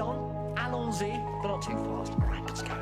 on. Allons-y, but not too fast. Right, let's go.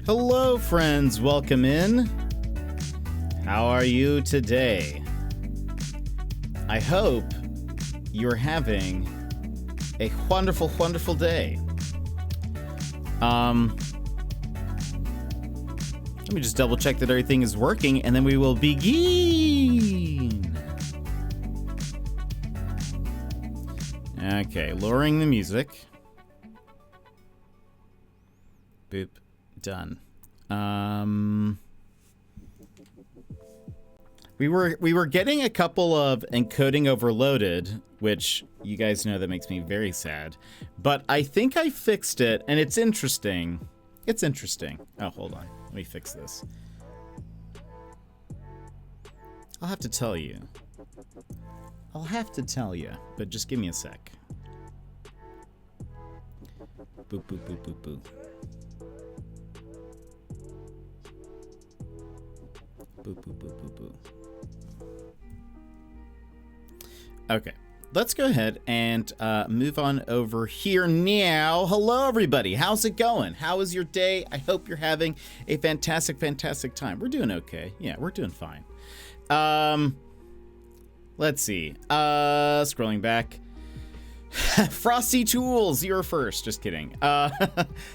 Hello, friends. Welcome in. How are you today? I hope you're having a wonderful, wonderful day. Let me just double check that everything is working, and then we will begin. Okay, lowering the music. Boop. Done. We were getting a couple of encoding overloaded, which you guys know that makes me very sad. But I think I fixed it, and it's interesting. It's interesting. Oh, hold on. Let me fix this. I'll have to tell you. I'll have to tell you, but just give me a sec. Boop, boop, boop, boop, boop. Boop, boop, boop, boop, boop. Okay, let's go ahead and move on over here now. Hello, everybody. How's it going? How is your day? I hope you're having a fantastic, fantastic time. We're doing okay. Yeah, we're doing fine. Let's see. Scrolling back. Frosty Tools, you're first. Just kidding.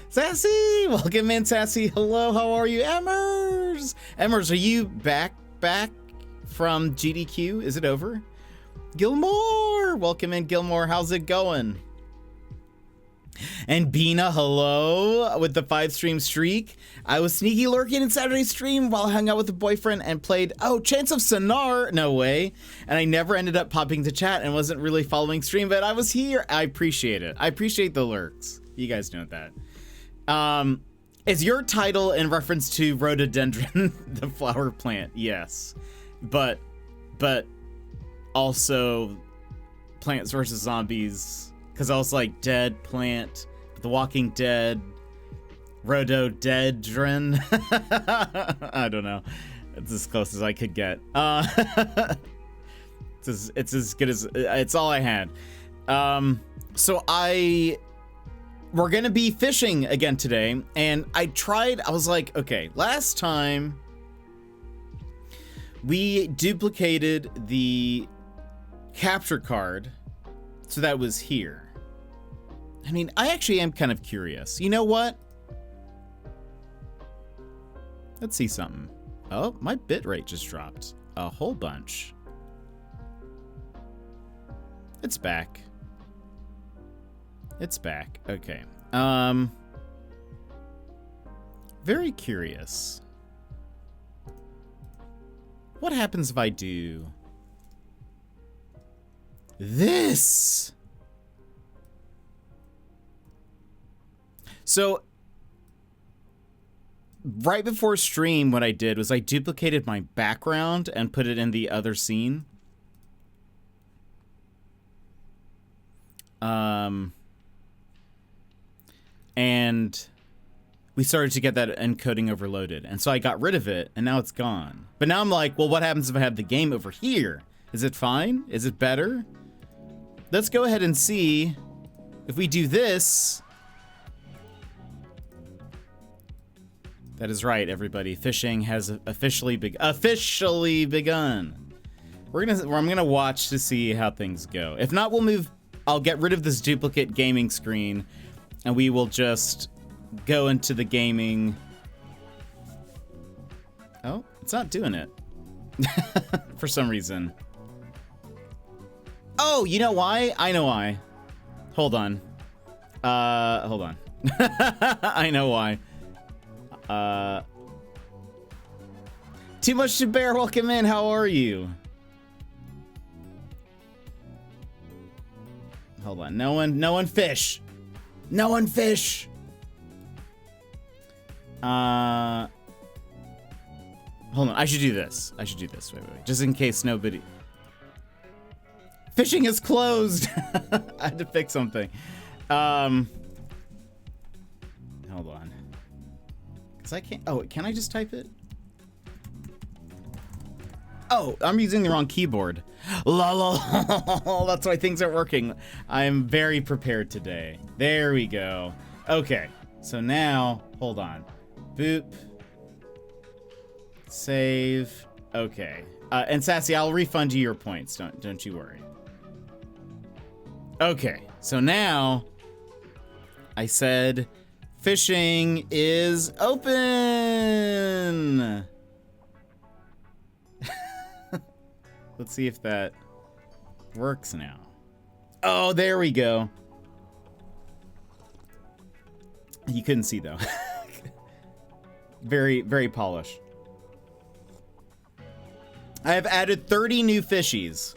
Sassy, welcome in, Sassy. Hello, how are you? Emmers, are you back from GDQ? Is it over? Gilmore, welcome in, Gilmore. How's it going? And Bina, hello, with the 5-stream streak. I was sneaky lurking in Saturday's stream while I hung out with a boyfriend and played, Chance of Sonar, no way. And I never ended up popping to chat and wasn't really following stream, but I was here. I appreciate it. I appreciate the lurks. You guys know that. Is your title in reference to RhodoDEADdron, the flower plant? Yes. But also Plants vs. Zombies. Because I was like, Dead Plant, The Walking Dead, RhodoDEADdron. I don't know. It's as close as I could get. It's as good as, it's all I had. So we're gonna be fishing again today. And I was like, okay, last time we duplicated the capture card. So that was here. I mean, I actually am kind of curious. You know what? Let's see something. Oh, my bitrate just dropped a whole bunch. It's back. It's back. Okay. Very curious. What happens if I do this? So right before stream, what I did was I duplicated my background and put it in the other scene. And we started to get that encoding overloaded. And so I got rid of it and now it's gone. But now I'm like, well, what happens if I have the game over here? Is it fine? Is it better? Let's go ahead and see if we do this. That is right, everybody. Fishing has officially begun. I'm gonna watch to see how things go. If not, I'll get rid of this duplicate gaming screen and we will just go into the gaming. Oh, it's not doing it. For some reason. Oh, you know why? I know why. Hold on. Hold on. I know why. Too much to bear, welcome in, how are you? Hold on, no one fish. No one fish. Hold on, I should do this. Wait. Just in case nobody. Fishing is closed. I had to fix something. Hold on. Cause I can't, can I just type it? Oh, I'm using the wrong keyboard. Lol, that's why things aren't working. I'm very prepared today. There we go. Okay, so now, hold on. Boop. Save. Okay. And Sassy, I'll refund you your points. Don't you worry. Okay, so now I said fishing is open. Let's see if that works now. Oh, there we go. You couldn't see though. Very, very polished. I have added 30 new fishies.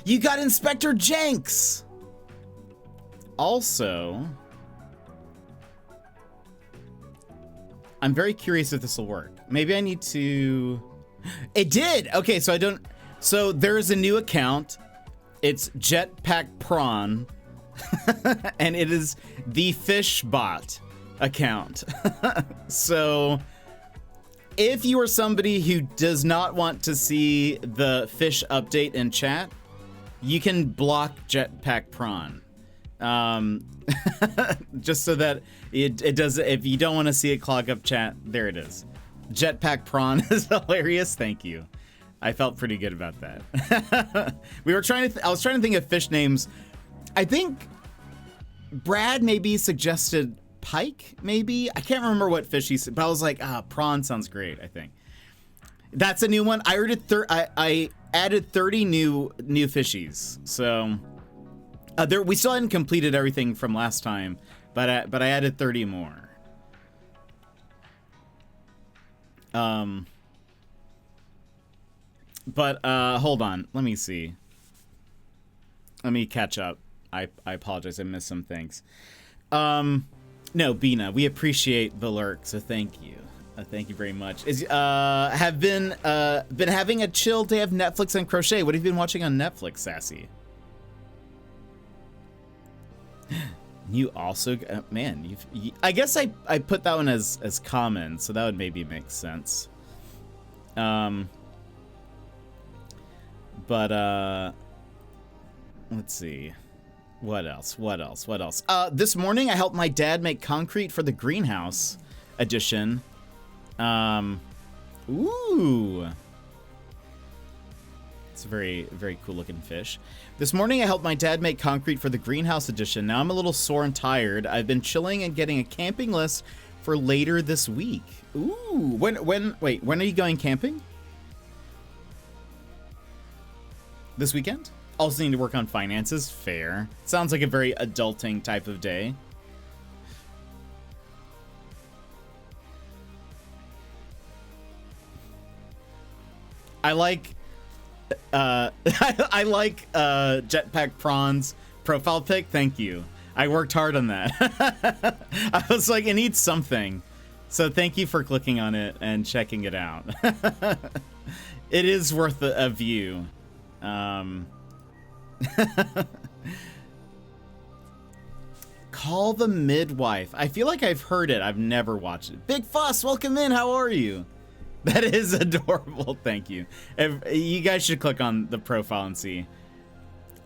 You got Inspector Jenks! Also, I'm very curious if this will work. Maybe I need to It did. Okay, so I don't. So there is a new account. It's Jetpack Prawn, and it is the fish bot account. So if you are somebody who does not want to see the fish update in chat, you can block Jetpack Prawn. Just so that it does. If you don't want to see it clog up chat, there it is. Jetpack Prawn is hilarious. Thank you. I felt pretty good about that. We were trying to. I was trying to think of fish names. I think Brad maybe suggested pike. Maybe I can't remember what fish he said, but I was like, prawn sounds great. I think that's a new one. I already I added 30 new fishies. So we still hadn't completed everything from last time, but I added 30 more. But hold on, let me see. Let me catch up. I apologize, I missed some things. No, Bina, we appreciate the lurk, so thank you. Thank you very much. Have been having a chill day of Netflix and crochet. What have you been watching on Netflix, Sassy? You also, man, I guess I put that one as common, so that would maybe make sense. But let's see. What else? This morning I helped my dad make concrete for the greenhouse edition. Ooh. It's a very, very cool looking fish. This morning I helped my dad make concrete for the greenhouse edition. Now I'm a little sore and tired. I've been chilling and getting a camping list for later this week. Ooh. When are you going camping? This weekend? Also need to work on finances. Fair. Sounds like a very adulting type of day. I like I like Jetpack Prawn's profile pic. Thank you. I worked hard on that. I was like, it needs something. So thank you for clicking on it and checking it out. It is worth a view. Call the Midwife. I feel like I've heard it. I've never watched it. Big Fuss, welcome in. How are you? That is adorable. Thank you. You guys should click on the profile and see.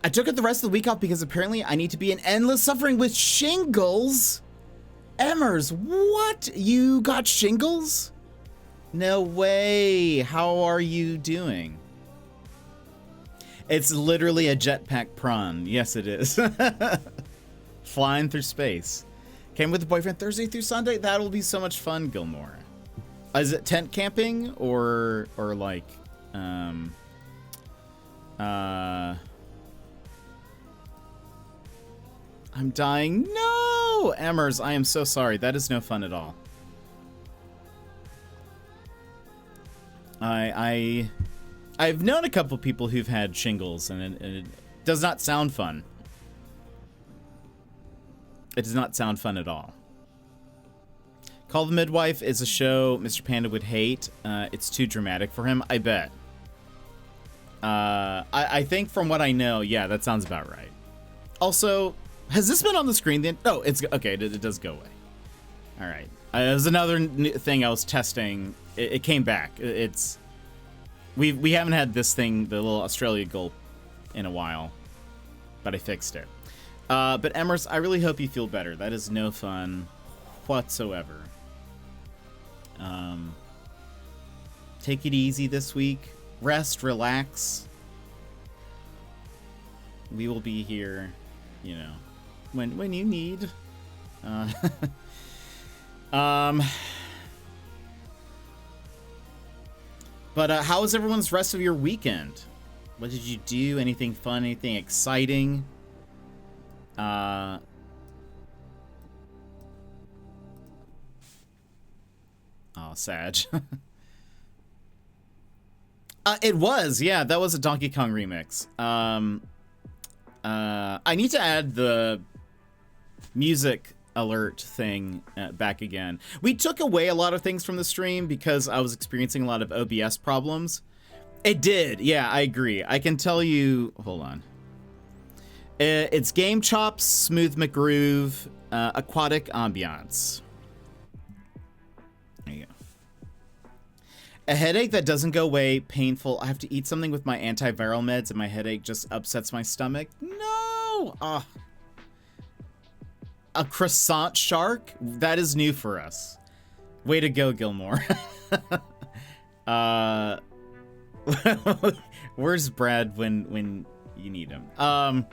I took it the rest of the week off because apparently I need to be in endless suffering with shingles. Emmers, what? You got shingles? No way. How are you doing? It's literally a jetpack prawn. Yes, it is. Flying through space. Came with a boyfriend Thursday through Sunday. That'll be so much fun, Gilmore. Is it tent camping or like I'm dying. No, Emmers, I am so sorry. That is no fun at all. I've known a couple people who've had shingles, and it does not sound fun. It does not sound fun at all. Call the Midwife is a show Mr. Panda would hate. It's too dramatic for him, I bet. I think from what I know, yeah, that sounds about right. Also, has this been on the screen then? Oh, it's okay. It does go away. All right. There's another thing I was testing. It came back. We haven't had this thing, the little Australia gulp, in a while, but I fixed it. But Emmers, I really hope you feel better. That is no fun whatsoever. Take it easy this week. Rest, relax. We will be here, you know, when you need. But how was everyone's rest of your weekend? What did you do? Anything fun? Anything exciting? Oh, Sag. It was, yeah. That was a Donkey Kong remix. I need to add the music alert thing back again. We took away a lot of things from the stream because I was experiencing a lot of OBS problems. It did. Yeah, I agree. I can tell you... Hold on. It's Game Chops, Smooth McGroove, Aquatic Ambiance. There you go. A headache that doesn't go away, painful. I have to eat something with my antiviral meds and my headache just upsets my stomach. No! Ah. A croissant shark? That is new for us. Way to go, Gilmore. Where's Brad when you need him? But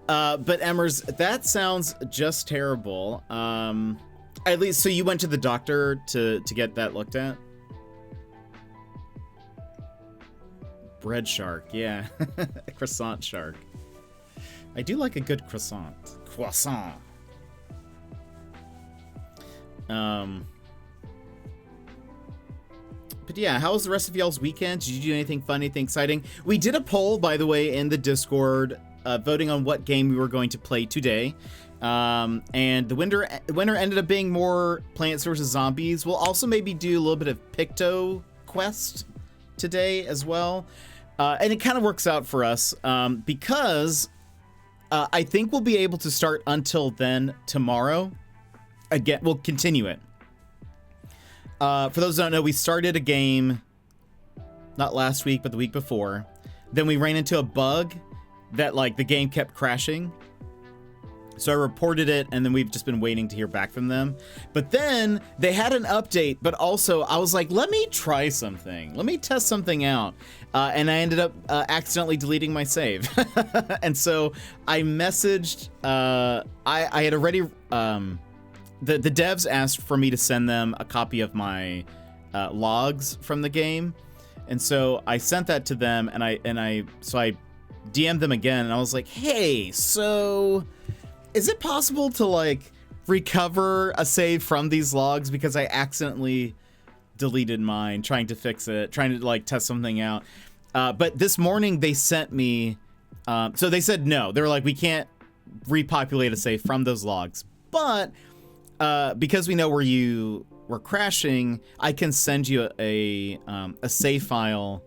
Emmers, that sounds just terrible. At least, so you went to the doctor to get that looked at? Bread shark, yeah. A croissant shark. I do like a good croissant. Croissant. But yeah, how was the rest of y'all's weekend? Did you do anything fun, anything exciting? We did a poll, by the way, in the Discord, voting on what game we were going to play today. And the winner ended up being more Plants vs. Zombies. We'll also maybe do a little bit of PictoQuest today as well. And it kind of works out for us because I think we'll be able to start Until Then tomorrow. Again, we'll continue it. For those who don't know, we started a game not last week, but the week before. Then we ran into a bug that, like, the game kept crashing. So I reported it, and then we've just been waiting to hear back from them. But then they had an update, but also I was like, let me try something. Let me test something out. And I ended up accidentally deleting my save. And so I messaged, I had already, the devs asked for me to send them a copy of my logs from the game. And so I sent that to them, and I DM'd them again, and I was like, hey, so is it possible to, like, recover a save from these logs? Because I accidentally deleted mine, trying to fix it, trying to, like, test something out. But this morning they sent me, so they said no. They were like, we can't repopulate a save from those logs. But because we know where you were crashing, I can send you a save file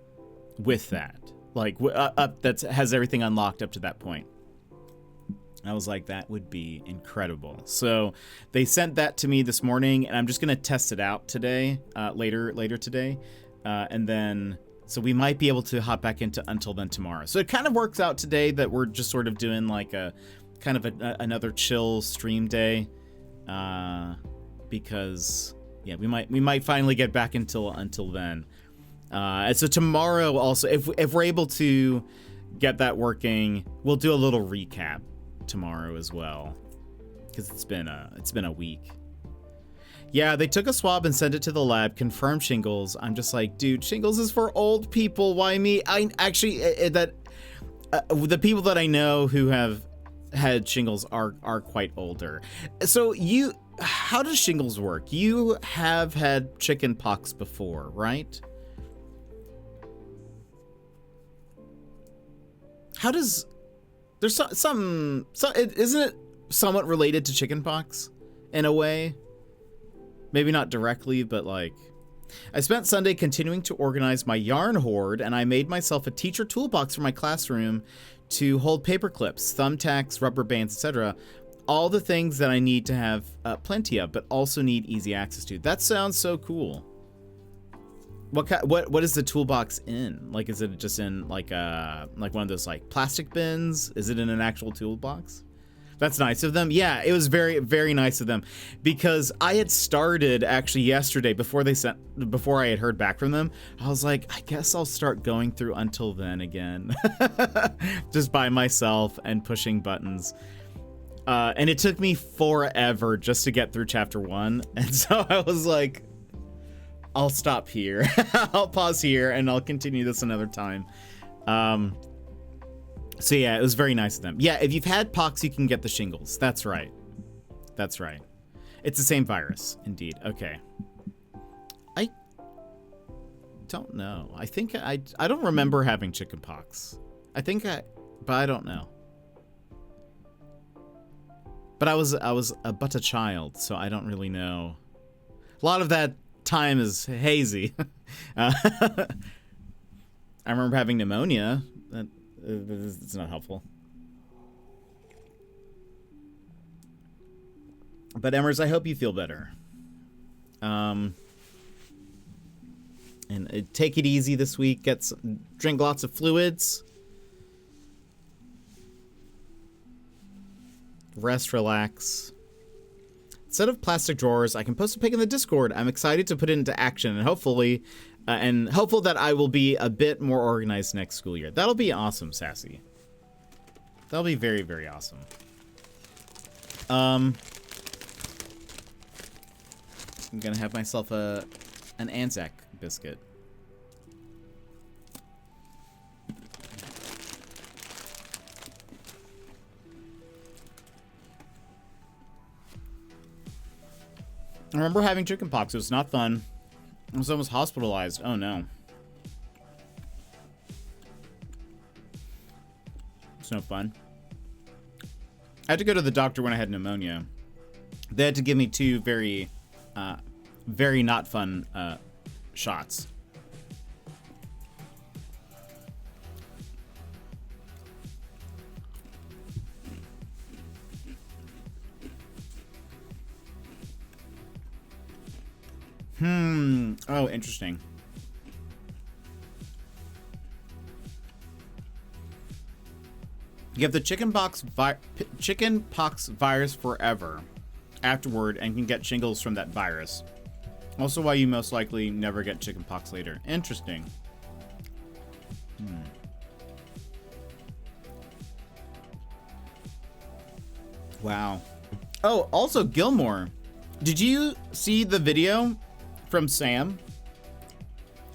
with that, like that has everything unlocked up to that point. I was like, that would be incredible. So they sent that to me this morning, and I'm just gonna test it out today, later today, and then so we might be able to hop back into Until Then tomorrow. So it kind of works out today that we're just sort of doing like a kind of another chill stream day, because yeah, we might finally get back Until Then. And so tomorrow also, if we're able to get that working, we'll do a little recap tomorrow as well, because it's been a week. Yeah, they took a swab and sent it to the lab, confirmed shingles. I'm just like, dude, shingles is for old people. Why me? I actually the people that I know who have had shingles are quite older. So how does shingles work? You have had chicken pox before, right? How does there's some isn't it somewhat related to chicken pox in a way? Maybe not directly, but like, I spent Sunday continuing to organize my yarn hoard, and I made myself a teacher toolbox for my classroom to hold paper clips, thumbtacks, rubber bands, etc. All the things that I need to have plenty of, but also need easy access to. That sounds so cool. What is the toolbox in? Like, is it just in like one of those like plastic bins? Is it in an actual toolbox? That's nice of them. Yeah, it was very, very nice of them, because I had started actually yesterday before I had heard back from them. I was like, I guess I'll start going through Until Then again, just by myself and pushing buttons. And it took me forever just to get through chapter 1. And so I was like, I'll stop here. I'll pause here and I'll continue this another time. So yeah, it was very nice of them. Yeah, if you've had pox, you can get the shingles. That's right. That's right. It's the same virus, indeed. Okay. I don't know. I think I don't remember having chicken pox. But I don't know. But I was but a child, so I don't really know. A lot of that time is hazy. I remember having pneumonia. It's not helpful. But Emmers, I hope you feel better. And take it easy this week. Drink lots of fluids. Rest, relax. Instead of plastic drawers, I can post a pic in the Discord. I'm excited to put it into action, and hopefully, hopeful that I will be a bit more organized next school year. That'll be awesome, Sassy. That'll be very, very awesome. I'm gonna have myself an Anzac biscuit. I remember having chickenpox. It was not fun. I was almost hospitalized. Oh no. It's no fun. I had to go to the doctor when I had pneumonia. They had to give me 2 very not fun shots. Oh, interesting. You have the chickenpox virus forever afterward and can get shingles from that virus. Also why you most likely never get chickenpox later. Interesting. Wow. Oh, also Gilmore. Did you see the video from Sam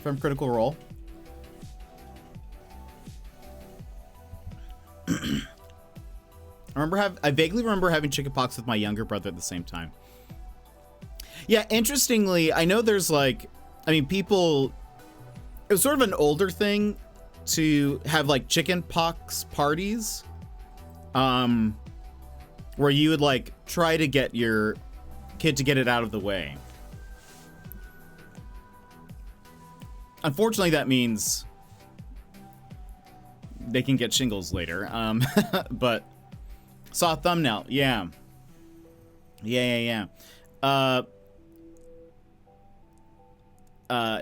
from Critical Role? I vaguely remember having chickenpox with my younger brother at the same time. Yeah, interestingly, I know there's like, I mean, people, it was sort of an older thing to have like chickenpox parties, where you would like try to get your kid to get it out of the way. Unfortunately, that means they can get shingles later. But saw a thumbnail. Yeah.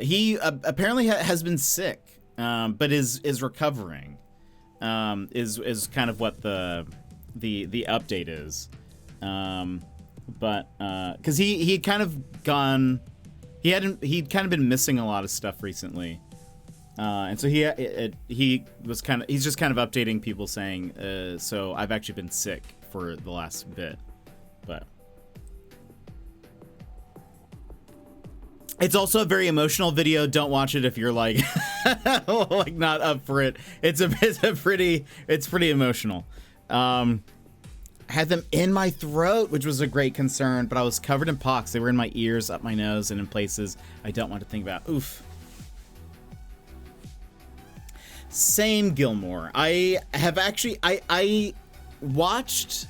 He apparently has been sick, but is recovering. Is kind of what the update is. But because he'd kind of gone, he'd kind of been missing a lot of stuff recently, and so he's just kind of updating people saying, so I've actually been sick for the last bit, but it's also a very emotional video. Don't watch it if you're like like not up for it. It's pretty emotional. Had them in my throat, which was a great concern, but I was covered in pox. They were in my ears, up my nose, and in places I don't want to think about. Oof. Same, Gilmore. I watched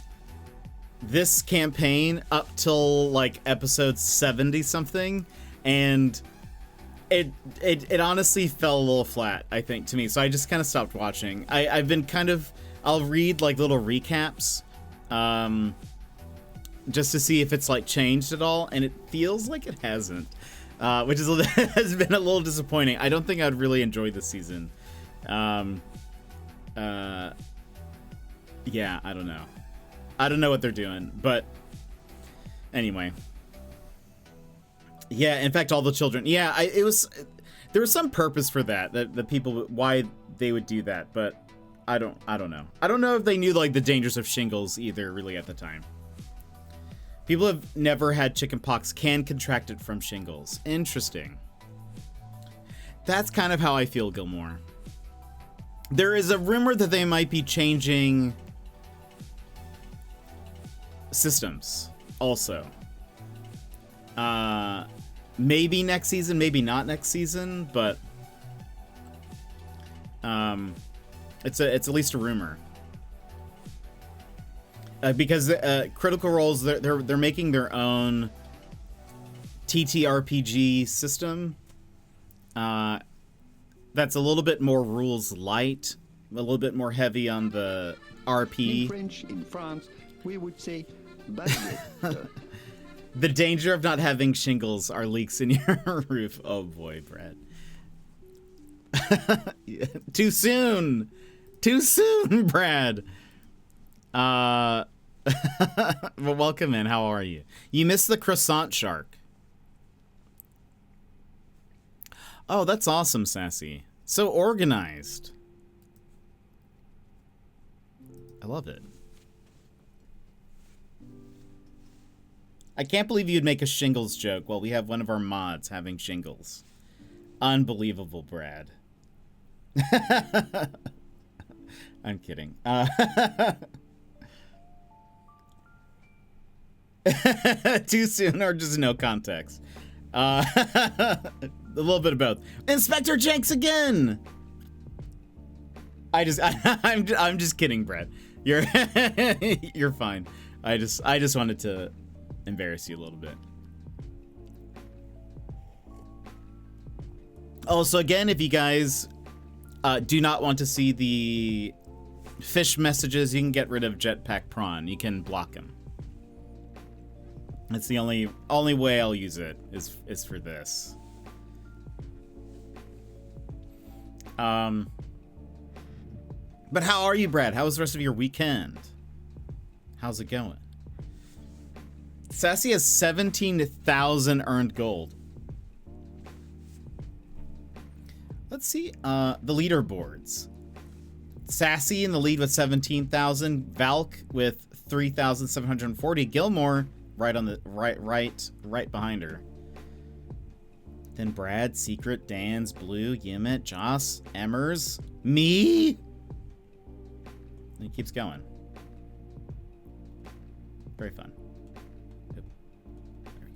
this campaign up till like episode 70 something, and it honestly fell a little flat, I think, to me. So I just kind of stopped watching. I've been I'll read like little recaps, just to see if it's like changed at all, and it feels like it hasn't, which has been a little disappointing. I don't think I'd really enjoy this season. Yeah, I don't know what they're doing, but anyway. Yeah, in fact, all the children. Yeah, there was some purpose for that the people, why they would do that, but I don't know. I don't know if they knew like the dangers of shingles either, really, at the time. People have never had chickenpox can contract it from shingles. Interesting. That's kind of how I feel, Gilmore. There is a rumor that they might be changing systems also. Maybe next season, maybe not next season, but it's at least a rumor. because Critical Role's they're making their own TTRPG system. That's a little bit more rules light, a little bit more heavy on the RP. In French, in France, we would say baguette. The danger of not having shingles are leaks in your roof. Oh boy, Brad. Too soon. Too soon, Brad. Well, welcome in. How are you? You missed the croissant shark. Oh, that's awesome, Sassy. So organized. I love it. I can't believe you'd make a shingles joke while we have one of our mods having shingles. Unbelievable, Brad. I'm kidding. Too soon or just no context? A little bit of both. Inspector Jenks again. I'm just kidding, Brad. You're you're fine. I just wanted to embarrass you a little bit. Also, again, if you guys do not want to see the fish messages, you can get rid of Jetpack Prawn. You can block him. That's the only way I'll use it is for this. But how are you, Brad? How was the rest of your weekend? How's it going? Sassy has 17,000 earned gold. Let's see the leaderboards. Sassy in the lead with 17,000. Valk with 3,740. Gilmore right on the right behind her. Then Brad, Secret, Dan's, Blue, Yimit, Joss, Emmers, me. And it keeps going. Very fun. There we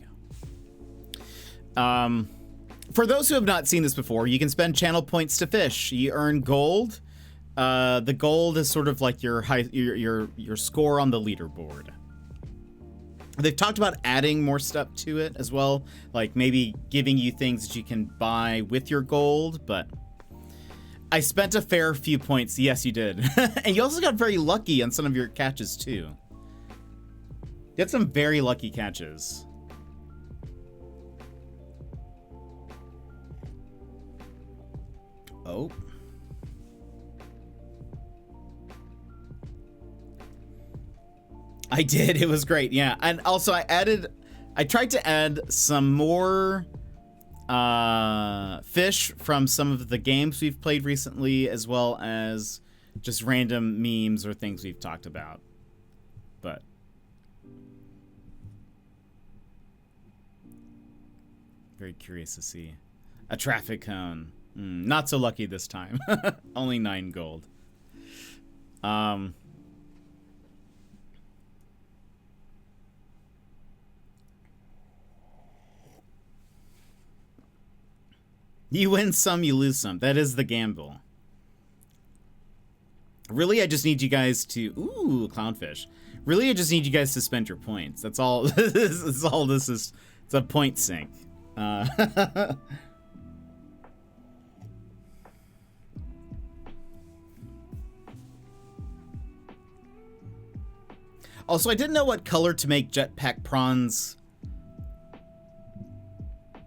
go. For those who have not seen this before, you can spend channel points to fish. You earn gold. The gold is sort of like your score on the leaderboard. They've talked about adding more stuff to it as well, like maybe giving you things that you can buy with your gold, but I spent a fair few points. Yes, you did. And you also got very lucky on some of your catches too. You had some very lucky catches. Oh. I did. It was great. Yeah. And also I tried to add some more fish from some of the games we've played recently, as well as just random memes or things we've talked about. But very curious to see. A traffic cone. Not so lucky this time. Only 9 gold. You win some, you lose some. That is the gamble. Really, I just need you guys to... Ooh, clownfish. Really, I just need you guys to spend your points. That's all. This is all this is. It's a point sink. Also, I didn't know what color to make Jetpack Prawn's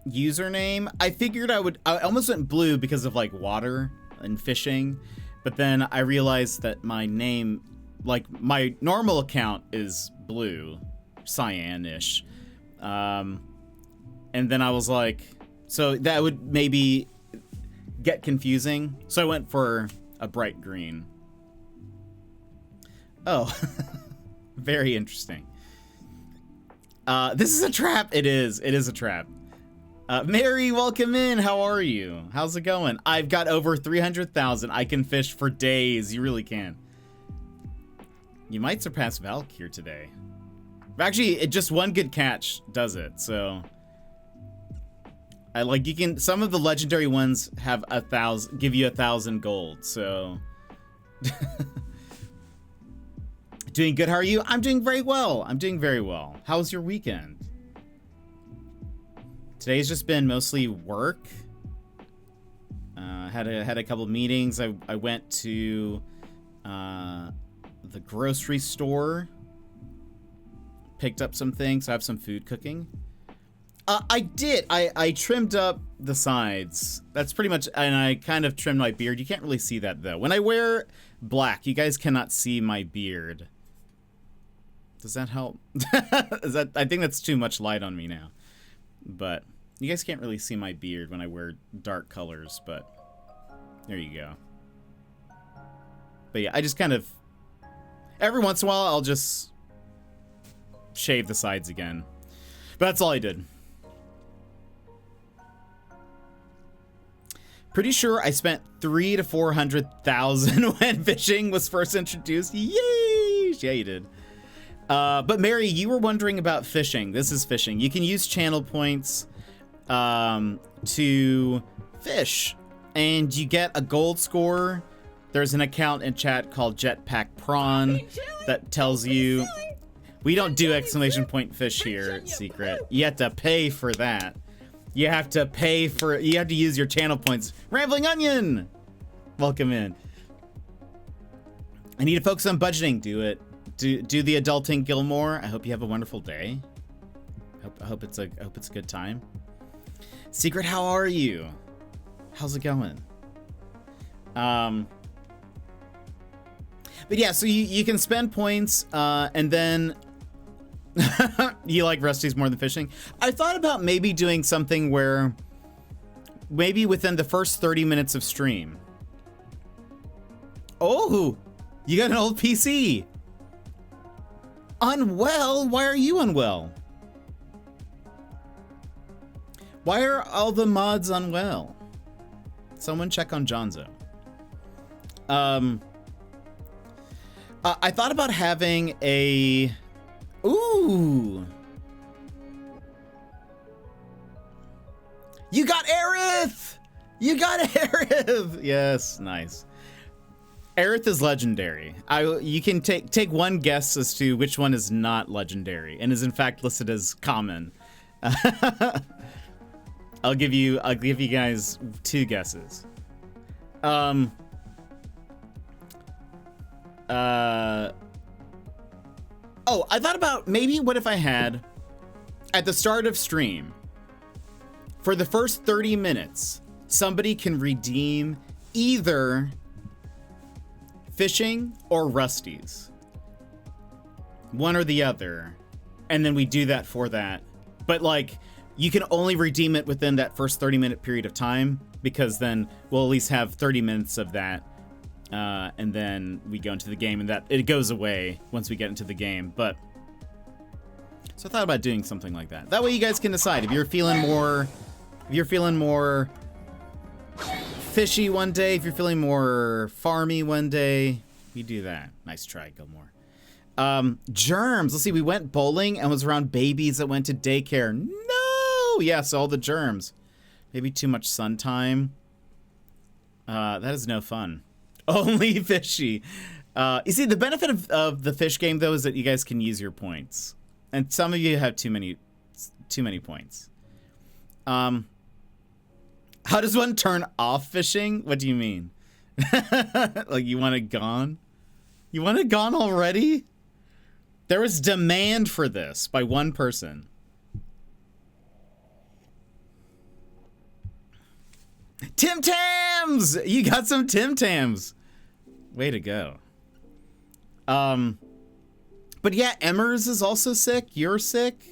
username. I figured I almost went blue because of like water and fishing, but then I realized that my name, like my normal account, is blue, cyan-ish, and then I was like, so that would maybe get confusing, so I went for a bright green. Oh. Very interesting. This is a trap. It is a trap. Mary, welcome in. How are you? How's it going? I've got over 300,000. I can fish for days. You really can. You might surpass Valk here today. Actually, just one good catch does it. So, you can. Some of the legendary ones have 1,000, give you 1,000 gold. So. Doing good. How are you? I'm doing very well. I'm doing very well. How was your weekend? Today's just been mostly work. Had a couple meetings. I went to the grocery store. Picked up some things. I have some food cooking. I did. I trimmed up the sides. That's pretty much, and I kind of trimmed my beard. You can't really see that though. When I wear black, you guys cannot see my beard. Does that help? I think that's too much light on me now. But you guys can't really see my beard when I wear dark colors, but there you go. But yeah, I just kind of, every once in a while, I'll just shave the sides again. But that's all I did. Pretty sure I spent 300,000 to 400,000 when fishing was first introduced. Yay! Yeah, you did. But Mary, you were wondering about fishing. This is fishing. You can use channel points to fish, and you get a gold score. There's an account in chat called Jetpack Prawn that tells you we don't do exclamation point fish here, Secret. You have to pay for that. You have to pay for, you have to use your channel points. Rambling Onion! Welcome in. I need to focus on budgeting. Do it. Do the adulting Gilmore. I hope you have a wonderful day. I hope it's a good time. Secret, how are you? How's it going? But yeah, so you can spend points, and then you like Rusty's more than fishing. I thought about maybe doing something where maybe within the first 30 minutes of stream. Oh, you got an old PC. Unwell? Why are you unwell? Why are all the mods unwell? Someone check on Jonzo. I thought about having a... Ooh! You got Aerith! You got Aerith! Yes, nice. Aerith is legendary. You can take one guess as to which one is not legendary and is in fact listed as common. I'll give you guys two guesses. Oh, I thought about maybe what if I had at the start of stream for the first 30 minutes, somebody can redeem either fishing or Rusty's, one or the other, and then we do that for that. But like, you can only redeem it within that first 30-minute period of time, because then we'll at least have 30 minutes of that, and then we go into the game, and that it goes away once we get into the game. But so I thought about doing something like that. That way you guys can decide if you're feeling more fishy one day, if you're feeling more farmy one day, we do that. Nice try, Gilmore. Germs. Let's see. We went bowling and was around babies that went to daycare. No. Yes, all the germs. Maybe too much sun time. That is no fun. Only fishy. You see, the benefit of the fish game though is that you guys can use your points, and some of you have too many points. How does one turn off fishing? What do you mean? Like you want it gone? You want it gone already? There was demand for this by one person. Tim Tams! You got some Tim Tams. Way to go. But yeah, Emmers is also sick. You're sick.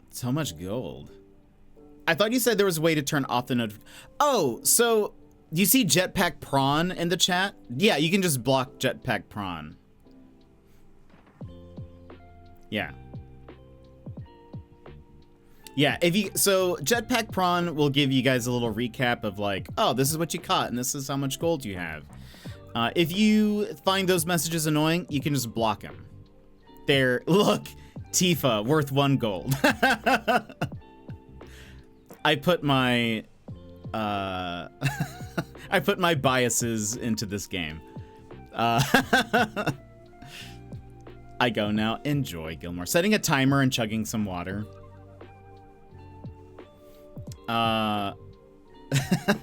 So much gold. I thought you said there was a way to turn off the notification. Oh, so do you see Jetpack Prawn in the chat? Yeah, you can just block Jetpack Prawn. Yeah. Yeah, so Jetpack Prawn will give you guys a little recap of like, oh, this is what you caught and this is how much gold you have. If you find those messages annoying, you can just block them. There, look, Tifa, worth 1 gold. I put my I put my biases into this game. I go now. Enjoy, Gilmore. Setting a timer and chugging some water.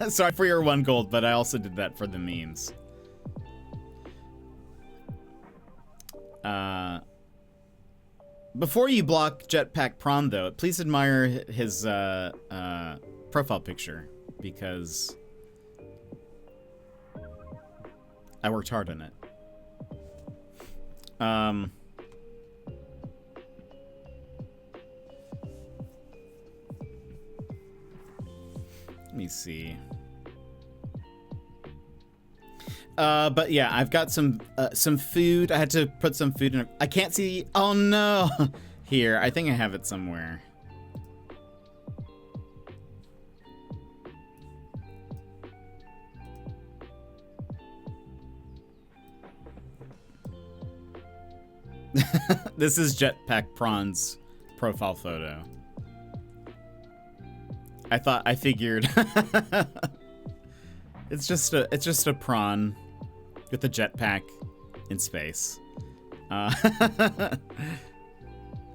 Sorry for your 1 gold, but I also did that for the memes. Before you block Jetpack Prawn, though, please admire his profile picture, because I worked hard on it. Let me see. But yeah, I've got some food. I had to put some food in. I can't see. Oh no! Here, I think I have it somewhere. This is Jetpack Prawn's profile photo. I figured. It's just a prawn with a jetpack in space.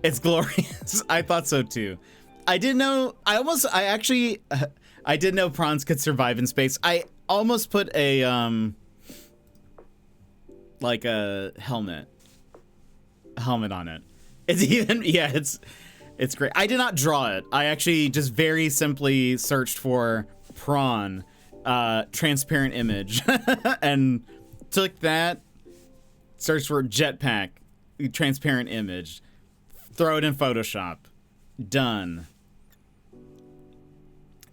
It's glorious. I thought so too. I didn't know. I did know prawns could survive in space. I almost put a like a helmet on it. It's even, yeah, it's great. I did not draw it. I actually just very simply searched for prawn transparent image and took that, searched for jetpack transparent image, throw it in Photoshop, done.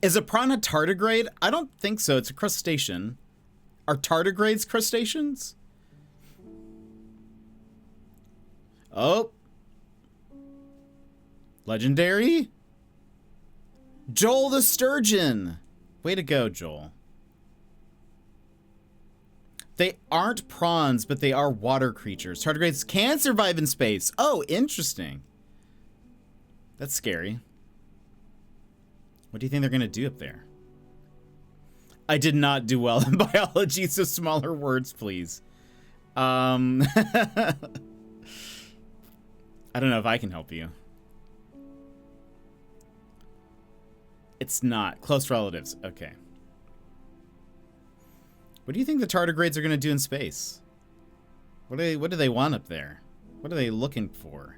Is a prawn a tardigrade? I don't think so. It's a crustacean. Are tardigrades crustaceans? Oh. Legendary? Joel the Sturgeon. Way to go, Joel. They aren't prawns, but they are water creatures. Tardigrades can survive in space. Oh, interesting. That's scary. What do you think they're going to do up there? I did not do well in biology, so smaller words, please. I don't know if I can help you. It's not. Close relatives. Okay. What do you think the tardigrades are going to do in space? What do they want up there? What are they looking for?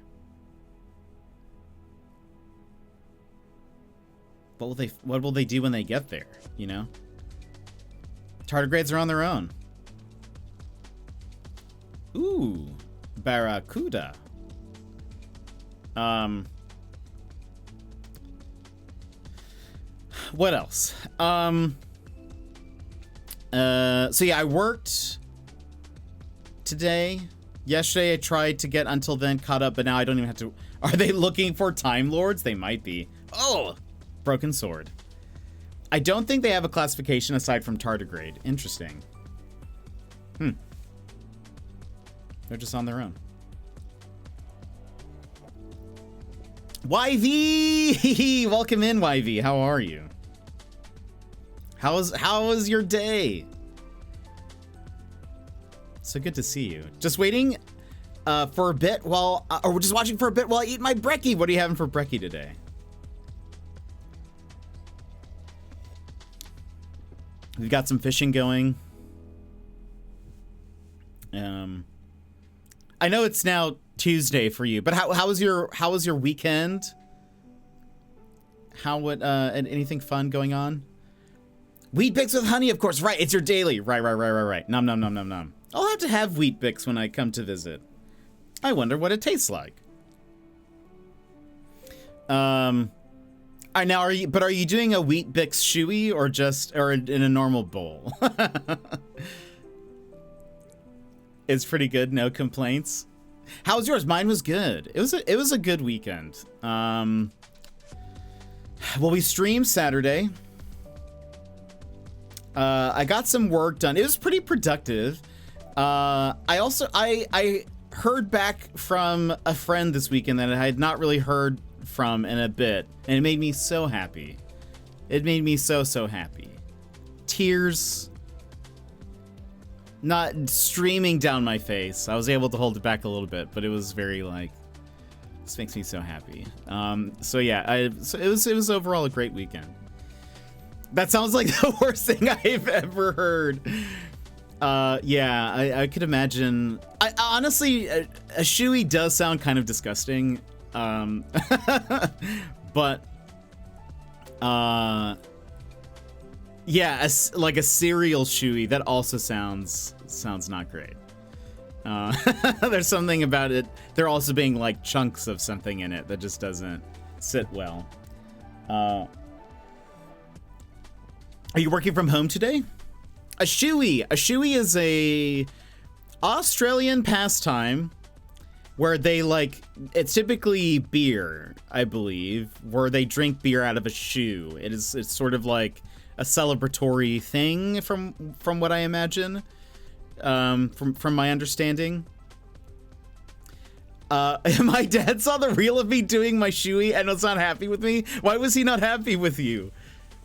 What will they do when they get there, you know? Tardigrades are on their own. Ooh, barracuda. What else? So yeah, I worked today. Yesterday I tried to get Until Then caught up, but now I don't even have to. Are they looking for Time Lords? They might be. Oh, Broken Sword. I don't think they have a classification aside from tardigrade. Interesting. They're just on their own. YV! Welcome in, YV. How are you? How was your day? So good to see you. Just waiting for a bit while, or we're just watching for a bit while I eat my brekkie. What are you having for brekkie today? We've got some fishing going. I know it's now Tuesday for you, but how was your weekend? Anything fun going on? Wheat Bix with honey, of course. Right, it's your daily. Right. Nom nom nom nom nom. I'll have to have Wheat Bix when I come to visit. I wonder what it tastes like. Now are you doing a Wheat Bix shoey or in a normal bowl? It's pretty good, no complaints. How was yours? Mine was good. It was a good weekend. Well, we streamed Saturday. I got some work done. It was pretty productive. I heard back from a friend this weekend that I had not really heard from in a bit, and it made me so happy. It made me so happy. Tears not streaming down my face. I was able to hold it back a little bit, but it was very like, this makes me so happy. So yeah, so it was overall a great weekend. That sounds like the worst thing I've ever heard. Yeah, I could imagine. I honestly, a shoey does sound kind of disgusting. But yeah, like a cereal shoey, that also sounds not great. There's something about it. There also being like chunks of something in it that just doesn't sit well. Are you working from home today? A shoey is a Australian pastime where they like, it's typically beer, I believe, where they drink beer out of a shoe. It's sort of like a celebratory thing from what I imagine, from my understanding. My dad saw the reel of me doing my shoey and was not happy with me. Why was he not happy with you?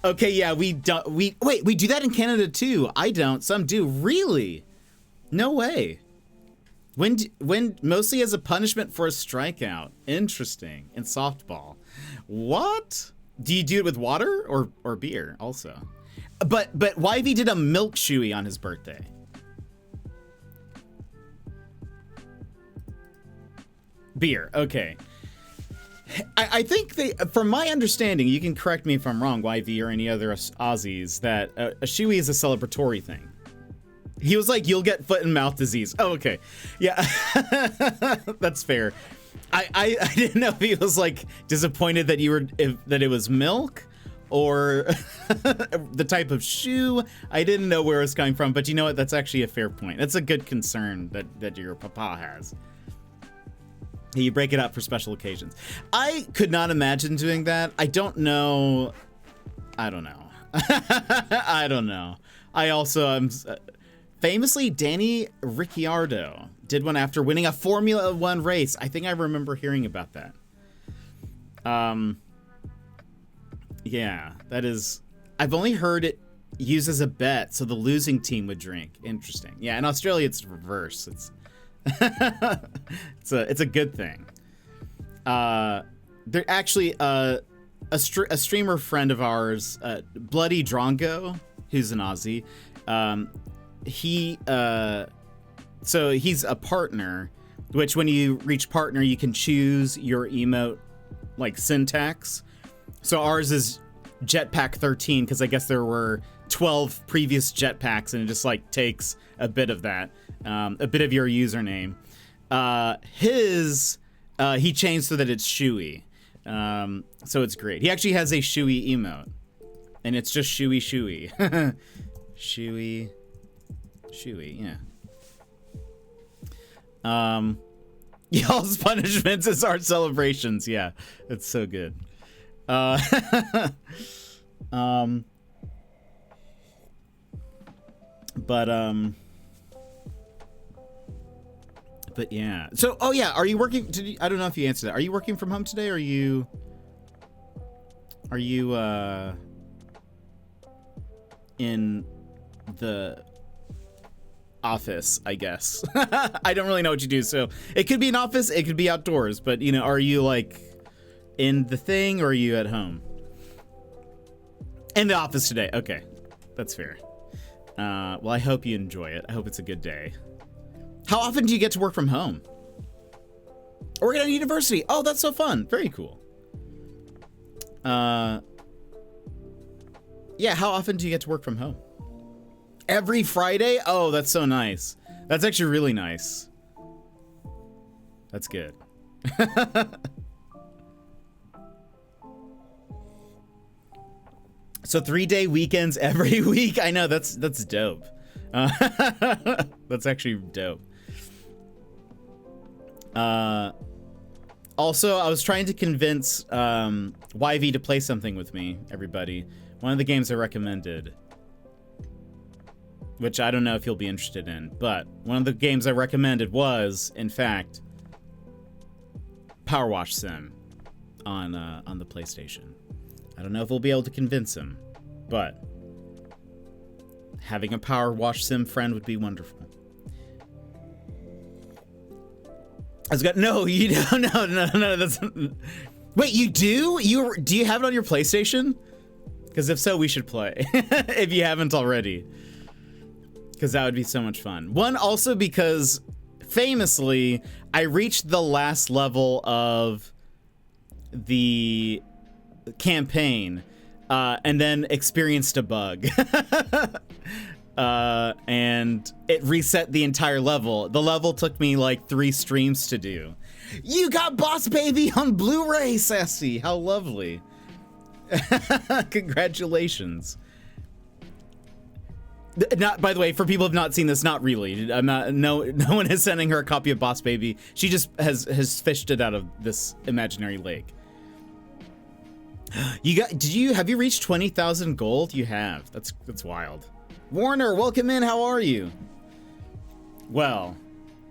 Okay, yeah, we do that in Canada too. I don't. Some do. Really? No way. When mostly as a punishment for a strikeout. Interesting. In softball. What? Do you do it with water or beer also? But Wivey did a milk shoey on his birthday. Beer. Okay. I think from my understanding, you can correct me if I'm wrong, YV or any other Aussies, that a shoey is a celebratory thing. He was like, you'll get foot and mouth disease. Oh, okay. Yeah, that's fair. I didn't know if he was like disappointed that that it was milk or the type of shoe. I didn't know where it was coming from, but you know what? That's actually a fair point. That's a good concern that your papa has. You break it up for special occasions. I could not imagine doing that. I don't know. I don't know. I don't know. I also am famously Danny Ricciardo did one after winning a Formula One race. I think I remember hearing about that. Yeah, that is. I've only heard it used as a bet, so the losing team would drink. Interesting. Yeah, in Australia it's reverse. It's a good thing. There actually a streamer friend of ours, Bloody Drongo, who's an Aussie. So he's a partner, which when you reach partner, you can choose your emote like syntax. So ours is Jetpack 13 because I guess there were 12 previous jetpacks, and it just like takes a bit of that. A bit of your username. He changed so that it's shoey. So it's great. He actually has a shoey emote. And it's just shoey. Shoey, yeah. Y'all's punishments is our celebrations. Yeah, it's so good. But yeah. So, oh yeah, are you working? I don't know if you answered that. Are you working from home today? Or are you in the office? I guess. I don't really know what you do. So it could be an office. It could be outdoors. But you know, are you like in the thing or are you at home? In the office today. Okay, that's fair. Well, I hope you enjoy it. I hope it's a good day. How often do you get to work from home? Working at a university. Oh, that's so fun. Very cool. Yeah, how often do you get to work from home? Every Friday? Oh, that's so nice. That's actually really nice. That's good. So 3-day weekends every week. I know, that's dope. That's actually dope. Also, I was trying to convince YV to play something with me, everybody. One of the games I recommended, which I don't know if you'll be interested in, but one of the games I recommended was, in fact, Power Wash Sim on the PlayStation. I don't know if we'll be able to convince him, but having a Power Wash Sim friend would be wonderful. I was got no, you don't. No. That's wait, you do? Do you have it on your PlayStation? Because if so, we should play if you haven't already. Because that would be so much fun. One, also because famously, I reached the last level of the campaign and then experienced a bug. And it reset the entire level. The level took me like 3 streams to do. You got Boss Baby on Blu-ray, Sassy. How lovely. Congratulations. Not, by the way, for people who have not seen this, not really. I'm not. No one is sending her a copy of Boss Baby. She just has fished it out of this imaginary lake. Have you reached 20,000 gold? You have. That's wild. Warner, welcome in. How are you? Well,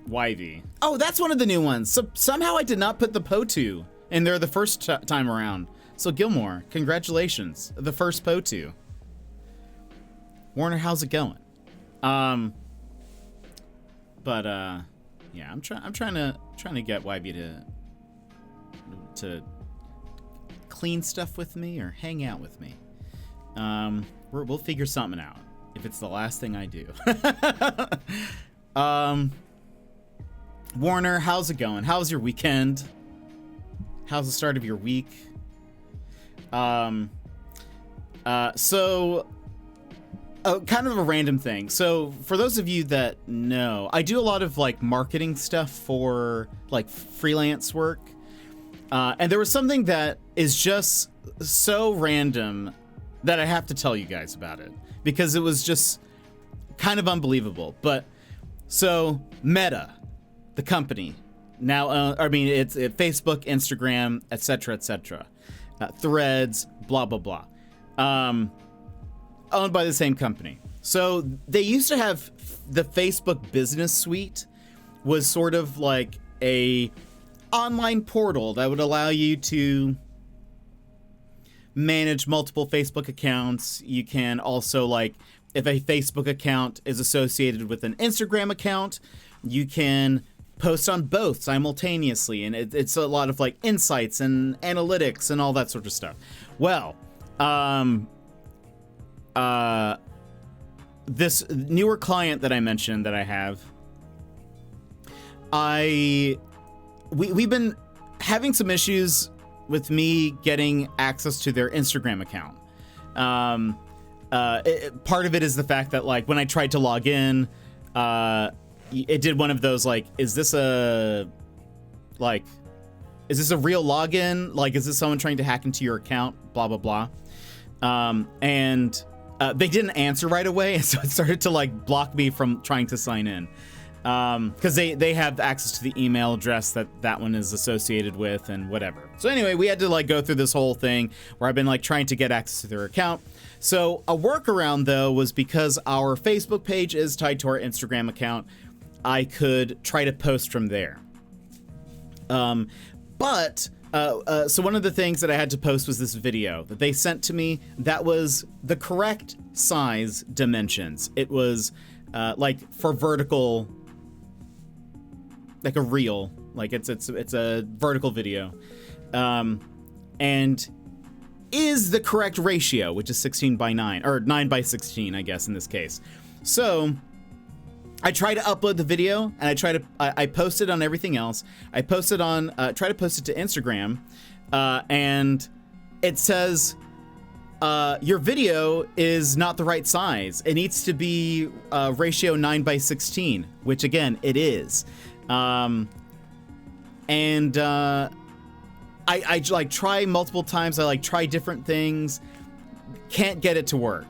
Wivey. Oh, that's one of the new ones. So somehow I did not put the POTU in there the first time around. So Gilmore, congratulations, the first POTU. Warner, how's it going? Yeah, I'm trying to get Wivey to clean stuff with me or hang out with me. We'll figure something out if it's the last thing I do. Warner, how's it going? How's your weekend? How's the start of your week? Kind of a random thing. So for those of you that know, I do a lot of like marketing stuff for like freelance work. And there was something that is just so random that I have to tell you guys about it because it was just kind of unbelievable. But so Meta, the company now, it's Facebook, Instagram, etc., Threads, blah, blah, blah. Owned by the same company. So they used to have the Facebook Business Suite was sort of like a online portal that would allow you to manage multiple Facebook accounts. You can also, like, if a Facebook account is associated with an Instagram account, you can post on both simultaneously. And it's a lot of like insights and analytics and all that sort of stuff. Well, this newer client that I mentioned that I have, we've been having some issues with me getting access to their Instagram account. Part of it is the fact that, like, when I tried to log in, it did one of those, like, is this a real login? Like, is this someone trying to hack into your account? Blah, blah, blah. They didn't answer right away, so it started to like block me from trying to sign in. Because they have access to the email address that one is associated with and whatever. So anyway, we had to like go through this whole thing where I've been like trying to get access to their account. So a workaround though was because our Facebook page is tied to our Instagram account, I could try to post from there. So one of the things that I had to post was this video that they sent to me that was the correct size dimensions. It was like for vertical, like a reel, like it's a vertical video, and is the correct ratio, which is 16:9 or 9:16, I guess in this case. So I try to upload the video and I post it on everything else. I post it on, try to post it to Instagram, and it says, your video is not the right size. It needs to be ratio 9:16, which again, it is. I like try multiple times. I like try different things. Can't get it to work.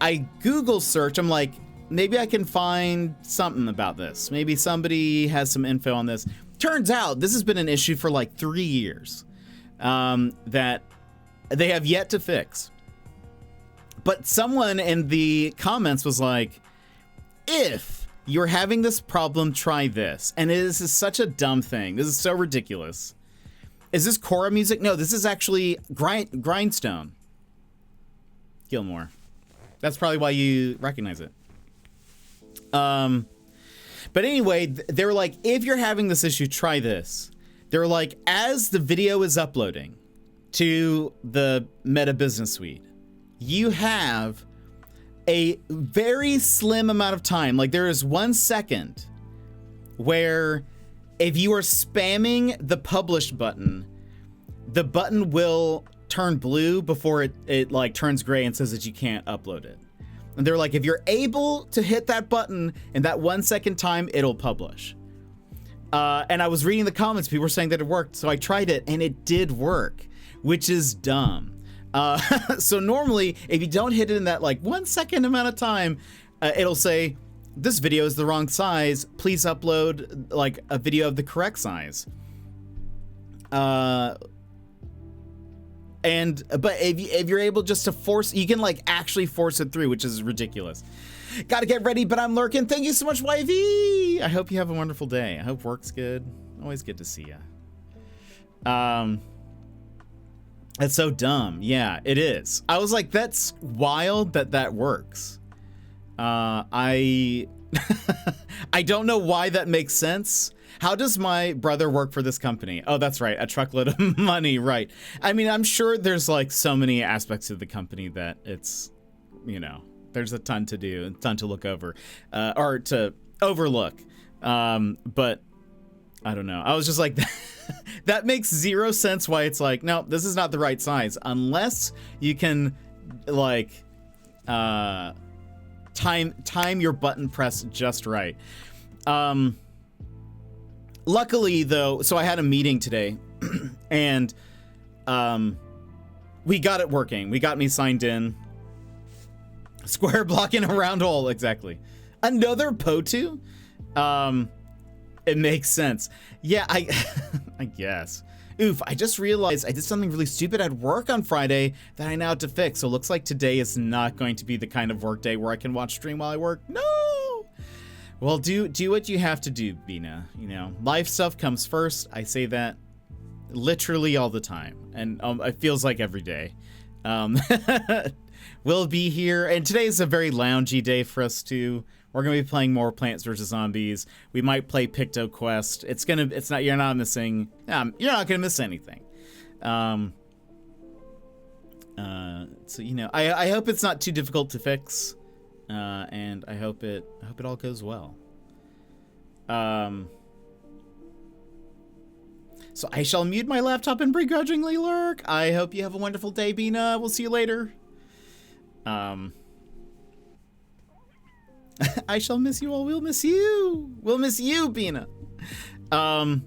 I Google search. I'm like, maybe I can find something about this. Maybe somebody has some info on this. Turns out this has been an issue for like 3 years that they have yet to fix. But someone in the comments was like, if you're having this problem, try this. And this is such a dumb thing. This is so ridiculous. Is this Cora music? No, this is actually Grindstone. Gilmore. That's probably why you recognize it. But anyway, they were like, if you're having this issue, try this. They were like, as the video is uploading to the Meta Business Suite, you have a very slim amount of time. Like there is 1 second where if you are spamming the publish button, the button will turn blue before it like turns gray and says that you can't upload it. And they're like, if you're able to hit that button in that 1 second time, it'll publish. And I was reading the comments, people were saying that it worked. So I tried it and it did work, which is dumb. So normally if you don't hit it in that like 1 second amount of time, it'll say, this video is the wrong size. Please upload like a video of the correct size. But if you're able just to force, you can like actually force it through, which is ridiculous. Gotta get ready, but I'm lurking. Thank you so much, YV. I hope you have a wonderful day. I hope work's good. Always good to see you. That's so dumb. Yeah, it is. I was like, that's wild that works. I don't know why that makes sense. How does my brother work for this company? Oh, that's right. A truckload of money. Right. I mean, I'm sure there's like so many aspects of the company that it's, you know, there's a ton to do, a ton to look over, or to overlook. But I don't know. I was just like, that makes zero sense why it's like, no, this is not the right size unless you can like, time your button press just right. Luckily though, so I had a meeting today and we got it working. We got me signed in. Square block in a round hole, exactly. Another POTU? It makes sense. Yeah, I guess. Oof, I just realized I did something really stupid at work on Friday that I now have to fix. So it looks like today is not going to be the kind of work day where I can watch stream while I work. No! Well, do what you have to do, Bina. You know, life stuff comes first. I say that literally all the time. And it feels like every day. We'll be here. And today's a very loungy day for us too. We're going to be playing more Plants vs. Zombies. We might play PictoQuest. You're not missing, you're not going to miss anything. So, you know, I hope it's not too difficult to fix. And I hope it all goes well. So I shall mute my laptop and begrudgingly lurk. I hope you have a wonderful day, Bina. We'll see you later. I shall miss you all. We'll miss you. We'll miss you, Bina. But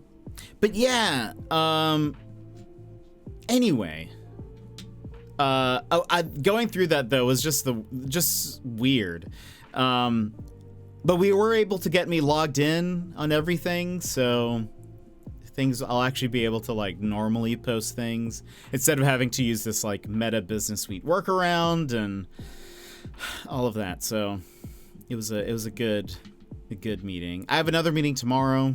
yeah. Anyway. Going through that though was just weird. But we were able to get me logged in on everything, so I'll actually be able to like normally post things instead of having to use this like Meta Business Suite workaround and all of that. So it was a good meeting. I have another meeting tomorrow.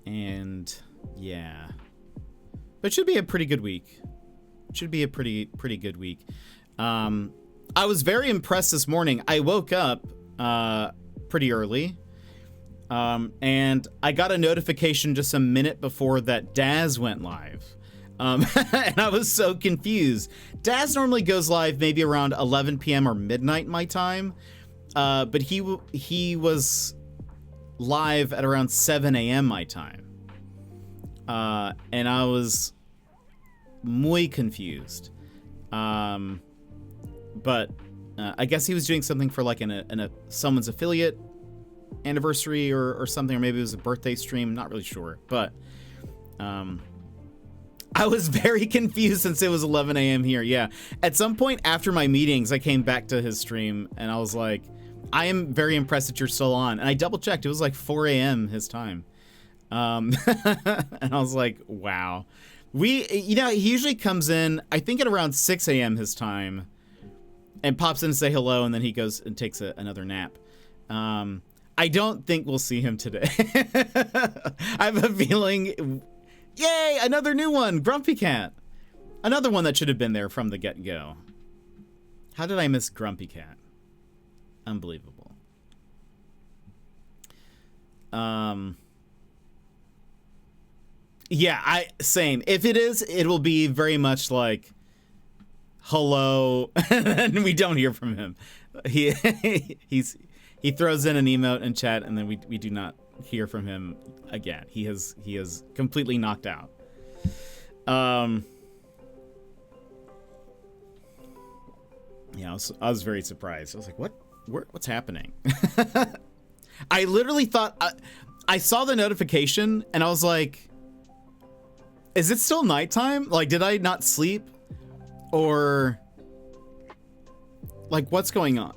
And yeah. But it should be a pretty good week. It should be a pretty good week. I was very impressed this morning. I woke up pretty early. And I got a notification just a minute before that Daz went live. And I was so confused. Daz normally goes live maybe around 11 p.m. or midnight my time. But he was live at around 7 a.m. my time. And I was muy confused. But I guess he was doing something for like someone's affiliate anniversary or something, or maybe it was a birthday stream, not really sure. But I was very confused since it was 11 a.m. here. Yeah, at some point after my meetings I came back to his stream and I was like, I am very impressed that you're still on. And I double checked, it was like 4 a.m. his time. And I was like, wow. He usually comes in, I think at around 6 a.m. his time, and pops in to say hello, and then he goes and takes another nap. I don't think we'll see him today. I have a feeling, yay, another new one, Grumpy Cat. Another one that should have been there from the get-go. How did I miss Grumpy Cat? Unbelievable. Yeah, same. If it is, it will be very much like hello, and we don't hear from him. He throws in an emote in chat, and then we do not hear from him again. He is completely knocked out. Yeah, I was very surprised. I was like, what's happening? I literally thought I saw the notification and I was like, is it still nighttime? Like, did I not sleep? Or like, what's going on?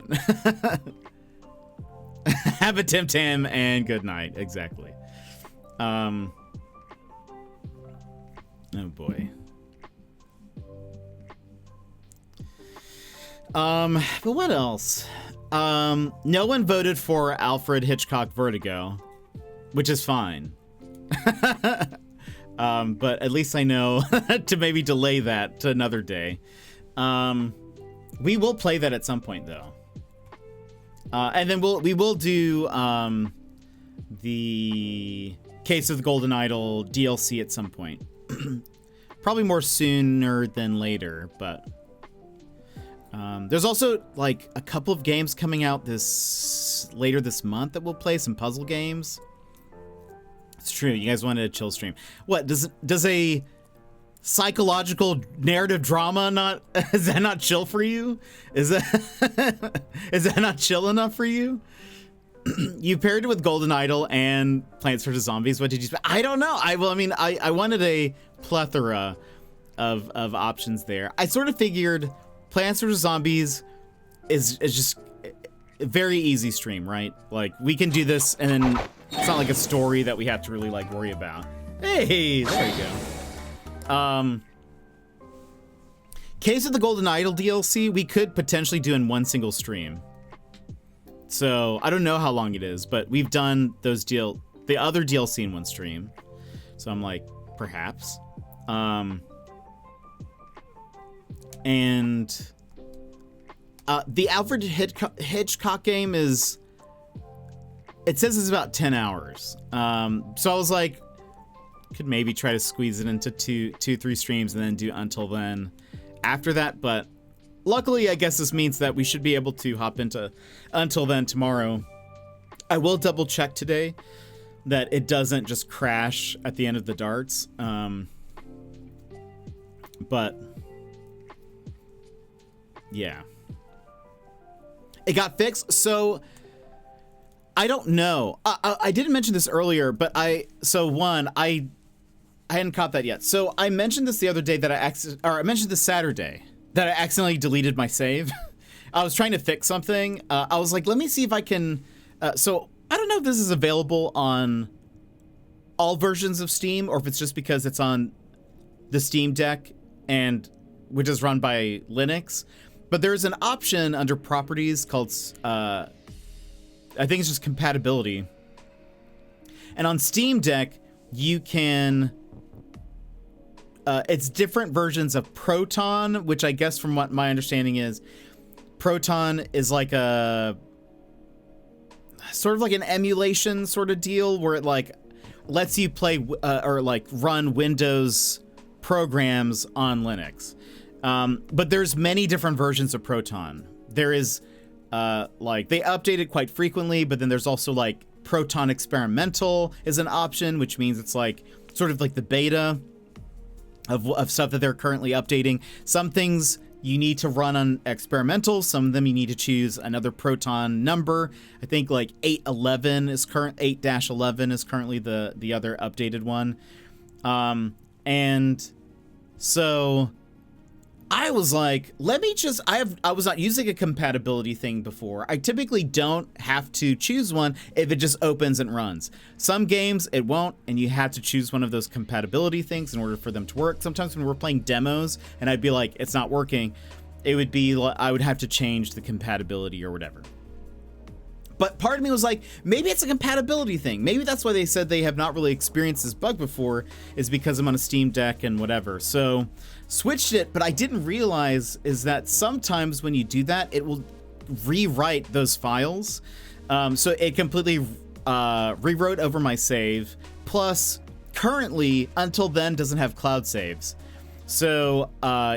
Have a Tim Tam and good night. Exactly. Oh boy. But what else? No one voted for Alfred Hitchcock Vertigo, which is fine. But at least I know to maybe delay that to another day. We will play that at some point though. And then we will do the Case of the Golden Idol DLC at some point. Probably more sooner than later, but there's also like a couple of games coming out later this month that we'll play, some puzzle games. It's true. You guys wanted a chill stream. What does a psychological narrative drama is that not chill for you? Is that not chill enough for you? You paired it with Golden Idol and Plants vs Zombies. What did you? I don't know. I wanted a plethora of options there. I sort of figured Plants vs Zombies is just a very easy stream, right? Like we can do this, and then it's not like a story that we have to really like worry about. Hey, there you go. Case of the Golden Idol DLC, we could potentially do in one single stream. So I don't know how long it is, but we've done the other DLC in one stream. So I'm like, perhaps. And the Alfred Hitchcock game it says it's about 10 hours. So I was like, could maybe try to squeeze it into two, 3 streams and then do Until Then after that. But luckily, I guess this means that we should be able to hop into Until Then tomorrow. I will double check today that it doesn't just crash at the end of the darts. But yeah, it got fixed. So I don't know. I didn't mention this earlier, but I hadn't caught that yet. So I mentioned this the other day that I mentioned this Saturday that I accidentally deleted my save. I was trying to fix something. I was like, let me see if I can. So I don't know if this is available on all versions of Steam or if it's just because it's on the Steam Deck and which is run by Linux. But there's an option under properties called, I think it's just compatibility. And on Steam Deck, you can, it's different versions of Proton, which I guess from what my understanding is, Proton is like a, sort of like an emulation sort of deal where it like lets you play or like run Windows programs on Linux. But there's many different versions of Proton. There is, like, they update it quite frequently, but then there's also, like, Proton Experimental is an option, which means it's, like, sort of like the beta of stuff that they're currently updating. Some things you need to run on Experimental. Some of them you need to choose another Proton number. I think, like, 8-11 is 8-11 is currently the other updated one. And so I was like, let me just, I was not using a compatibility thing before. I typically don't have to choose one if it just opens and runs. Some games it won't, and you have to choose one of those compatibility things in order for them to work. Sometimes when we're playing demos and I'd be like, it's not working, it would be, I would have to change the compatibility or whatever. But part of me was like, maybe it's a compatibility thing. Maybe that's why they said they have not really experienced this bug before, is because I'm on a Steam Deck and whatever. So switched it, but I didn't realize is that sometimes when you do that, it will rewrite those files. So it completely rewrote over my save. Plus, currently, until then, doesn't have cloud saves. So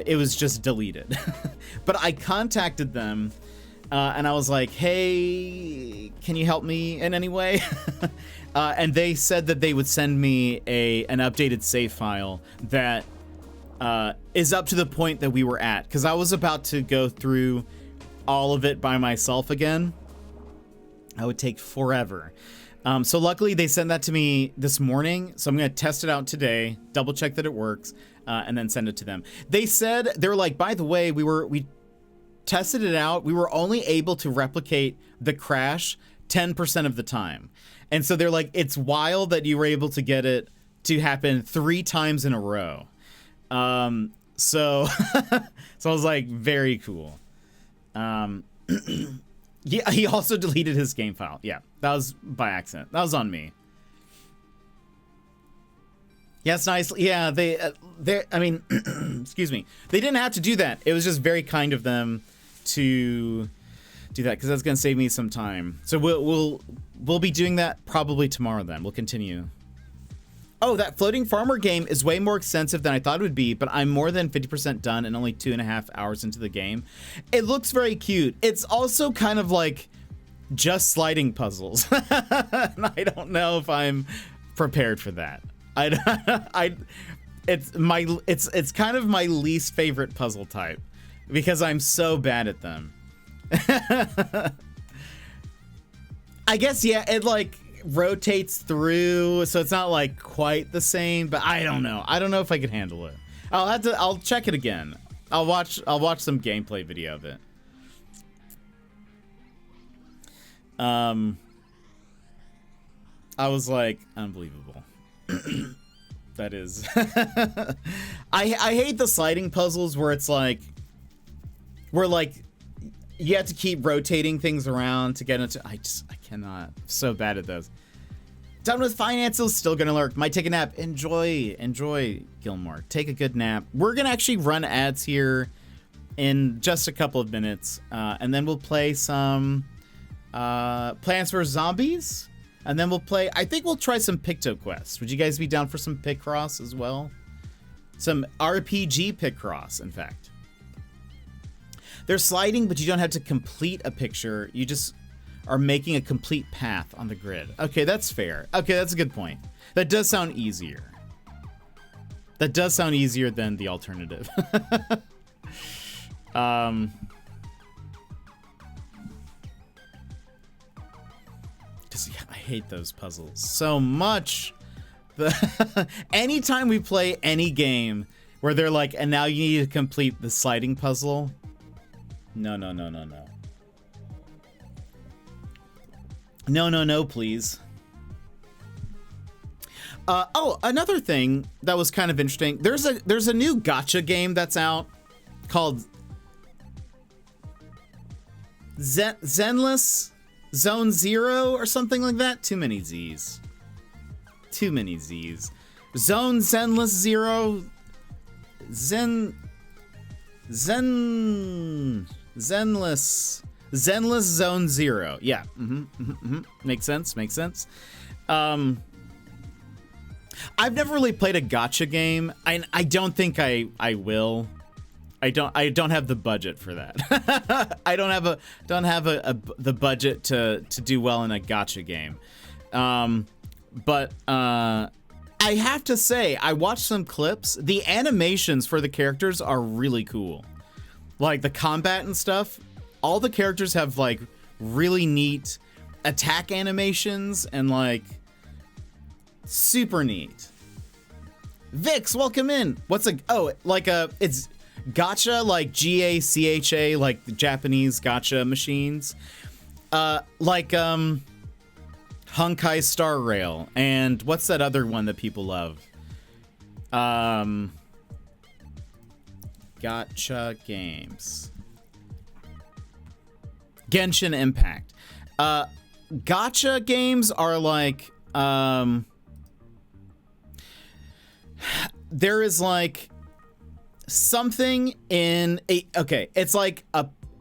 it was just deleted. But I contacted them and I was like, hey, can you help me in any way? And they said that they would send me an updated save file that is up to the point that we were at. Because I was about to go through all of it by myself again. That would take forever. So luckily they sent that to me this morning. So I'm going to test it out today, double check that it works, and then send it to them. They said, they were like, by the way, we tested it out. We were only able to replicate the crash 10% of the time. And so they're like, it's wild that you were able to get it to happen 3 times in a row. So I was like, very cool. Yeah, he also deleted his game file. Yeah, that was by accident. That was on me. Yes, nice. Yeah, I mean, excuse me. They didn't have to do that. It was just very kind of them to do that because that's going to save me some time. So we'll be doing that probably tomorrow then. We'll continue. Oh, that floating farmer game is way more extensive than I thought it would be, but I'm more than 50% done and only 2.5 hours into the game. It looks very cute. It's also kind of like just sliding puzzles. And I don't know if I'm prepared for that. It's kind of my least favorite puzzle type because I'm so bad at them. I guess, yeah, it like rotates through, so it's not like quite the same, but I don't know if I could handle it. I'll check it again. I'll watch some gameplay video of it. I was like, unbelievable. That is I hate the sliding puzzles where it's like you have to keep rotating things around to get into. I cannot. I'm so bad at those. Done with finances, still gonna lurk. Might take a nap. Enjoy, Gilmore. Take a good nap. We're gonna actually run ads here in just a couple of minutes, and then we'll play some Plants vs. Zombies, and then I think we'll try some PictoQuest. Would you guys be down for some Picross as well? Some RPG Picross, in fact. They're sliding, but you don't have to complete a picture. You just are making a complete path on the grid. Okay, that's fair. Okay, that's a good point. That does sound easier. That does sound easier than the alternative. Just, yeah, I hate those puzzles so much. Anytime we play any game where they're like, and now you need to complete the sliding puzzle. No. No, please. Oh, another thing that was kind of interesting. There's a new gacha game that's out called Zenless Zone Zero or something like that. Too many Z's. Zone Zenless Zero. Zenless Zone Zero. Yeah. Makes sense. I've never really played a gacha game. I don't think I will. I don't have the budget for that. I don't have the budget to do well in a gacha game. But I have to say, I watched some clips. The animations for the characters are really cool. Like the combat and stuff. All the characters have like really neat attack animations and like super neat. Vix, welcome in. It's gacha, like GACHA, like the Japanese gacha machines. Like Honkai Star Rail, and what's that other one that people love? Gacha games. Genshin Impact. Gacha games are like, there is like something in it's like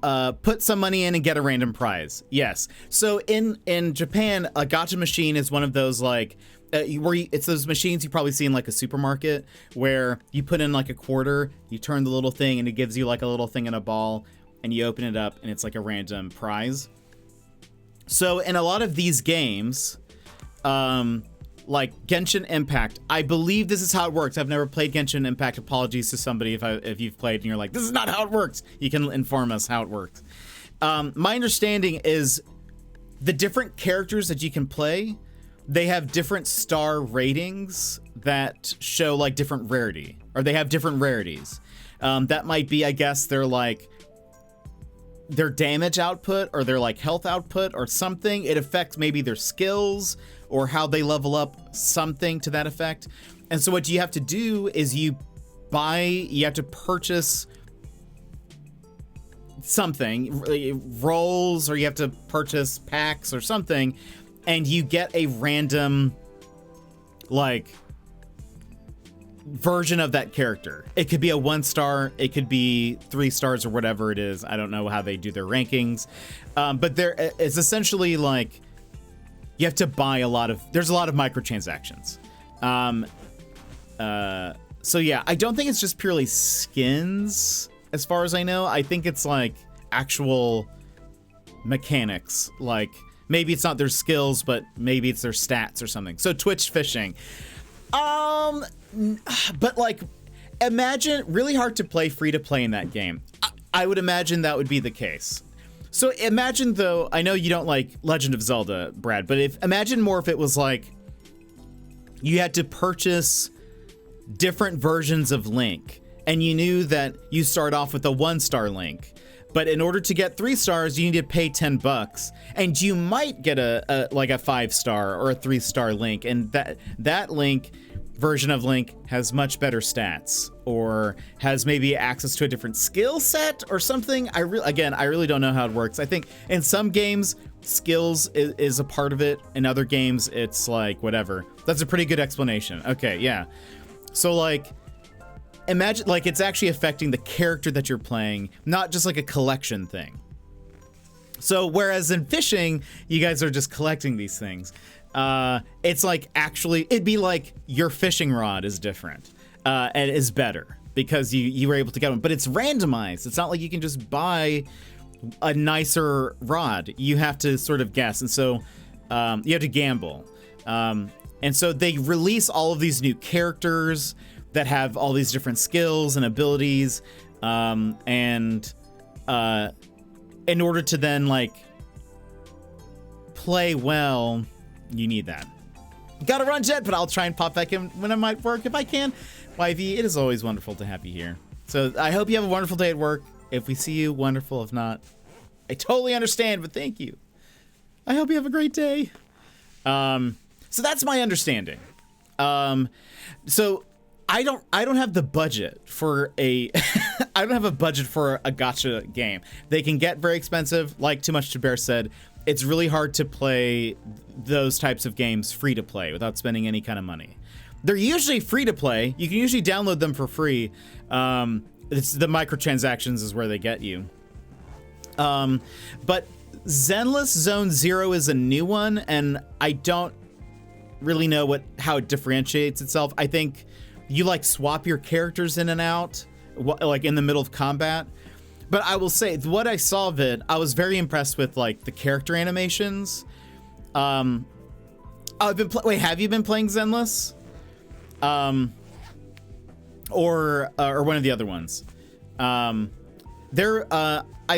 put some money in and get a random prize. Yes. So in Japan, a gacha machine is one of those like it's those machines you probably see in like a supermarket where you put in like a quarter, you turn the little thing, and it gives you like a little thing in a ball, and you open it up, and it's like a random prize. So in a lot of these games, like Genshin Impact, I believe this is how it works. I've never played Genshin Impact. Apologies to somebody if you've played and you're like, this is not how it works. You can inform us how it works. My understanding is the different characters that you can play, they have different star ratings that show like different rarity, or they have different rarities. That might be, I guess, their damage output or their like health output or something. It affects maybe their skills or how they level up, something to that effect. And so what you have to do is you have to purchase something, rolls, or you have to purchase packs or something, and you get a random like version of that character. It could be a 1 star, it could be 3 stars, or whatever it is. I don't know how they do their rankings, but it's essentially like you have to buy there's a lot of microtransactions. So yeah, I don't think it's just purely skins as far as I know. I think it's like actual mechanics, like maybe it's not their skills, but maybe it's their stats or something. So Twitch fishing. But like, imagine, really hard to play free to play in that game. I would imagine that would be the case. So imagine though, I know you don't like Legend of Zelda, Brad, but imagine more if it was like you had to purchase different versions of Link, and you knew that you start off with a 1-star Link, but in order to get 3 stars, you need to pay $10, and you might get a 5-star or a 3-star Link, and that Link version of Link has much better stats, or has maybe access to a different skill set or something. I really don't know how it works. I think in some games, skills is a part of it. In other games, it's like whatever. That's a pretty good explanation. Okay, yeah. So like, imagine like it's actually affecting the character that you're playing, not just like a collection thing. So whereas in fishing, you guys are just collecting these things. It's like actually, it'd be like your fishing rod is different, and is better because you were able to get one, but it's randomized. It's not like you can just buy a nicer rod. You have to sort of guess, and so you have to gamble. And so they release all of these new characters that have all these different skills and abilities, and in order to then like play well, you need that. Gotta run, Jet, but I'll try and pop back in when I'm at work if I can. YV, it is always wonderful to have you here. So I hope you have a wonderful day at work. If we see you, wonderful. If not, I totally understand, but thank you. I hope you have a great day. So that's my understanding. So I don't have the budget for I don't have a budget for a gacha game. They can get very expensive. Like Too Much to Bear said, it's really hard to play those types of games free to play without spending any kind of money. They're usually free to play. You can usually download them for free. It's the microtransactions is where they get you. But Zenless Zone Zero is a new one, and I don't really know how it differentiates itself. I think you like swap your characters in and out, like in the middle of combat. But I will say, what I saw of it, I was very impressed with like the character animations. Wait, have you been playing Zenless? Or one of the other ones? I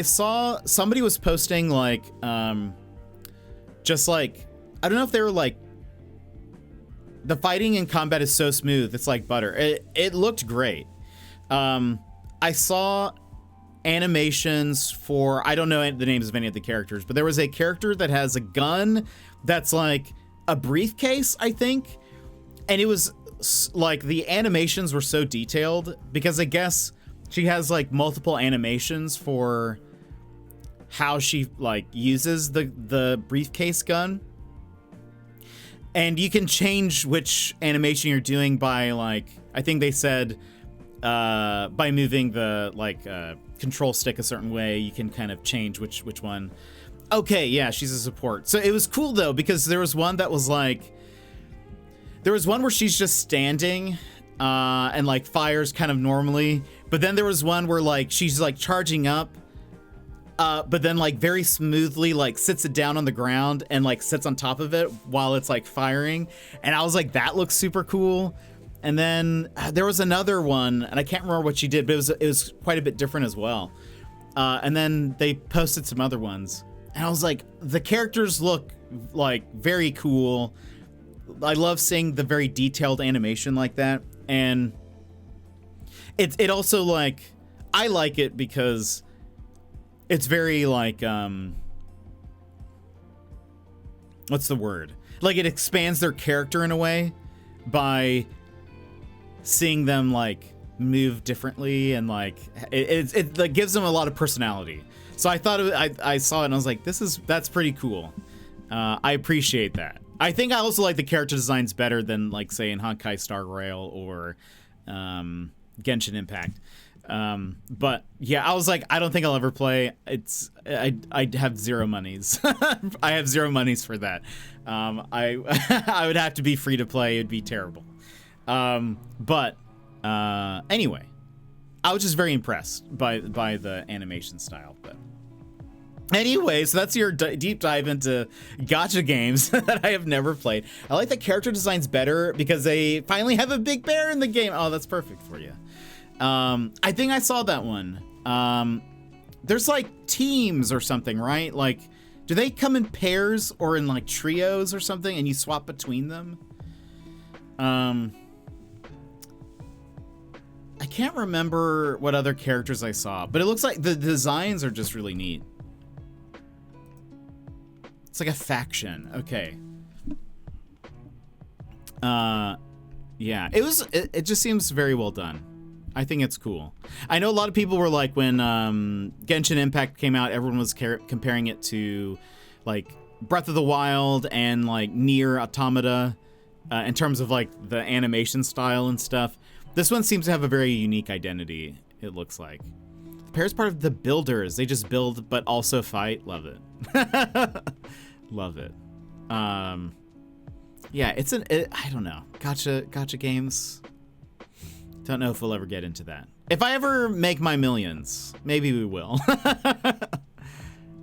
saw somebody was posting like, just like, I don't know if they were like, the fighting in combat is so smooth, it's like butter. It looked great. I saw animations for, I don't know the names of any of the characters, but there was a character that has a gun that's like a briefcase, I think. And it was like, the animations were so detailed because I guess she has like multiple animations for how she like uses the briefcase gun. And you can change which animation you're doing by like, I think they said, by moving the like control stick a certain way, you can kind of change which one. Okay, yeah, she's a support. So it was cool though, because there was one that was like, there was one where she's just standing and like fires kind of normally, but then there was one where like she's like charging up, but then like very smoothly like sits it down on the ground and like sits on top of it while it's like firing. And I was like, that looks super cool. And then there was another one, and I can't remember what she did, but it was quite a bit different as well. And then they posted some other ones, and I was like, the characters look like very cool. I love seeing the very detailed animation like that, and it also like, I like it because it's very like what's the word? Like it expands their character in a way by seeing them like move differently, and like it like gives them a lot of personality. So I thought I saw it and I was like, that's pretty cool. I appreciate that. I think I also like the character designs better than like say in Honkai Star Rail or Genshin Impact. But yeah, I was like, I don't think I'll ever play. I have zero monies. I have zero monies for that. I would have to be free to play. It'd be terrible. But anyway, I was just very impressed by the animation style. But anyway, so that's your deep dive into gacha games that I have never played. I like the character designs better because they finally have a big bear in the game. Oh, that's perfect for you. I think I saw that one. There's like teams or something, right? Like, do they come in pairs or in like trios or something, and you swap between them? I can't remember what other characters I saw, but it looks like the designs are just really neat. It's like a faction. Okay. Yeah, it just seems very well done. I think it's cool. I know a lot of people were like, when Genshin Impact came out, everyone was comparing it to like Breath of the Wild and like Nier Automata in terms of like the animation style and stuff. This one seems to have a very unique identity, it looks like. The pair's part of the builders. They just build but also fight. Love it. Love it. Yeah, I don't know. Gotcha games. Don't know if we'll ever get into that. If I ever make my millions, maybe we will.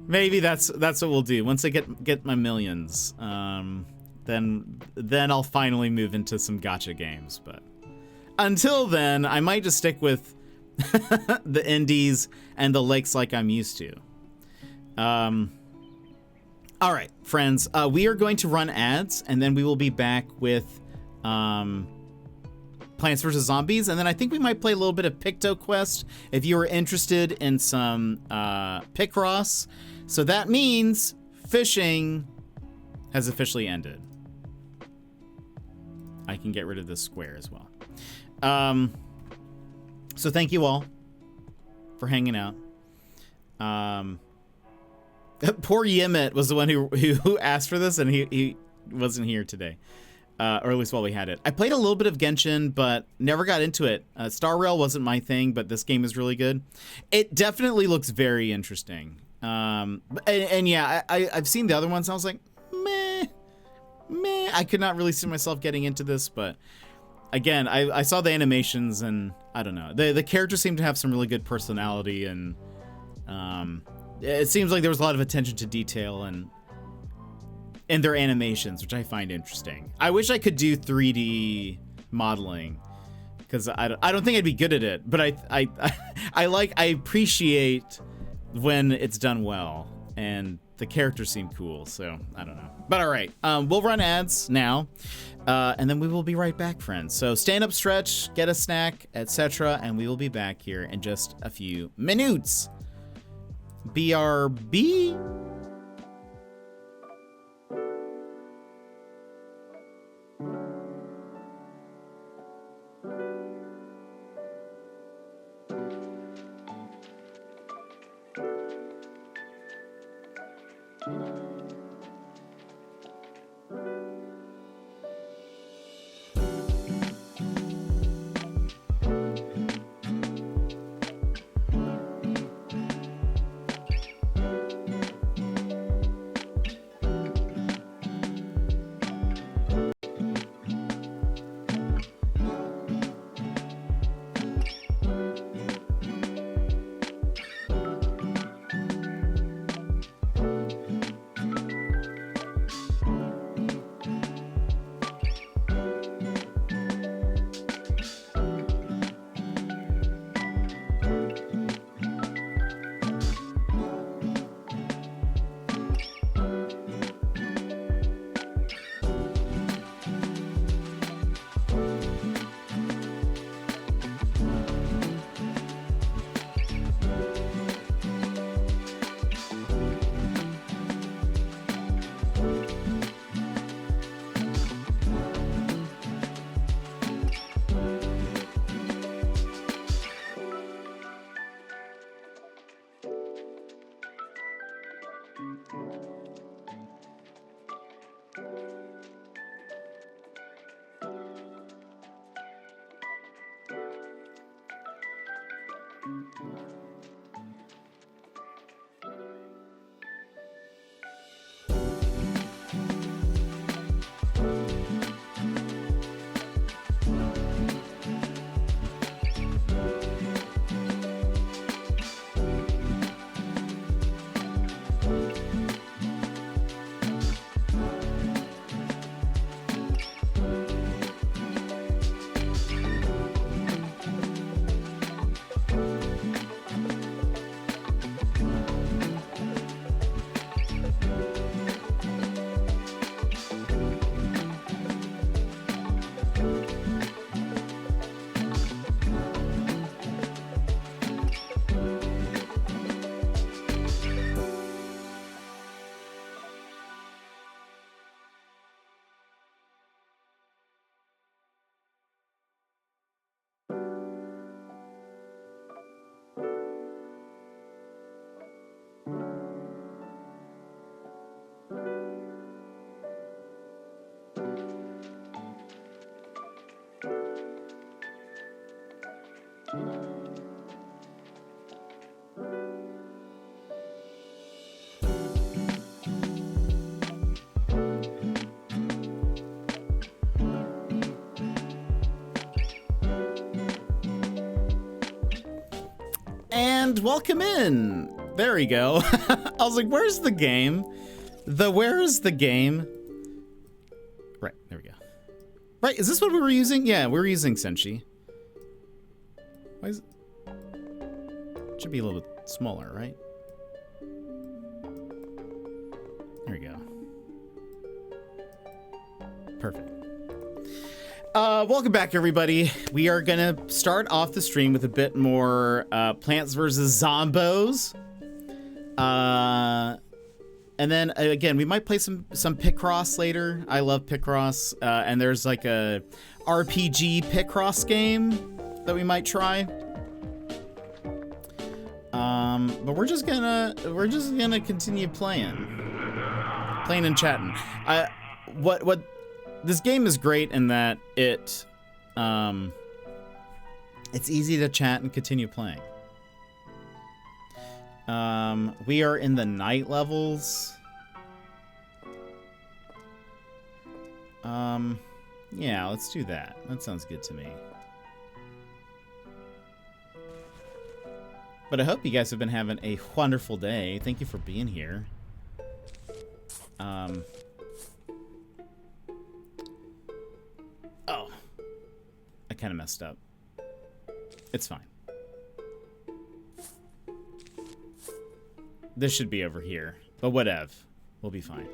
Maybe that's what we'll do. Once I get my millions, then I'll finally move into some gacha games. But until then, I might just stick with the indies and the lakes like I'm used to. All right, friends, we are going to run ads, and then we will be back with Plants vs. Zombies, and then I think we might play a little bit of PictoQuest if you are interested in some Picross. So that means fishing has officially ended. I can get rid of this square as well. So thank you all for hanging out. Poor Yemet was the one who asked for this, and he wasn't here today. Or at least while we had it. I played a little bit of Genshin, but never got into it. Star Rail wasn't my thing, but this game is really good. It definitely looks very interesting. And yeah, I've seen the other ones, and I was like, meh. I could not really see myself getting into this, but again, I saw the animations, and I don't know. The characters seem to have some really good personality, and it seems like there was a lot of attention to detail and in their animations, which I find interesting. I wish I could do 3D modeling, because I don't think I'd be good at it, but I appreciate when it's done well, and the characters seem cool, so I don't know. But all right, we'll run ads now, and then we will be right back, friends. So stand up, stretch, get a snack, etc., and we will be back here in just a few minutes. BRB. And welcome in. There we go. I was like, where's the game? Where is the game? Right, there we go. Right, is this what we were using? Yeah, we were using Senshi. Why is it? Should be a little bit smaller, right? There we go. Perfect. Welcome back, everybody. We are gonna start off the stream with a bit more Plants vs. Zombos. And then again, we might play some Picross later. I love Picross. And there's like a RPG Picross game that we might try. But we're just gonna continue playing and chatting. What this game is great in that it's easy to chat and continue playing. We are in the night levels. Yeah, let's do that. That sounds good to me. But I hope you guys have been having a wonderful day. Thank you for being here. Oh. I kind of messed up. It's fine. This should be over here, but whatever. We'll be fine.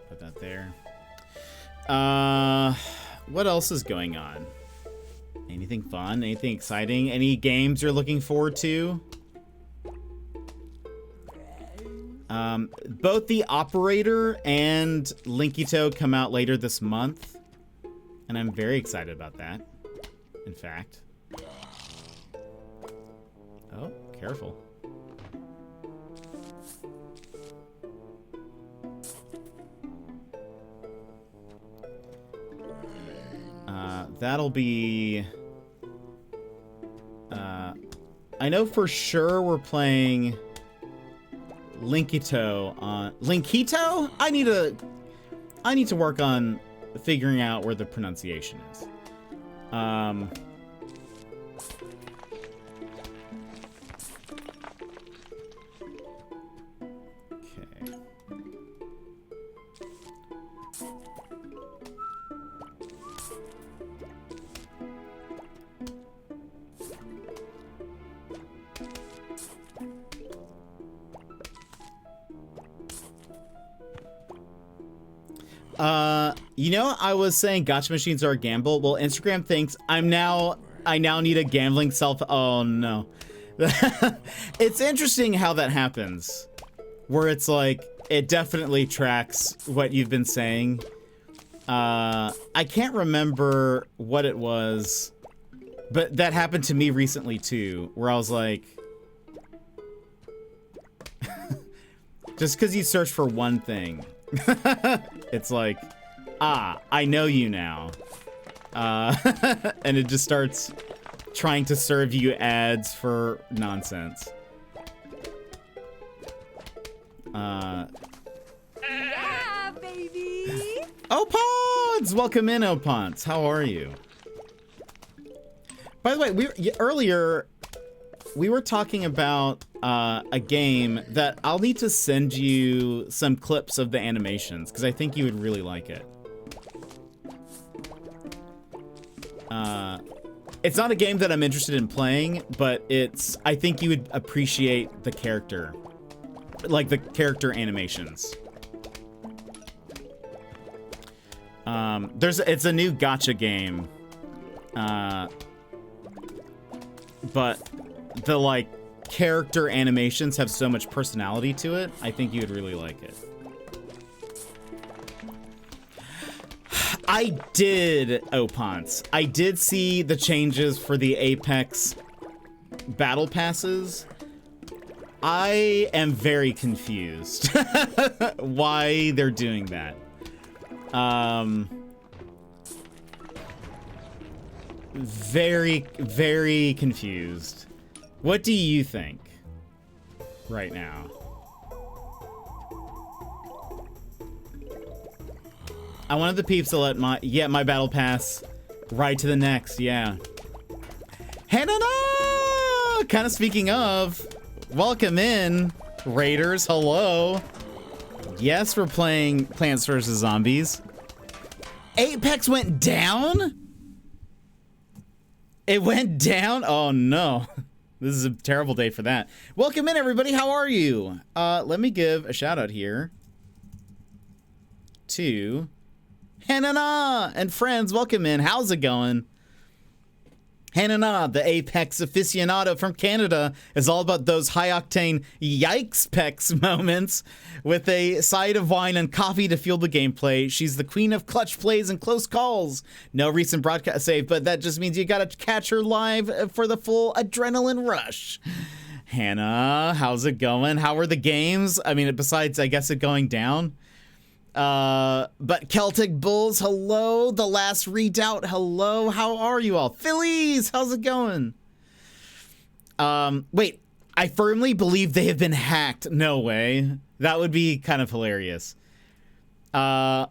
Put that there. What else is going on? Anything fun? Anything exciting? Any games you're looking forward to? Both the Operator and Linkito come out later this month. And I'm very excited about that, in fact. Oh, careful. That'll be... I know for sure we're playing Linkito on... Linkito? I need to work on figuring out where the pronunciation is. You know, I was saying gacha machines are a gamble. Well, Instagram thinks I now need a gambling self. Oh no. It's interesting how that happens, where it's like, it definitely tracks what you've been saying. I can't remember what it was, but that happened to me recently too, where I was like, just because you search for one thing, it's like, I know you now. And it just starts trying to serve you ads for nonsense. Yeah, baby. Opons! Welcome in, Opons. How are you? By the way, earlier we were talking about a game that I'll need to send you some clips of the animations because I think you would really like it. It's not a game that I'm interested in playing, but I think you would appreciate the character. Like the character animations. It's a new gacha game. But the like character animations have so much personality to it. I think you would really like it. I did, Opons. I did see the changes for the Apex battle passes. I am very confused why they're doing that. Very, very confused. What do you think right now? I wanted the peeps to let my battle pass right to the next, yeah. Hanana! Kind of speaking of, welcome in, Raiders, hello. Yes, we're playing Plants vs. Zombies. Apex went down? It went down? Oh no. This is a terrible day for that. Welcome in, everybody, how are you? Let me give a shout out here to Hanana and friends, welcome in. How's it going? Hanana, the Apex aficionado from Canada, is all about those high-octane yikes-pecs moments with a side of wine and coffee to fuel the gameplay. She's the queen of clutch plays and close calls. No recent broadcast save, but that just means you gotta catch her live for the full adrenaline rush. Hannah, how's it going? How are the games? I mean, besides, I guess, it going down. But Celtic Bulls, hello. The Last Redoubt, hello. How are you all? Phillies, how's it going? Wait, I firmly believe they have been hacked. No way. That would be kind of hilarious. I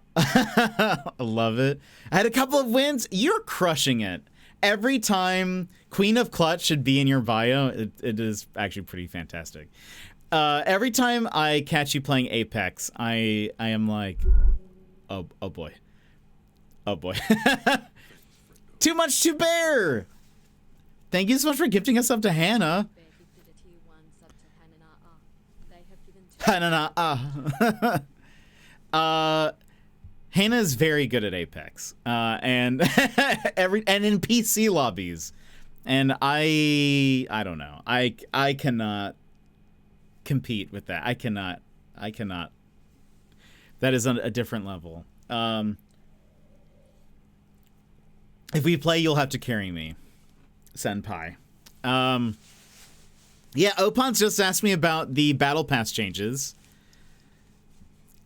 love it. I had a couple of wins. You're crushing it. Every time Queen of Clutch should be in your bio, it is actually pretty fantastic. Every time I catch you playing Apex, I am like, oh boy. Oh boy. Too much to bear! Thank you so much for gifting us up to Hannah. Hannah, Hannah is very good at Apex. And in PC lobbies. And I don't know. I cannot compete with that. I cannot. That is on a different level. If we play, you'll have to carry me, senpai. Yeah, Opons just asked me about the battle pass changes.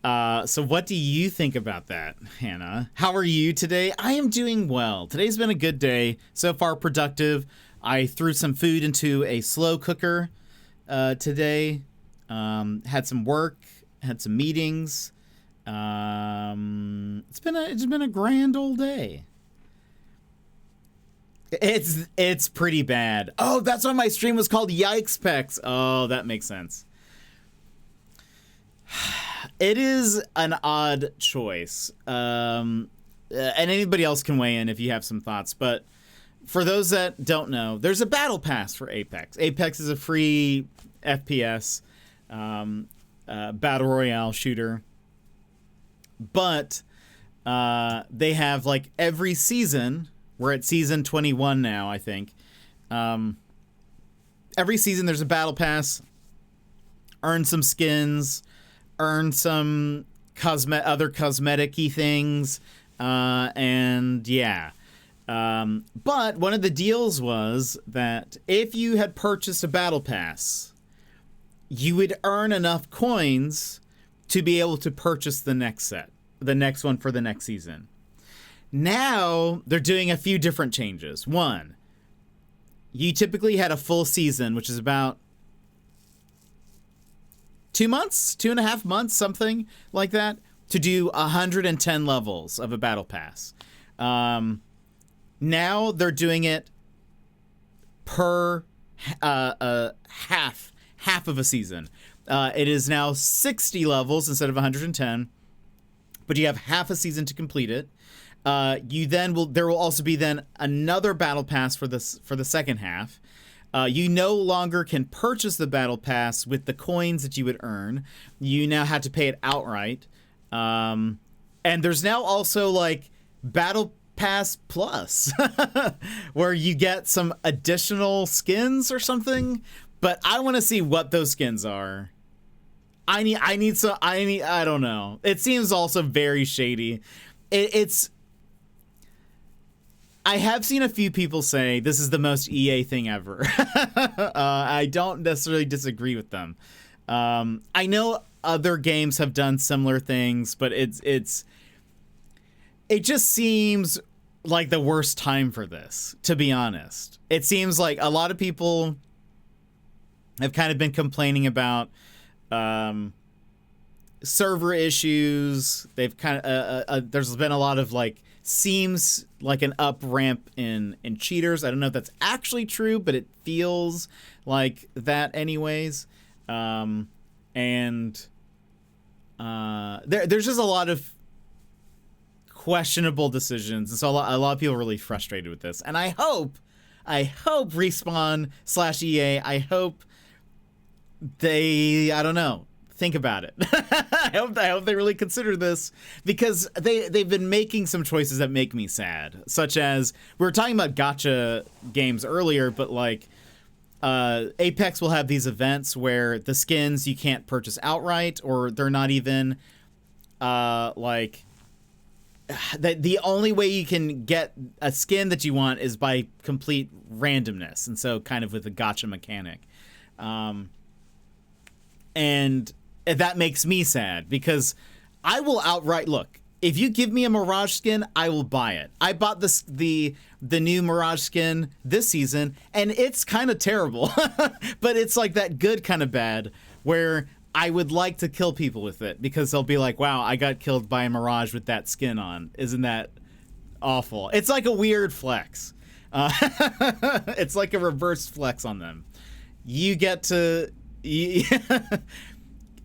So what do you think about that, Hannah? How are you today? I am doing well. Today's been a good day. So far, productive. I threw some food into a slow cooker today. Had some work, had some meetings. It's been a grand old day. It's pretty bad. Oh, that's why my stream was called Yikes Pecs. Oh, that makes sense. It is an odd choice. And anybody else can weigh in if you have some thoughts, but for those that don't know, there's a battle pass for Apex. Apex is a free FPS battle royale shooter, but they have like every season. We're at season 21 now, I think. Every season there's a battle pass. Earn some skins, earn some other cosmetic-y things. And yeah. But one of the deals was that if you had purchased a battle pass, you would earn enough coins to be able to purchase the next one for the next season. Now they're doing a few different changes. One, you typically had a full season, which is about 2 months, 2.5 months, something like that, to do 110 levels of a battle pass. Now they're doing it per half of a season. It is now 60 levels instead of 110, but you have half a season to complete it. There will also be then another battle pass for the second half. You no longer can purchase the battle pass with the coins that you would earn. You now have to pay it outright. And there's now also like battle pass plus where you get some additional skins or something, but I want to see what those skins are. I don't know. It seems also very shady. I have seen a few people say this is the most EA thing ever. I don't necessarily disagree with them. I know other games have done similar things, but it just seems like the worst time for this, to be honest. It seems like a lot of people have kind of been complaining about server issues. They've kind of there's been a lot of like seems like an up ramp in cheaters. I don't know if that's actually true, but it feels like that anyways. There's just a lot of questionable decisions, and so a lot of people are really frustrated with this. And I hope Respawn/EA, I hope they, I don't know, think about it. I hope they really consider this, because they've been making some choices that make me sad, such as we were talking about gacha games earlier, but like Apex will have these events where the skins you can't purchase outright, or they're not even like the only way you can get a skin that you want is by complete randomness, and so kind of with a gacha mechanic. And that makes me sad, because I will outright look. If you give me a Mirage skin, I will buy it. I bought the new Mirage skin this season, and it's kind of terrible, but it's like that good kind of bad where I would like to kill people with it, because they'll be like, wow, I got killed by a Mirage with that skin on. Isn't that awful? It's like a weird flex. It's like a reverse flex on them. You get to...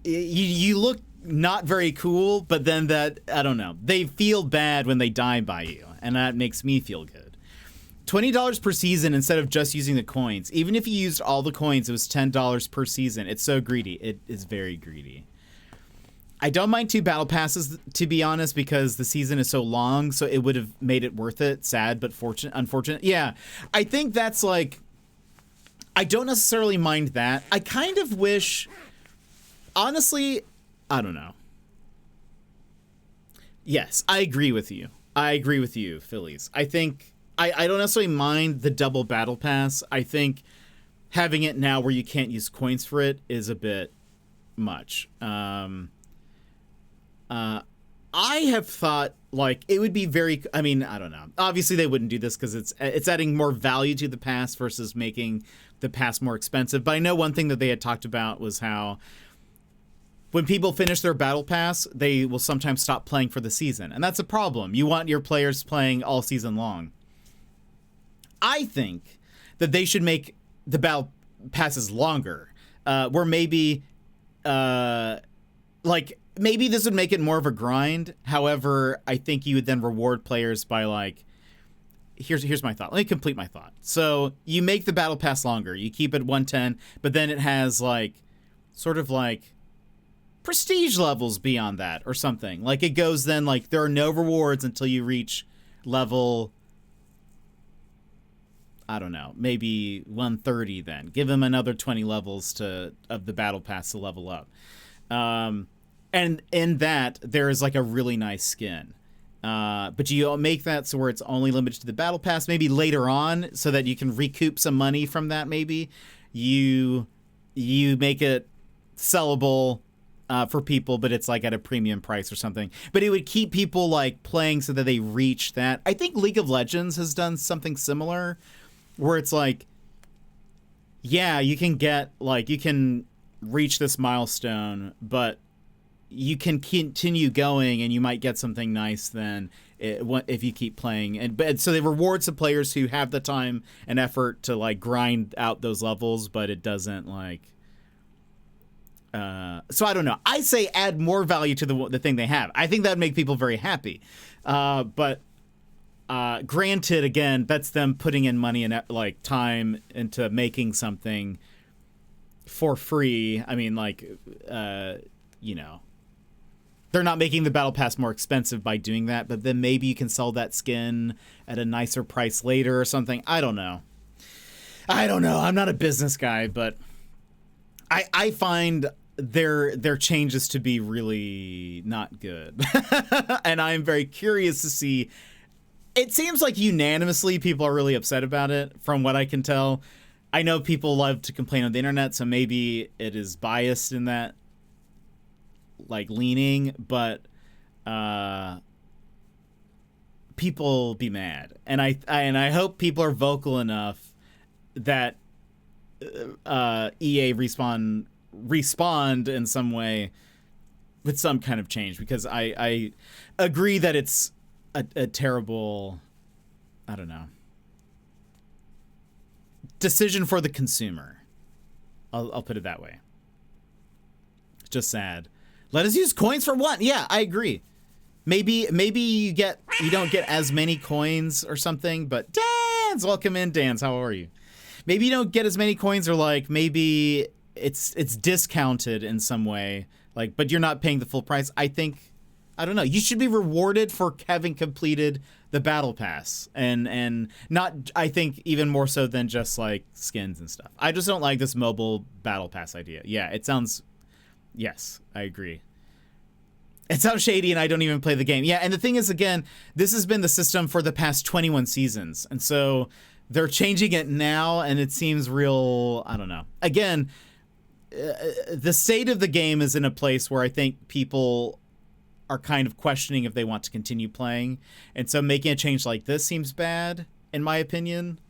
You look not very cool, but then that, I don't know, they feel bad when they die by you, and that makes me feel good. $20 per season instead of just using the coins. Even if you used all the coins, it was $10 per season. It's so greedy. It is very greedy. I don't mind 2 battle passes, to be honest, because the season is so long, so it would have made it worth it. Sad, but unfortunate. Yeah, I think that's like... I don't necessarily mind that. I kind of wish... Honestly, I don't know. Yes, I agree with you. I agree with you, Phillies. I think... I don't necessarily mind the double battle pass. I think having it now where you can't use coins for it is a bit much. I have thought, like, it would be very... I mean, I don't know. Obviously, they wouldn't do this because it's adding more value to the pass versus making the pass more expensive. But I know one thing that they had talked about was how when people finish their battle pass, they will sometimes stop playing for the season. And that's a problem. You want your players playing all season long. I think that they should make the battle passes longer, where maybe, like, maybe this would make it more of a grind. However, I think you would then reward players by, like, here's my thought. Let me complete my thought. So you make the battle pass longer. You keep it 110, but then it has, like, sort of like prestige levels beyond that or something. Like, it goes then, like, there are no rewards until you reach level... I don't know, maybe 130 then. Give them another 20 levels of the battle pass to level up. And in that, there is like a really nice skin. But you make that so where it's only limited to the battle pass. Maybe later on, so that you can recoup some money from that. Maybe you make it sellable for people, but it's like at a premium price or something. But it would keep people like playing so that they reach that. I think League of Legends has done something similar, where it's like, yeah, you can reach this milestone, but you can continue going and you might get something nice then if you keep playing. And so they reward some players who have the time and effort to like grind out those levels, but it doesn't like so I don't know. I say add more value to the thing they have. I think that would make people very happy. But granted, again, that's them putting in money and like time into making something for free. I mean, like, you know, they're not making the battle pass more expensive by doing that, but then maybe you can sell that skin at a nicer price later or something. I don't know. I'm not a business guy, but I find their changes to be really not good. And I'm very curious to see. It seems like unanimously people are really upset about it, from what I can tell. I know people love to complain on the internet, so maybe it is biased in that like leaning, but people be mad. And I hope people are vocal enough that EA respond in some way with some kind of change, because I agree that it's a terrible, I don't know, decision for the consumer. I'll put it that way. It's just sad. Let us use coins for what? Yeah, I agree. Maybe you don't get as many coins or something, but Dan's, welcome in, Dan's. How are you? Maybe you don't get as many coins, or like maybe it's discounted in some way, like, but you're not paying the full price. I don't know. You should be rewarded for having completed the battle pass, and not, I think, even more so than just like skins and stuff. I just don't like this mobile battle pass idea. Yeah, it sounds. Yes, I agree. It sounds shady, and I don't even play the game. Yeah, and the thing is, again, this has been the system for the past 21 seasons, and so they're changing it now, and it seems real. I don't know. Again, the state of the game is in a place where I think people are kind of questioning if they want to continue playing, and so making a change like this seems bad, in my opinion.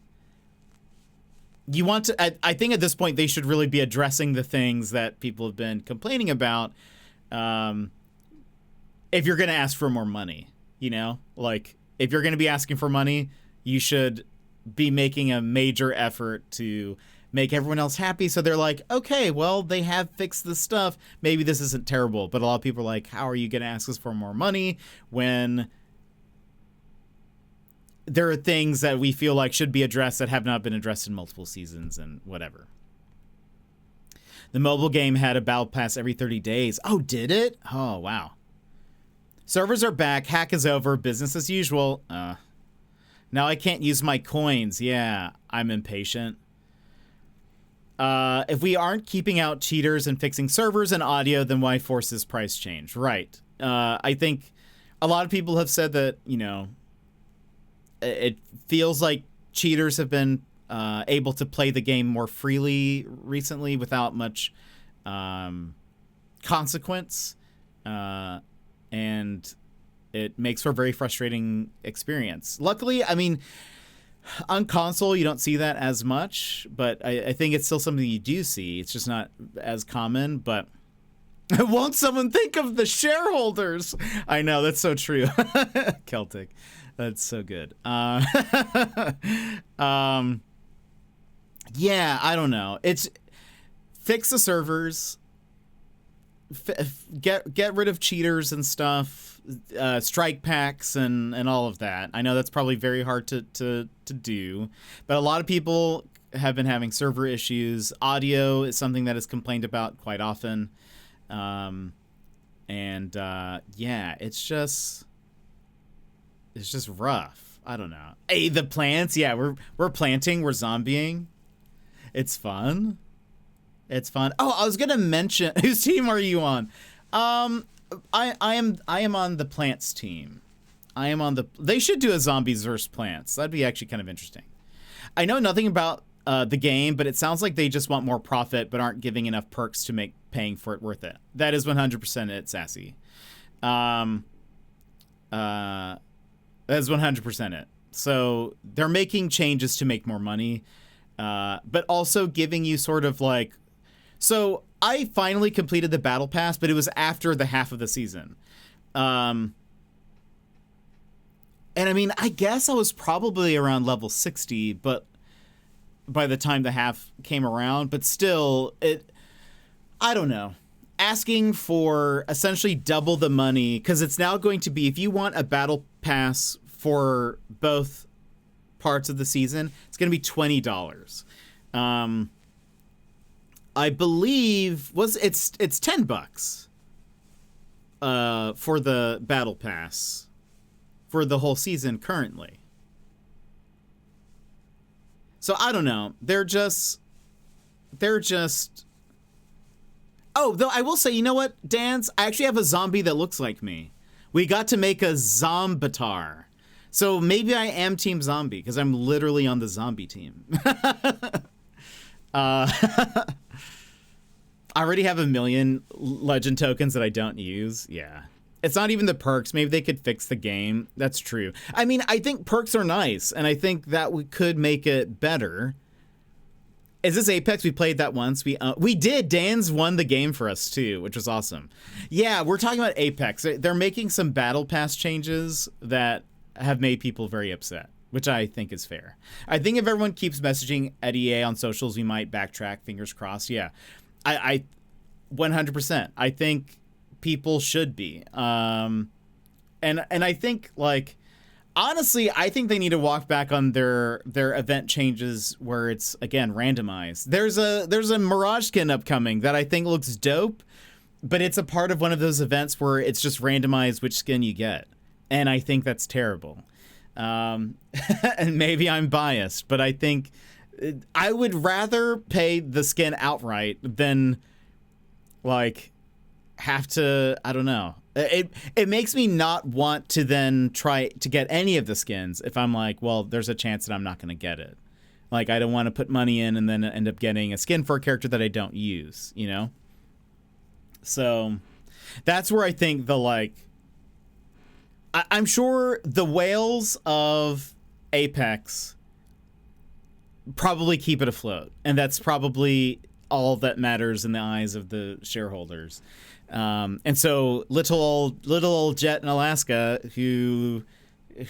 You want to, I think at this point they should really be addressing the things that people have been complaining about. If you're going to ask for more money, you know, like if you're going to be asking for money, you should be making a major effort to make everyone else happy. So they're like, okay, well, they have fixed this stuff. Maybe this isn't terrible. But a lot of people are like, how are you going to ask us for more money when there are things that we feel like should be addressed that have not been addressed in multiple seasons and whatever. The mobile game had a battle pass every 30 days. Oh, did it? Oh, wow. Servers are back. Hack is over. Business as usual. Now I can't use my coins. Yeah, I'm impatient. If we aren't keeping out cheaters and fixing servers and audio, then why force this price change? Right. I think a lot of people have said that, you know, it feels like cheaters have been able to play the game more freely recently without much consequence. And it makes for a very frustrating experience. Luckily, I mean, on console, you don't see that as much, but I think it's still something you do see. It's just not as common, but won't someone think of the shareholders? I know, that's so true. Celtic. That's so good. Yeah, I don't know. It's fix the servers, get rid of cheaters and stuff, strike packs and all of that. I know that's probably very hard to do, but a lot of people have been having server issues. Audio is something that is complained about quite often. Yeah, it's just rough. I don't know. Hey, the plants. Yeah, we're planting. We're zombieing. It's fun. It's fun. Oh, I was gonna mention, whose team are you on? I am on the plants team. I am on the. They should do a zombies versus plants. That'd be actually kind of interesting. I know nothing about the game, but it sounds like they just want more profit, but aren't giving enough perks to make paying for it worth it. That is 100% it, Sassy. That is 100% it. So they're making changes to make more money, but also giving you sort of like. So I finally completed the battle pass, but it was after the half of the season. And I mean, I guess I was probably around level 60, but by the time the half came around, but still, I don't know. Asking for essentially double the money, because it's now going to be, if you want a battle pass for both parts of the season, it's going to be $20. I believe it's $10 for the battle pass for the whole season currently. So I don't know. They're just. Oh, though I will say, you know what, Dans? I actually have a zombie that looks like me. We got to make a zombatar. So maybe I am Team Zombie, because I'm literally on the zombie team. I already have 1 million legend tokens that I don't use. Yeah. It's not even the perks. Maybe they could fix the game. That's true. I mean, I think perks are nice, and I think that we could make it better. Is this Apex? We played that once. We did. Dan's won the game for us, too, which was awesome. Yeah, we're talking about Apex. They're making some battle pass changes that have made people very upset, which I think is fair. I think if everyone keeps messaging at EA on socials, we might backtrack. Fingers crossed. Yeah. I 100%. I think people should be. And I think, like, honestly, I think they need to walk back on their event changes where it's, again, randomized. There's a Mirage skin upcoming that I think looks dope, but it's a part of one of those events where it's just randomized which skin you get. And I think that's terrible. And maybe I'm biased, but I think I would rather pay the skin outright than, like, have to, I don't know. It makes me not want to then try to get any of the skins if I'm like, well, there's a chance that I'm not going to get it. Like, I don't want to put money in and then end up getting a skin for a character that I don't use, you know? So that's where I think the, like, I'm sure the whales of Apex probably keep it afloat, and that's probably all that matters in the eyes of the shareholders. And so little old Jet in Alaska who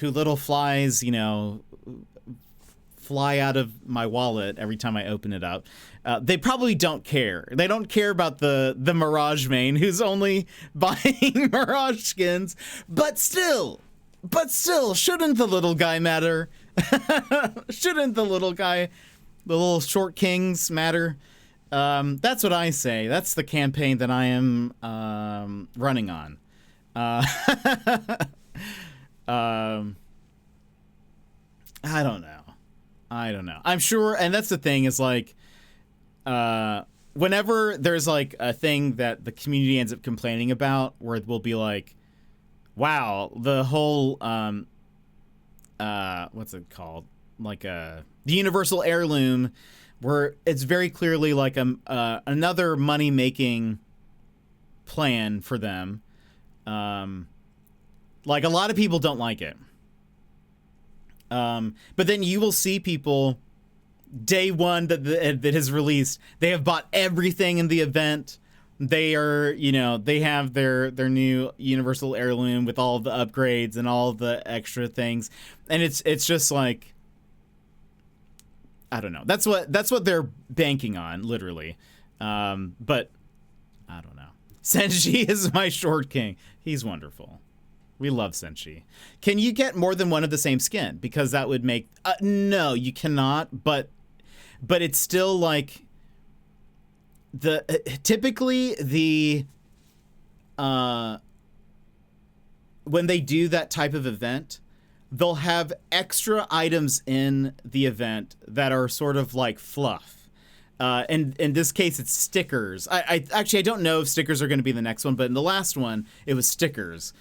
little flies, you know, fly out of my wallet every time I open it up. They probably don't care. They don't care about the Mirage main who's only buying Mirage skins. But still, shouldn't the little guy matter? Shouldn't the little short kings matter? That's what I say. That's the campaign that I am running on. I don't know. I'm sure, and that's the thing is, like, whenever there's like a thing that the community ends up complaining about, where it will be like, wow, the whole what's it called? Like the universal heirloom, where it's very clearly like another money-making plan for them. Like, a lot of people don't like it. But then you will see people day one that is released, they have bought everything in the event. They are, you know, they have their new universal heirloom with all of the upgrades and all of the extra things. And it's just like, I don't know. That's what they're banking on, literally. But I don't know. Senshi is my short king. He's wonderful. We love Senshi. Can you get more than one of the same skin? Because that would make... no, you cannot, but it's still like... Typically, when they do that type of event, they'll have extra items in the event that are sort of like fluff. And in this case, it's stickers. I don't know if stickers are going to be the next one, but in the last one, it was stickers.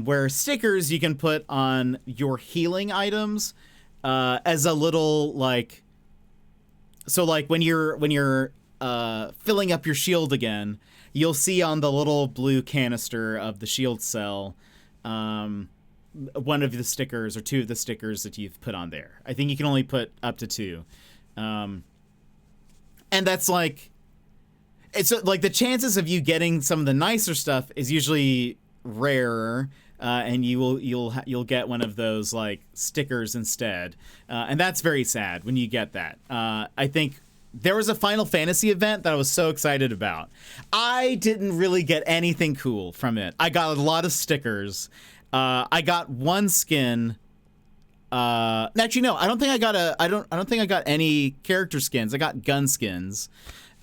where stickers you can put on your healing items as a little like. So like when you're filling up your shield again, you'll see on the little blue canister of the shield cell one of the stickers or two of the stickers that you've put on there. I think you can only put up to 2. And that's like, it's like the chances of you getting some of the nicer stuff is usually rarer, and you'll get one of those like stickers instead, and that's very sad when you get that. I think there was a Final Fantasy event that I was so excited about. I didn't really get anything cool from it. I got a lot of stickers. I got one skin. Actually, no, I don't think I got any character skins. I got gun skins.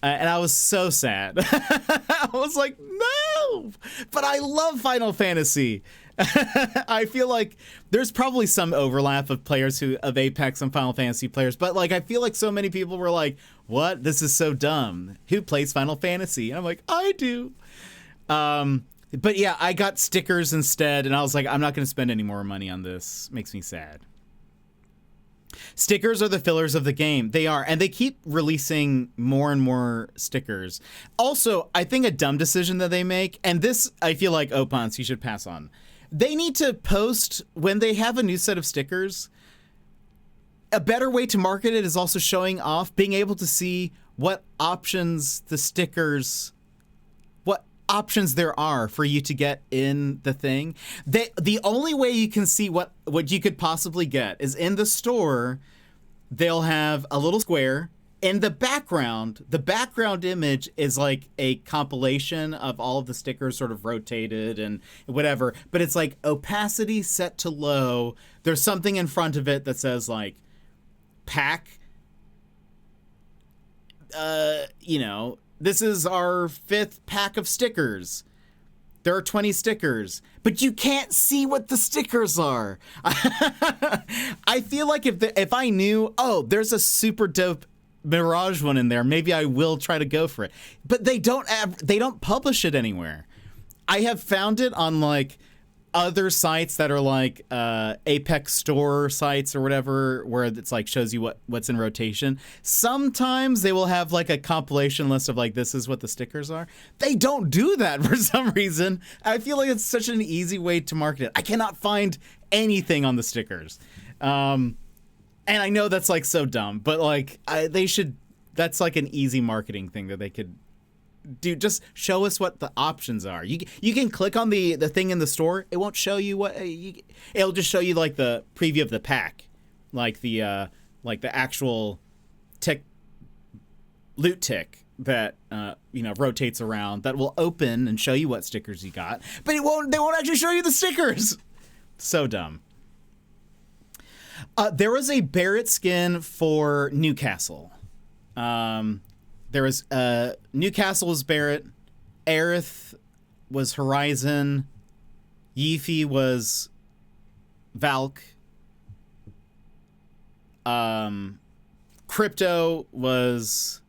And I was so sad. I was like, no! But I love Final Fantasy. I feel like there's probably some overlap of players of Apex and Final Fantasy players, but like I feel like so many people were like, what? This is so dumb. Who plays Final Fantasy? And I'm like, I do. But yeah, I got stickers instead, and I was like, I'm not going to spend any more money on this. Makes me sad. Stickers are the fillers of the game. They are, and they keep releasing more and more stickers. Also, I think a dumb decision that they make, and this I feel like Opons, you should pass on. They need to post when they have a new set of stickers. A better way to market it is also showing off, being able to see what options there are for you to get in the thing. The only way you can see what you could possibly get is in the store. They'll have a little square in the background. The background image is like a compilation of all of the stickers sort of rotated and whatever, but it's like opacity set to low. There's something in front of it that says like pack, this is our 5th pack of stickers. There are 20 stickers, but you can't see what the stickers are. I feel like if I knew, oh, there's a super dope Mirage one in there, maybe I will try to go for it. But they don't publish it anywhere. I have found it on like other sites that are like Apex store sites or whatever, where it's like shows you what's in rotation. Sometimes they will have like a compilation list of like, this is what the stickers are. They don't do that for some reason. I feel like it's such an easy way to market it. I cannot find anything on the stickers. And I know that's like so dumb, but like that's like an easy marketing thing that they could do. Just show us what the options are. You can click on the thing in the store. It won't show you what it'll just show you like the preview of the pack, like the actual loot tick that rotates around that will open and show you what stickers you got. But they won't actually show you the stickers. So dumb. There was a Barrett skin for Newcastle. There was Newcastle was Barrett, Aerith was Horizon, Yiffy was Valk, Crypto was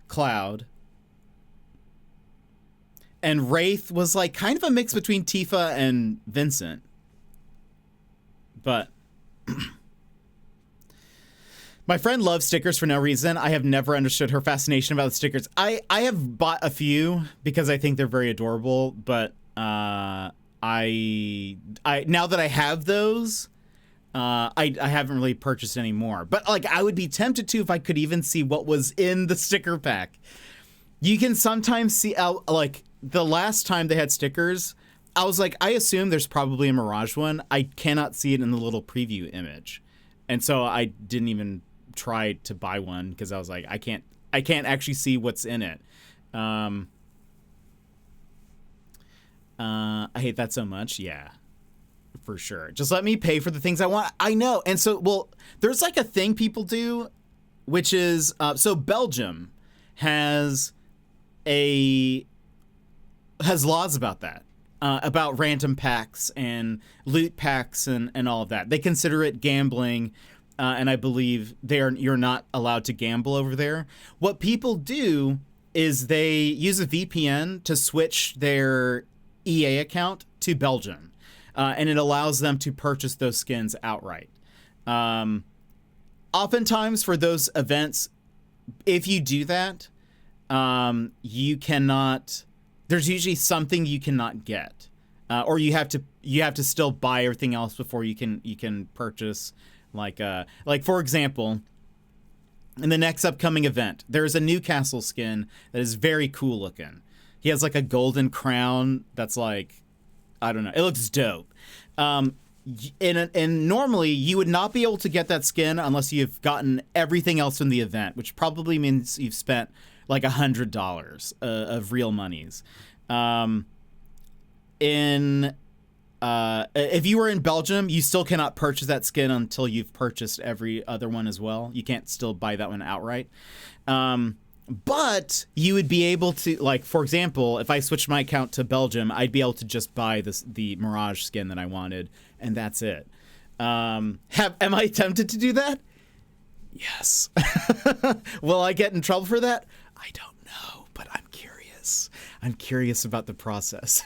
Cloud, and Wraith was like kind of a mix between Tifa and Vincent. But my friend loves stickers for no reason. I have never understood her fascination about the stickers. I have bought a few because I think they're very adorable, but I now that I have those, I haven't really purchased any more. But like I would be tempted to if I could even see what was in the sticker pack. You can sometimes see like the last time they had stickers, I was like, I assume there's probably a Mirage one. I cannot see it in the little preview image. And so I didn't even try to buy one because I was like, I can't actually see what's in it. I hate that so much. Yeah, for sure. Just let me pay for the things I want. I know. And so, well, there's like a thing people do, which is, so Belgium has laws about that. About random packs and loot packs and all of that. They consider it gambling, and I believe you're not allowed to gamble over there. What people do is they use a VPN to switch their EA account to Belgium. and it allows them to purchase those skins outright. Oftentimes for those events, if you do that, you cannot. There's usually something you cannot get, or you have to still buy everything else before you can purchase. Like for example, in the next upcoming event, there's a Newcastle skin that is very cool looking. He has like a golden crown that's like, I don't know, it looks dope. And normally you would not be able to get that skin unless you've gotten everything else from the event, which probably means you've spent like $100 of real monies. If you were in Belgium, you still cannot purchase that skin until you've purchased every other one as well. You can't still buy that one outright. But you would be able to, like, for example, if I switched my account to Belgium, I'd be able to just buy the Mirage skin that I wanted, and that's it. Am I tempted to do that? Yes. Will I get in trouble for that? I don't know, but I'm curious. I'm curious about the process.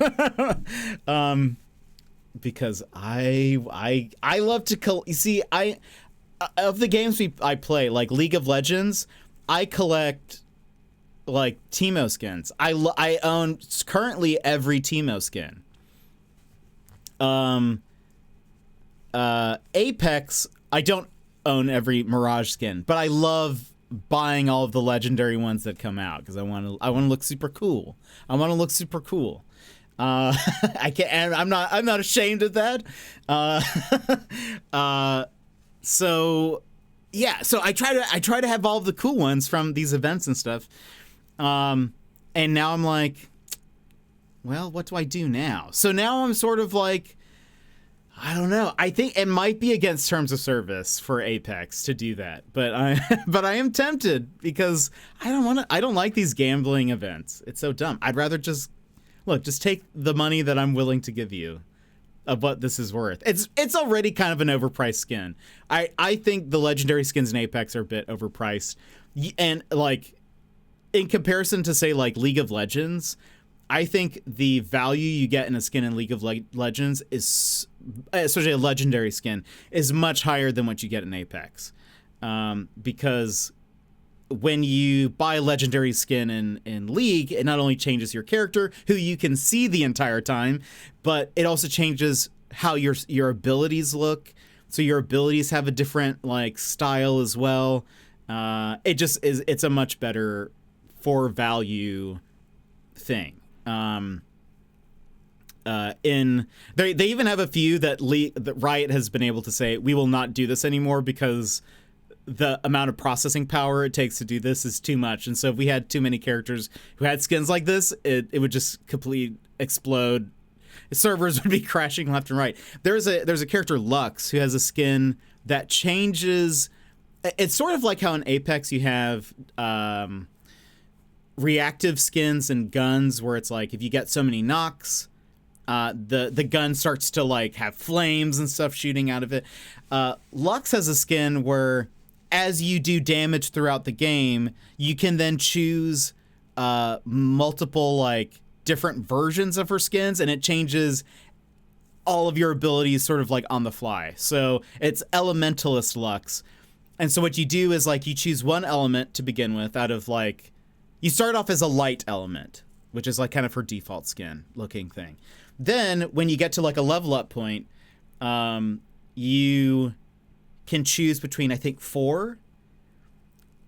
Because I love to you see, of the games I play, like League of Legends, I collect like Teemo skins. I own currently every Teemo skin. Apex, I don't own every Mirage skin, but I love buying all of the legendary ones that come out because I want to look super cool. I can't, and I'm not ashamed of that. So yeah, so I try to have all of the cool ones from these events and stuff. And now I'm like, well, what do I do now? So now I'm sort of like, I don't know. I think it might be against terms of service for Apex to do that, but I am tempted because I don't like these gambling events. It's so dumb. I'd rather just take the money that I'm willing to give you of what this is worth. It's already kind of an overpriced skin. I think the legendary skins in Apex are a bit overpriced. And like in comparison to say like League of Legends, I think the value you get in a skin in League of Legends is, especially a legendary skin, is much higher than what you get in Apex. Because when you buy a legendary skin in League, it not only changes your character, who you can see the entire time, but it also changes how your abilities look. So your abilities have a different like style as well. It's a much better for value thing. They even have a few that Riot has been able to say, we will not do this anymore because the amount of processing power it takes to do this is too much. And so if we had too many characters who had skins like this, it would just completely explode. Servers would be crashing left and right. There's a character, Lux, who has a skin that changes. It's sort of like how in Apex you have reactive skins and guns where it's like if you get so many knocks, the gun starts to like have flames and stuff shooting out of it. Lux has a skin where as you do damage throughout the game, you can then choose multiple like different versions of her skins, and it changes all of your abilities sort of like on the fly. So it's Elementalist Lux. And so what you do is like you choose one element to begin with out of like, you start off as a light element, which is like kind of her default skin looking thing. Then when you get to like a level up point, you can choose between, I think, 4.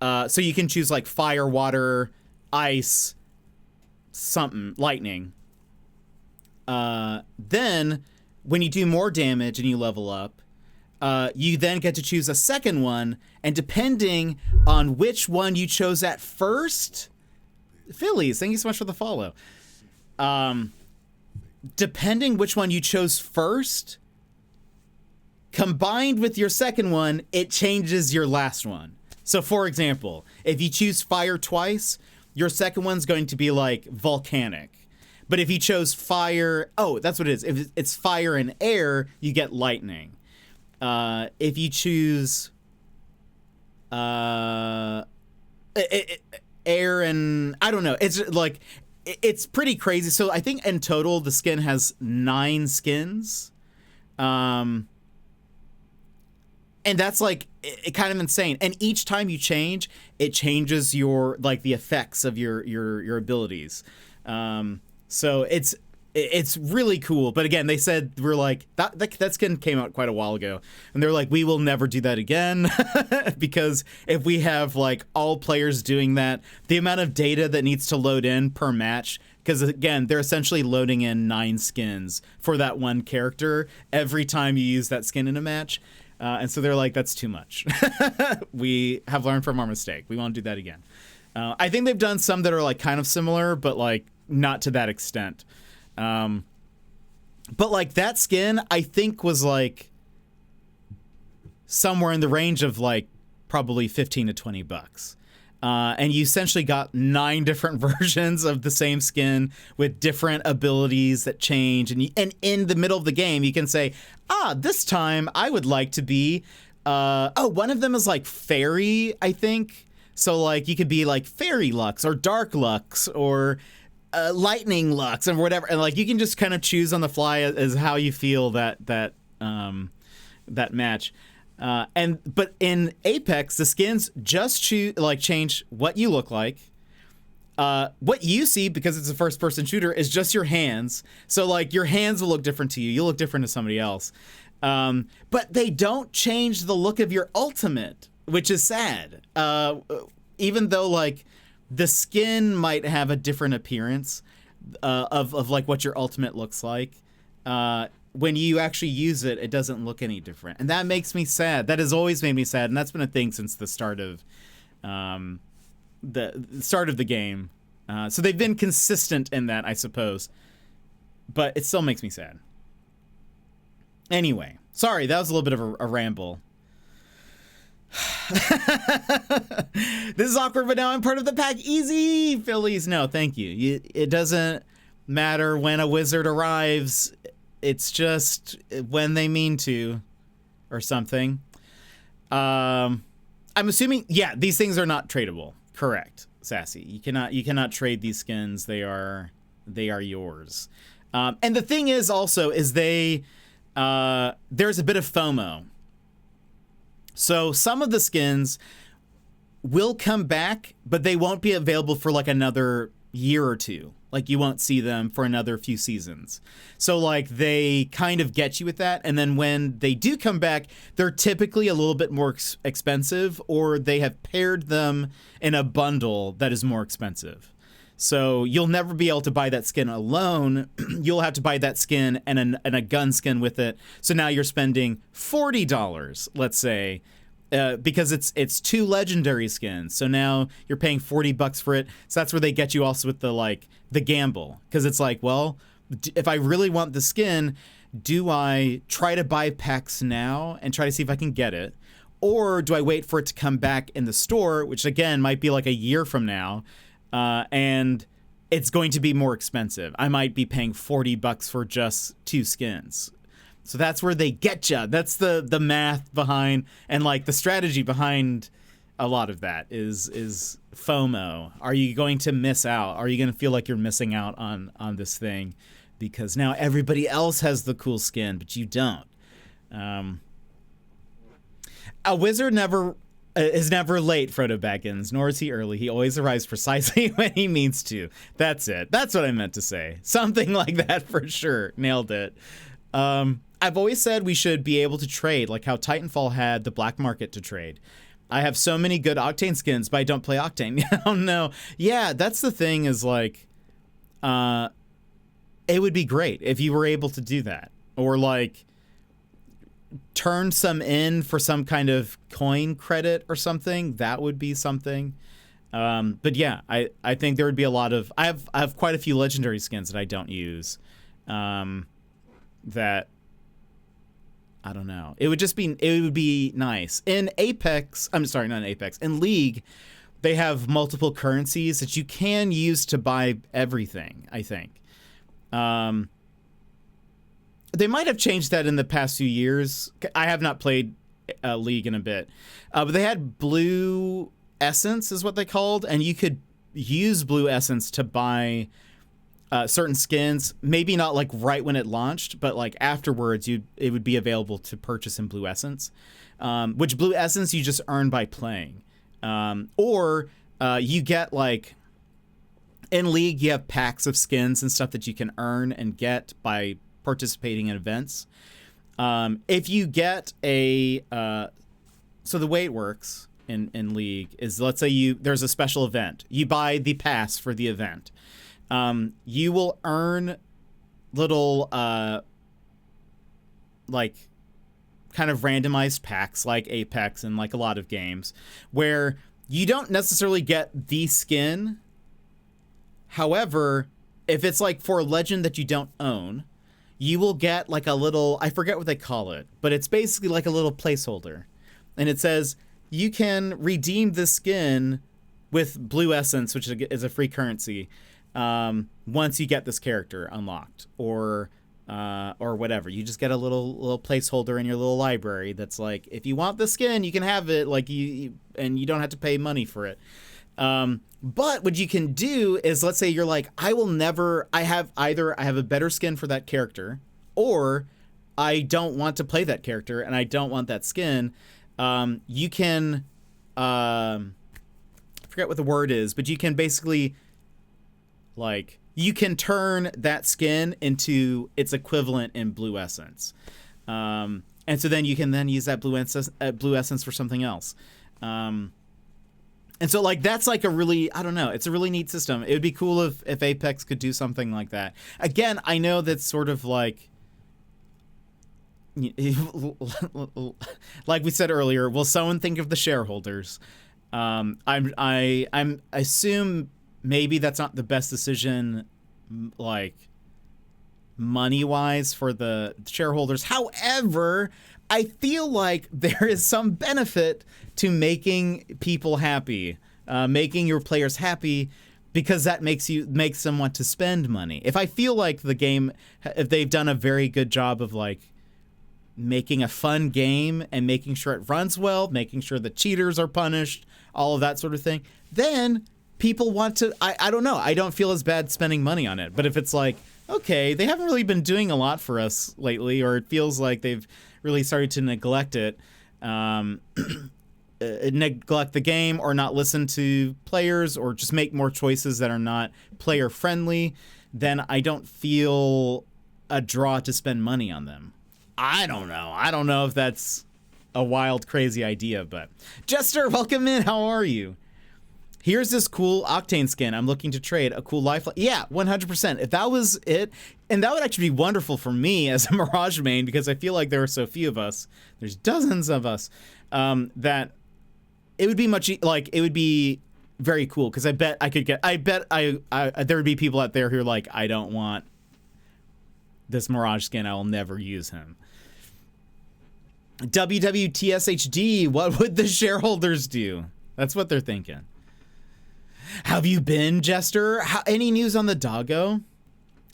So you can choose like fire, water, ice, something, lightning. Then when you do more damage and you level up, you then get to choose a second one, and depending on which one you chose at first, Phillies, thank you so much for the follow. Depending which one you chose first, combined with your second one, it changes your last one. So for example, if you choose fire twice, your second one's going to be like volcanic. But if you chose fire, that's what it is. If it's fire and air, you get lightning. If you choose air and I don't know, it's like it's pretty crazy. So I think in total the skin has 9 skins. And that's like it kind of insane. And each time you change, it changes your like the effects of your abilities. So it's really cool. But again, they said we're like that skin came out quite a while ago, and they're like, we will never do that again because if we have like all players doing that, the amount of data that needs to load in per match. Because, again, they're essentially loading in 9 skins for that one character every time you use that skin in a match. And so they're like, that's too much. We have learned from our mistake. We won't do that again. I think they've done some that are like kind of similar, but like not to that extent. But like that skin, I think was like somewhere in the range of like probably $15 to $20. And you essentially got 9 different versions of the same skin with different abilities that change. And in the middle of the game, you can say, this time I would like to be, one of them is like fairy, I think. So like you could be like fairy Lux or dark Lux or lightning Lux and whatever. And like you can just kind of choose on the fly as how you feel that match. But in Apex, the skins just change what you look like. What you see, because it's a first-person shooter, is just your hands. So like your hands will look different to you. You'll look different to somebody else. But they don't change the look of your ultimate, which is sad. Even though like the skin might have a different appearance of like what your ultimate looks like. When you actually use it, it doesn't look any different. And that makes me sad. That has always made me sad. And that's been a thing since the start of the game. So they've been consistent in that, I suppose. But it still makes me sad. Anyway, sorry, that was a little bit of a ramble. This is awkward, but now I'm part of the pack. Easy, Phillies. No, thank you. It doesn't matter when a wizard arrives. It's just when they mean to or something. I'm assuming, yeah, these things are not tradable. Correct, Sassy. You cannot trade these skins. They are yours. And the thing is also is there's a bit of FOMO. So some of the skins will come back, but they won't be available for like another year or two. Like you won't see them for another few seasons. So like they kind of get you with that. And then when they do come back, they're typically a little bit more expensive, or they have paired them in a bundle that is more expensive. So you'll never be able to buy that skin alone. You'll have to buy that skin and a gun skin with it. So now you're spending $40, let's say, because it's 2 legendary skins. So now you're paying $40 for it. So that's where they get you also with the gamble, because it's like, well, if I really want the skin, do I try to buy packs now and try to see if I can get it, or do I wait for it to come back in the store, which again might be like a year from now, and it's going to be more expensive. I might be paying $40 for just 2 skins. So that's where they get you. That's the math behind, and like the strategy behind a lot of that is FOMO. Are you going to miss out? Are you going to feel like you're missing out on this thing because now everybody else has the cool skin, but you don't? A wizard is never late, Frodo Baggins, nor is he early. He always arrives precisely when he means to. That's it. That's what I meant to say. Something like that for sure. Nailed it. I've always said we should be able to trade, like how Titanfall had the black market to trade. I have so many good Octane skins, but I don't play Octane. Oh, no. Yeah, that's the thing is like, it would be great if you were able to do that. Or like, turn some in for some kind of coin credit or something. That would be something. But yeah, I think there would be a lot of... I have quite a few legendary skins that I don't use. That... I don't know. It would be nice. In Apex, I'm sorry, not in Apex. In League, they have multiple currencies that you can use to buy everything, I think. They might have changed that in the past few years. I have not played League in a bit. But they had Blue Essence is what they called, and you could use Blue Essence to buy certain skins, maybe not like right when it launched, but like afterwards, it would be available to purchase in Blue Essence, which Blue Essence you just earn by playing, or you get like in League you have packs of skins and stuff that you can earn and get by participating in events. If you get a so the way it works in League is, let's say there's a special event, you buy the pass for the event. You will earn little, like, kind of randomized packs like Apex and like a lot of games where you don't necessarily get the skin. However, if it's like for a legend that you don't own, you will get like a little, I forget what they call it, but it's basically like a little placeholder. And it says you can redeem this skin with Blue Essence, which is a free currency, once you get this character unlocked, or whatever. You just get a little placeholder in your little library that's like, if you want the skin, you can have it, like and you don't have to pay money for it. But what you can do is, let's say you're like, I have a better skin for that character, or I don't want to play that character and I don't want that skin. You can, I forget what the word is, but you can basically, like, you can turn that skin into its equivalent in Blue Essence. And so then you can then use that Blue Essence for something else. And so, like, that's like a really, I don't know, it's a really neat system. It would be cool if Apex could do something like that. Again, I know that's sort of like we said earlier, will someone think of the shareholders? I assume maybe that's not the best decision, like, money-wise for the shareholders. However, I feel like there is some benefit to making people happy, making your players happy, because that makes them want to spend money. If I feel like the game, if they've done a very good job of like making a fun game and making sure it runs well, making sure the cheaters are punished, all of that sort of thing, then people want to, I don't know, I don't feel as bad spending money on it. But if it's like, okay, they haven't really been doing a lot for us lately, or it feels like they've really started to neglect it, neglect the game, or not listen to players, or just make more choices that are not player friendly, then I don't feel a draw to spend money on them. I don't know. I don't know if that's a wild, crazy idea, but Jester, welcome in. How are you? Here's this cool Octane skin. I'm looking to trade a cool lifeline. Yeah, 100%. If that was it, and that would actually be wonderful for me as a Mirage main, because I feel like there are so few of us. There's dozens of us. That it would be it would be very cool, because I bet there would be people out there who are like, I don't want this Mirage skin. I will never use him. WWTSHD, what would the shareholders do? That's what they're thinking. How have you been, Jester? Any news on the doggo?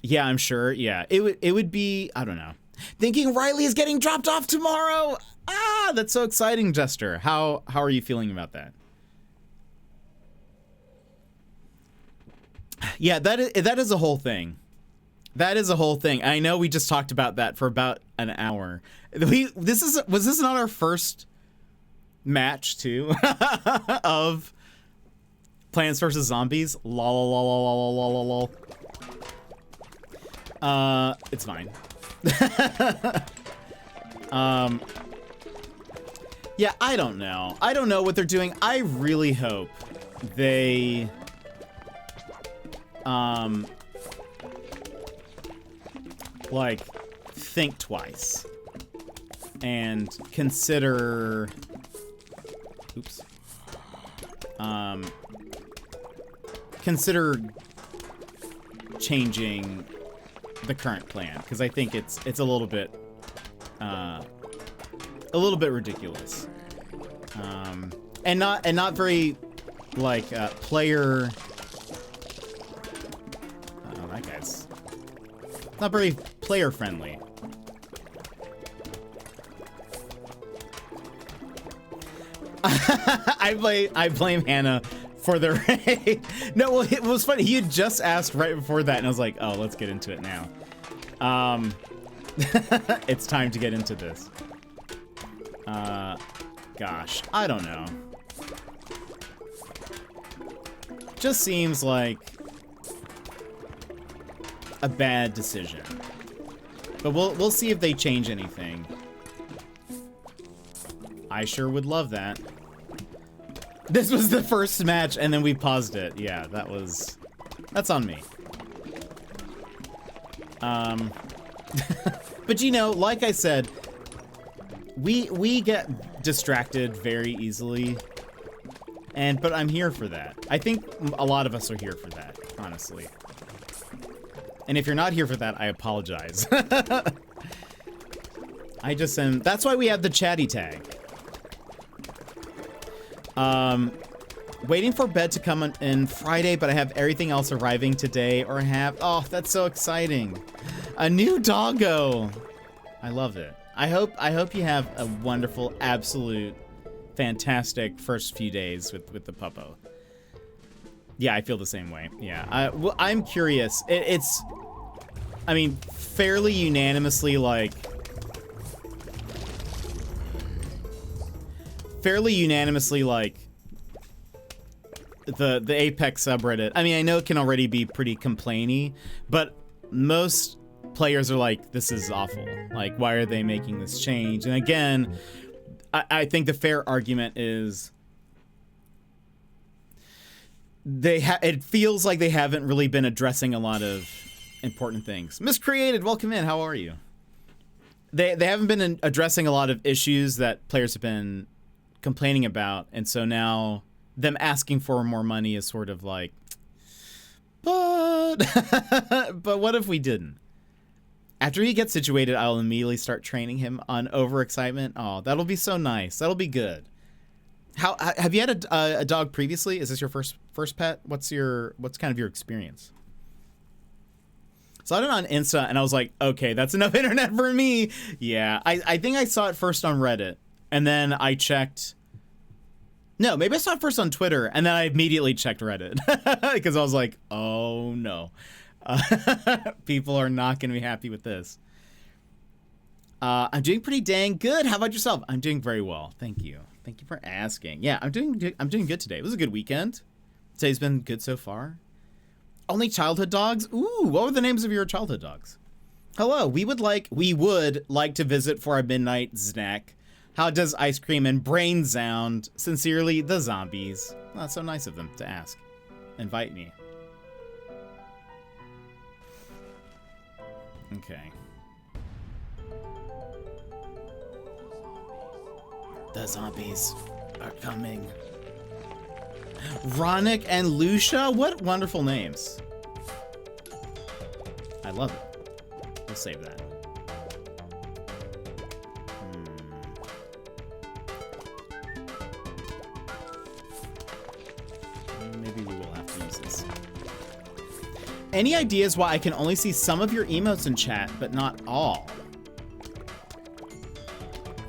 Yeah, I'm sure. Yeah, it would be, I don't know. Thinking Riley is getting dropped off tomorrow. Ah, that's so exciting, Jester. How are you feeling about that? Yeah, that is a whole thing. That is a whole thing. I know we just talked about that for about an hour. Was this not our first match too of Plants vs. Zombies? Lol. It's fine. Yeah, I don't know. I don't know what they're doing. I really hope they like think twice and consider consider changing the current plan, because I think it's a little bit ridiculous, and not very like player. Oh, that guy's not very player friendly. I blame Hannah for the raid. No, well, it was funny. He had just asked right before that, and I was like, oh, let's get into it now. It's time to get into this. Gosh, I don't know. Just seems like a bad decision. But we'll see if they change anything. I sure would love that. This was the first match, and then we paused it. Yeah, that's on me. But you know, like I said, we get distracted very easily. But I'm here for that. I think a lot of us are here for that, honestly. And if you're not here for that, I apologize. I just am. That's why we have the chatty tag. Waiting for bed to come in Friday, but I have everything else arriving today, or oh, that's so exciting. A new doggo. I love it. I hope you have a wonderful, absolute, fantastic first few days with the puppo. Yeah, I feel the same way. Yeah, well, I'm curious. It's, I mean, fairly unanimously like the Apex subreddit. I mean, I know it can already be pretty complainy, but most players are like, this is awful. Like, why are they making this change? And again, I think the fair argument is it feels like they haven't really been addressing a lot of important things. Miscreated, welcome in. How are you? They haven't been addressing a lot of issues that players have been complaining about, and so now them asking for more money is sort of like, but what if we didn't? After he gets situated, I'll immediately start training him on overexcitement. Oh, that'll be so nice. That'll be good. How have you had a dog previously? Is this your first pet? What's kind of your experience? Saw it on Insta and I was like, okay, that's enough internet for me. Yeah, I think I saw it first on Reddit, and then I checked. No, maybe I saw it first on Twitter, and then I immediately checked Reddit because I was like, oh no. People are not going to be happy with this. I'm doing pretty dang good. How about yourself? I'm doing very well. Thank you. Thank you for asking. Yeah, I'm doing good today. It was a good weekend. Today's been good so far. Only childhood dogs? Ooh, what were the names of your childhood dogs? Hello, we would like to visit for a midnight snack. How does ice cream and brain sound? Sincerely, the zombies. Oh, that's so nice of them to ask. Invite me. Okay. The zombies are coming. Ronick and Lucia? What wonderful names. I love it. We'll save that. Maybe we will have to use this. Any ideas why I can only see some of your emotes in chat, but not all?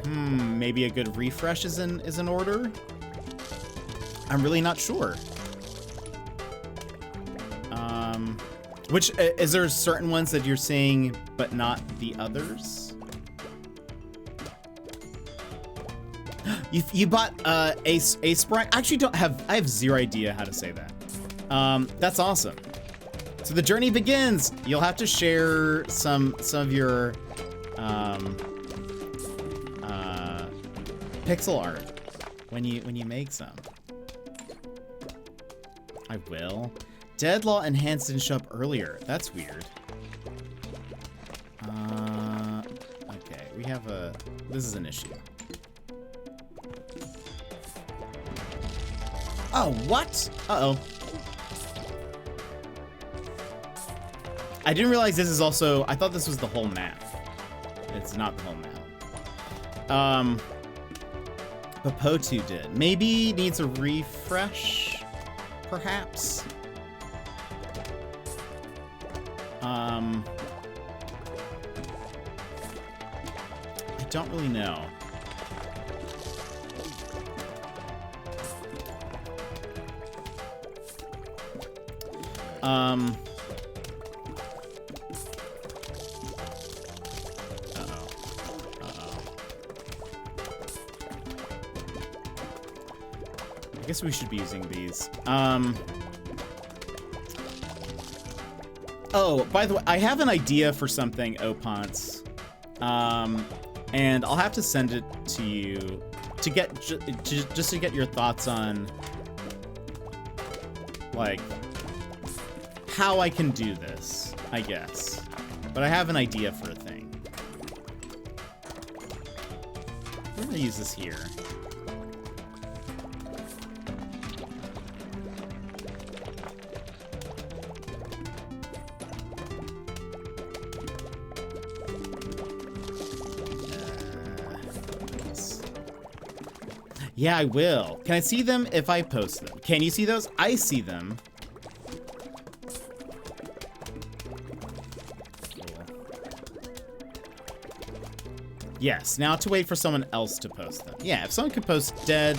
Maybe a good refresh is in order? I'm really not sure. Which, is there certain ones that you're seeing, but not the others? You bought a Sprite? I actually I have zero idea how to say that. That's awesome. So the journey begins. You'll have to share some of your pixel art when you make some. I will. Deadlaw Enhanced didn't show up earlier. That's weird. Okay, we have this is an issue. Oh, what? Uh-oh. I didn't realize this is also, I thought this was the whole map. It's not the whole map. But Potu did. Maybe needs a refresh, perhaps. I don't really know. I guess we should be using these. Oh, by the way, I have an idea for something, Opance. And I'll have to send it to you to get just to get your thoughts on like how I can do this, I guess. But I have an idea for a thing. We're gonna use this here. Yeah, I will. Can I see them if I post them? Can you see those? I see them. Yes, now to wait for someone else to post them. Yeah, if someone could post dead,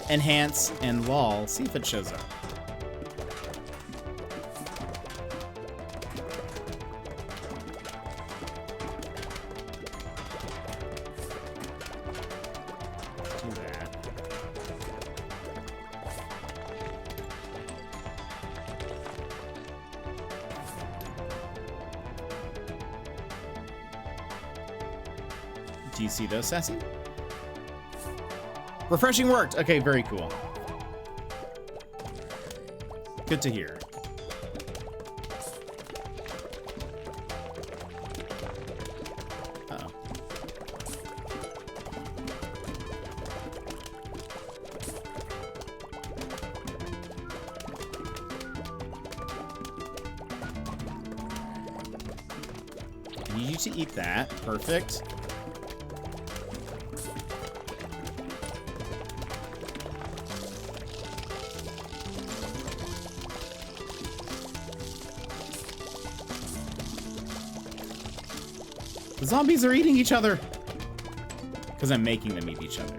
enhance, and lol, see if it shows up. Do that. Do you see those, Sassy? Refreshing worked. Okay, very cool. Good to hear. Uh-oh. I need you to eat that. Perfect. The zombies are eating each other. Because I'm making them eat each other.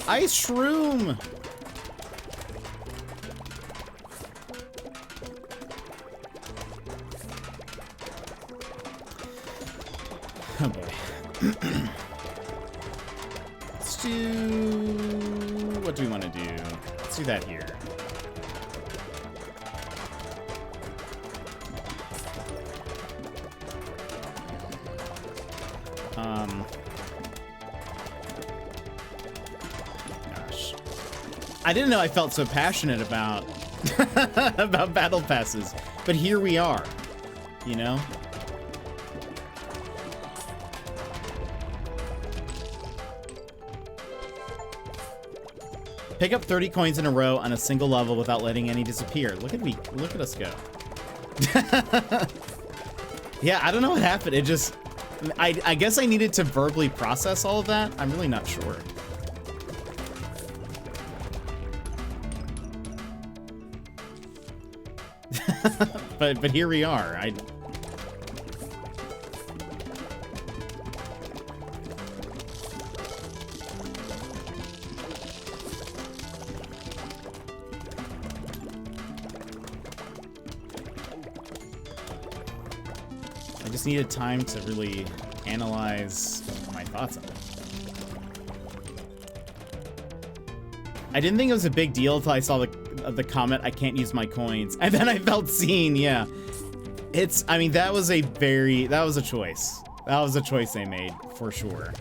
Ice shroom! Oh boy. Let's do... What do we want to do? Let's do that here. Gosh. I didn't know I felt so passionate about about battle passes, but here we are, you know? Pick up 30 coins in a row on a single level without letting any disappear. Look at us go. Yeah, I don't know what happened. It just, I guess I needed to verbally process all of that. I'm really not sure. but here we are. I just needed time to really analyze my thoughts on it. I didn't think it was a big deal until I saw the comment, I can't use my coins. And then I felt seen, yeah. I mean, that was a choice. That was a choice they made, for sure.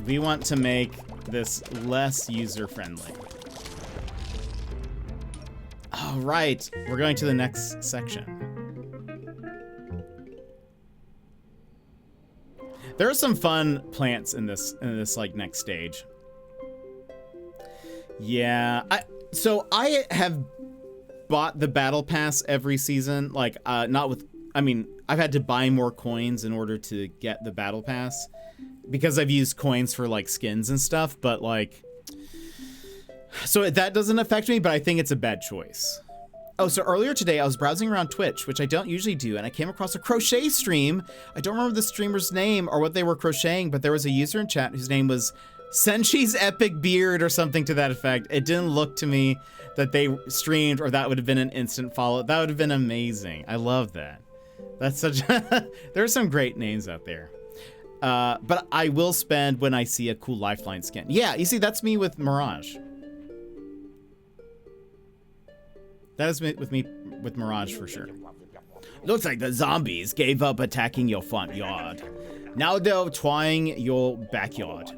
We want to make this less user-friendly. Oh, right. We're going to the next section. There are some fun plants in this like next stage. Yeah, so I have bought the battle pass every season, like not with, I mean, I've had to buy more coins in order to get the battle pass, because I've used coins for like skins and stuff, but like, so that doesn't affect me, but I think it's a bad choice. Oh, so earlier today I was browsing around Twitch, which I don't usually do, and I came across a crochet stream. I don't remember the streamer's name or what they were crocheting, but there was a user in chat whose name was Senshi's Epic Beard or something to that effect. It didn't look to me that they streamed or that would have been an instant follow. That would have been amazing. I love that. That's such there are some great names out there. But I will spend when I see a cool Lifeline skin. Yeah, you see, that's me with Mirage. That is with me with Mirage for sure. Looks like the zombies gave up attacking your front yard. Now they're trying your backyard.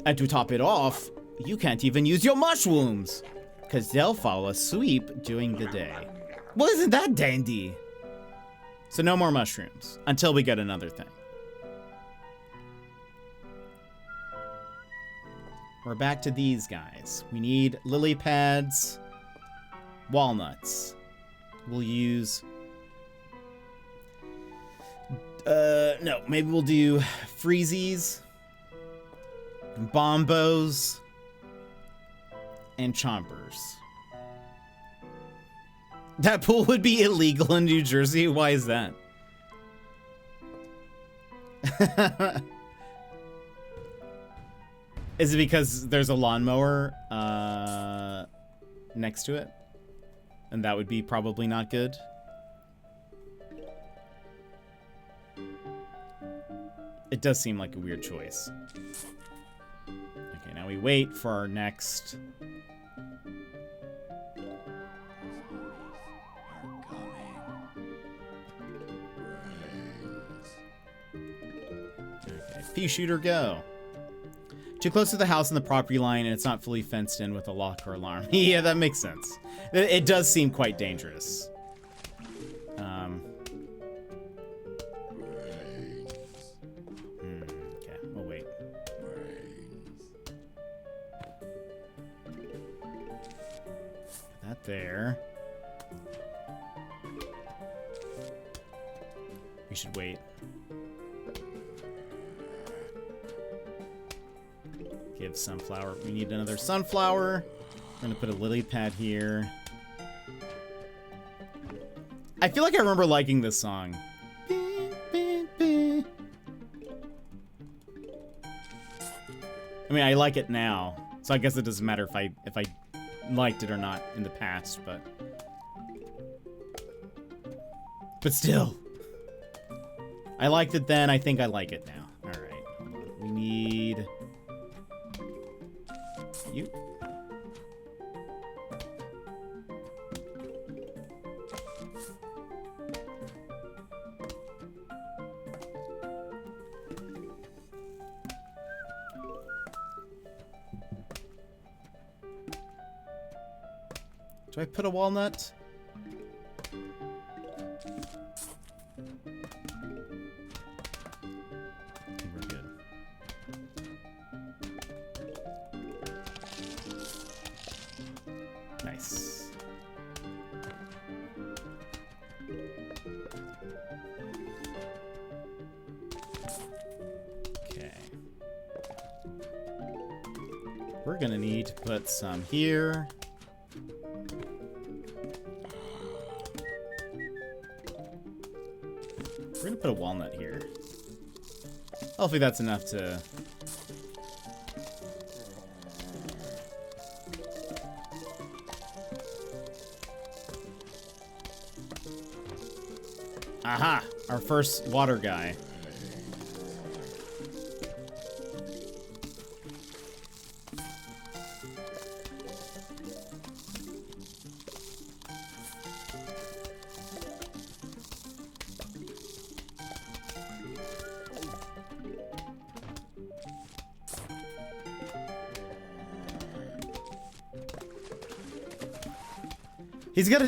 And to top it off, you can't even use your mushrooms, because they'll fall asleep during the day. Well, isn't that dandy? So no more mushrooms until we get another thing. We're back to these guys. We need lily pads, walnuts. We'll use... no, maybe we'll do freezies, bombos, and chompers. That pool would be illegal in New Jersey? Why is that? Is it because there's a lawnmower next to it? And that would be probably not good? It does seem like a weird choice. Okay, now we wait for our next... Okay, pea shooter go. Too close to the house and the property line, and it's not fully fenced in with a lock or alarm. Yeah, that makes sense. It does seem quite dangerous. Okay, we'll wait. Put that there. We should wait. Give sunflower. We need another sunflower. I'm gonna put a lily pad here. I feel like I remember liking this song. I mean, I like it now, so I guess it doesn't matter if I liked it or not in the past, but still, I liked it then. I think I like it now. All right, hold on. We need you. Do I put a walnut? I think we're good. Nice. Okay. We're gonna need to put some here. We're gonna put a walnut here. Hopefully that's enough to... Aha! Our first water guy.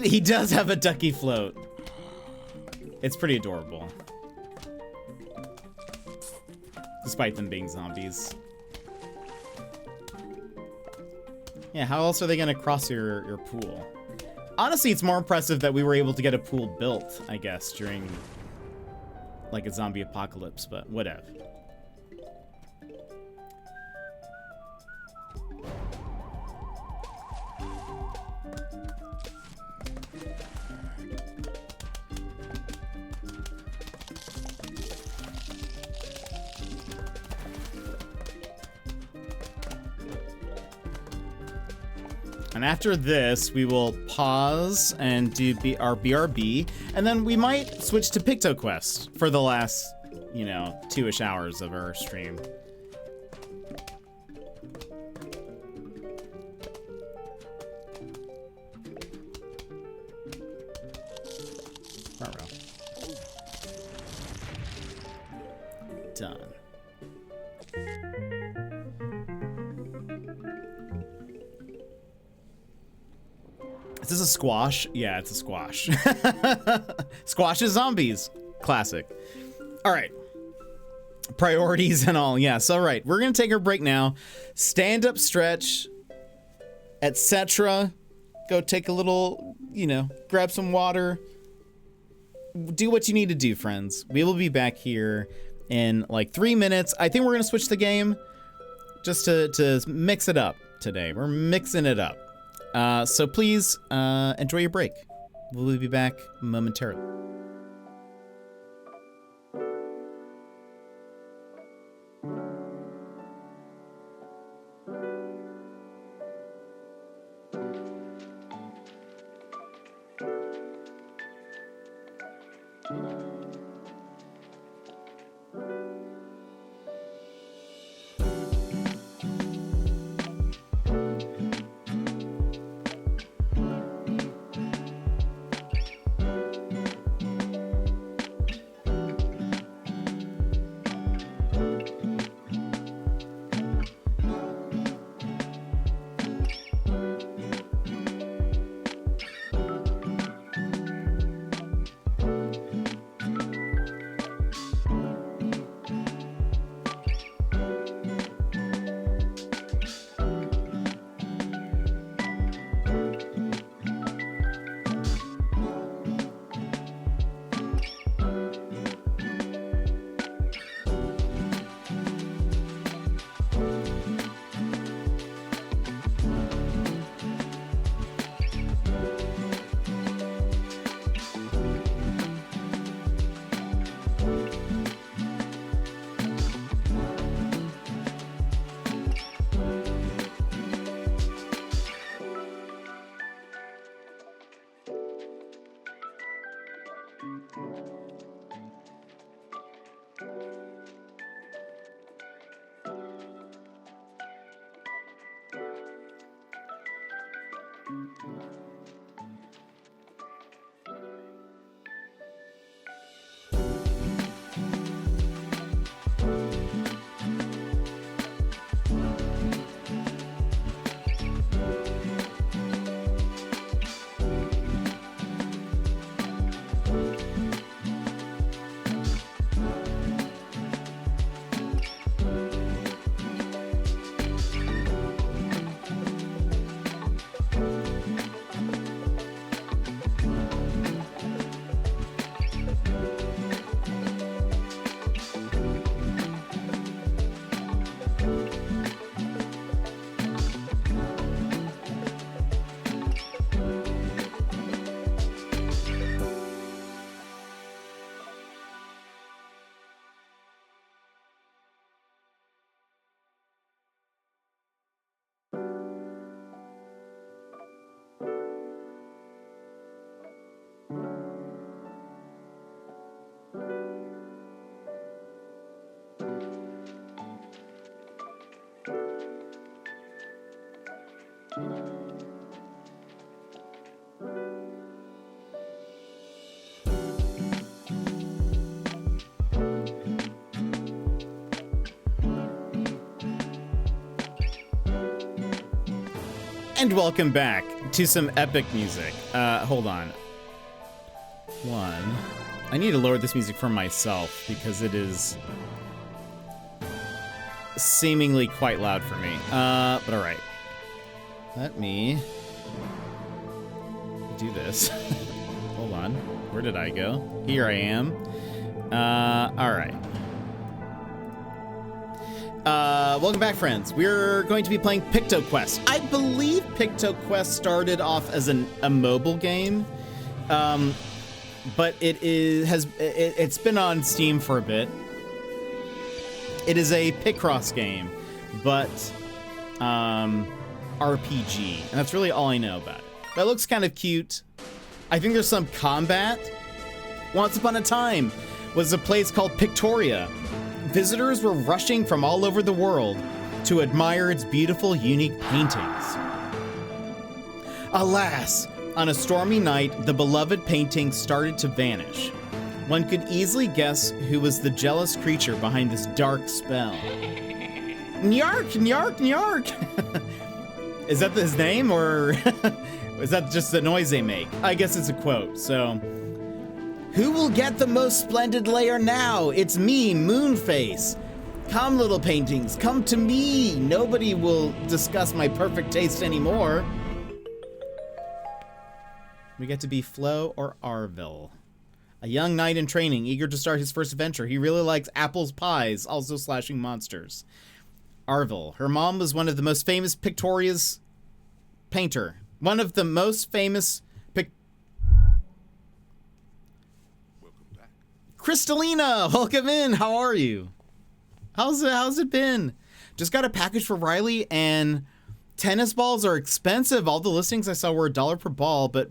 He does have a ducky float. It's pretty adorable. Despite them being zombies. Yeah, how else are they gonna cross your pool? Honestly, it's more impressive that we were able to get a pool built, I guess, during like a zombie apocalypse, but whatever. And after this, we will pause and do our BRB, and then we might switch to PictoQuest for the last, 2-ish hours of our stream. Done. Is this a squash? Yeah, it's a squash. Squash is zombies. Classic. All right. Priorities and all. Yes. All right. We're going to take our break now. Stand up, stretch, etc. Go take a little, grab some water. Do what you need to do, friends. We will be back here in like 3 minutes. I think we're going to switch the game just to mix it up today. We're mixing it up. So please enjoy your break. We'll be back momentarily. And welcome back to some epic music. Hold on. I need to lower this music for myself because it is seemingly quite loud for me. But all right. Let me do this. Hold on. Where did I go? Here I am. All right. Welcome back, friends. We're going to be playing PictoQuest. I believe PictoQuest started off as a mobile game, but it's been on Steam for a bit. It is a Picross game, but RPG, and that's really all I know about it. But it looks kind of cute. I think there's some combat. Once upon a time was a place called Pictoria. Visitors were rushing from all over the world to admire its beautiful, unique paintings. Alas, on a stormy night, the beloved paintings started to vanish. One could easily guess who was the jealous creature behind this dark spell. Nyark, Nyark, Nyark! Is that his name, or is that just the noise they make? I guess it's a quote, so... Who will get the most splendid layer now? It's me, Moonface. Come, little paintings, come to me. Nobody will discuss my perfect taste anymore. We get to be Flo or Arville. A young knight in training, eager to start his first adventure. He really likes apples pies, also slashing monsters. Arville. Her mom was one of the most famous Pictoria's painter. One of the most famous Crystalina, welcome in. How are you? How's it been? Just got a package for Riley, and tennis balls are expensive. All the listings I saw were $1 per ball, but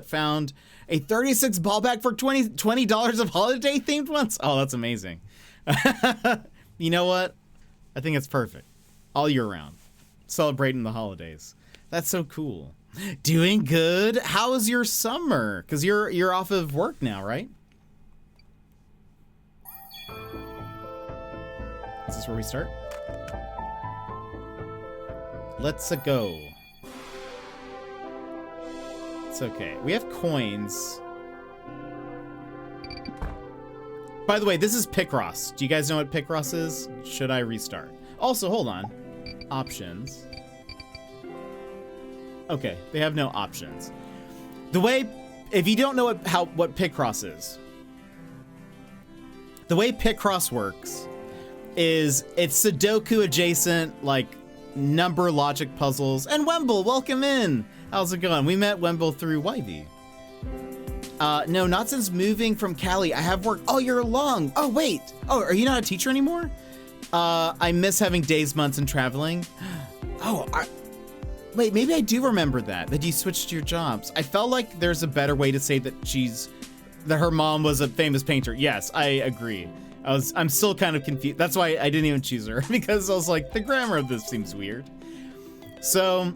found a 36 ball bag for $20 of holiday themed ones. Oh, that's amazing. You know what? I think it's perfect. All year round. Celebrating the holidays. That's so cool. Doing good. How was your summer? Because you're off of work now, right? Is this where we start? Let's go. It's okay. We have coins. By the way, this is Picross. Do you guys know what Picross is? Should I restart? Also, hold on. Options. Okay, they have no options. The way, if you don't know what Picross is, the way Picross works is it's Sudoku adjacent, like number logic puzzles. And Wemble, welcome in. How's it going? We met Wemble through Wivey. No, not since moving from Cali. I have worked all year long. Oh, wait. Oh, are you not a teacher anymore? I miss having days, months, and traveling. Oh, wait, maybe I do remember that you switched your jobs. I felt like there's a better way to say that her mom was a famous painter. Yes, I agree. I'm still kind of confused. That's why I didn't even choose her, because I was like, the grammar of this seems weird. So,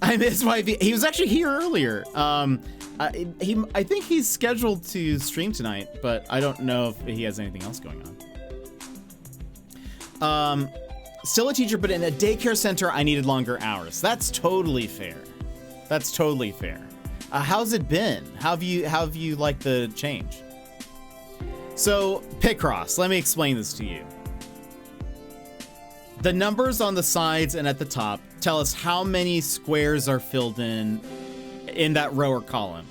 I miss Wivey. He was actually here earlier. I think he's scheduled to stream tonight, but I don't know if he has anything else going on. Still a teacher, but in a daycare center, I needed longer hours. That's totally fair. That's totally fair. How's it been? How have you liked the change? So, Picross, let me explain this to you. The numbers on the sides and at the top tell us how many squares are filled in that row or column.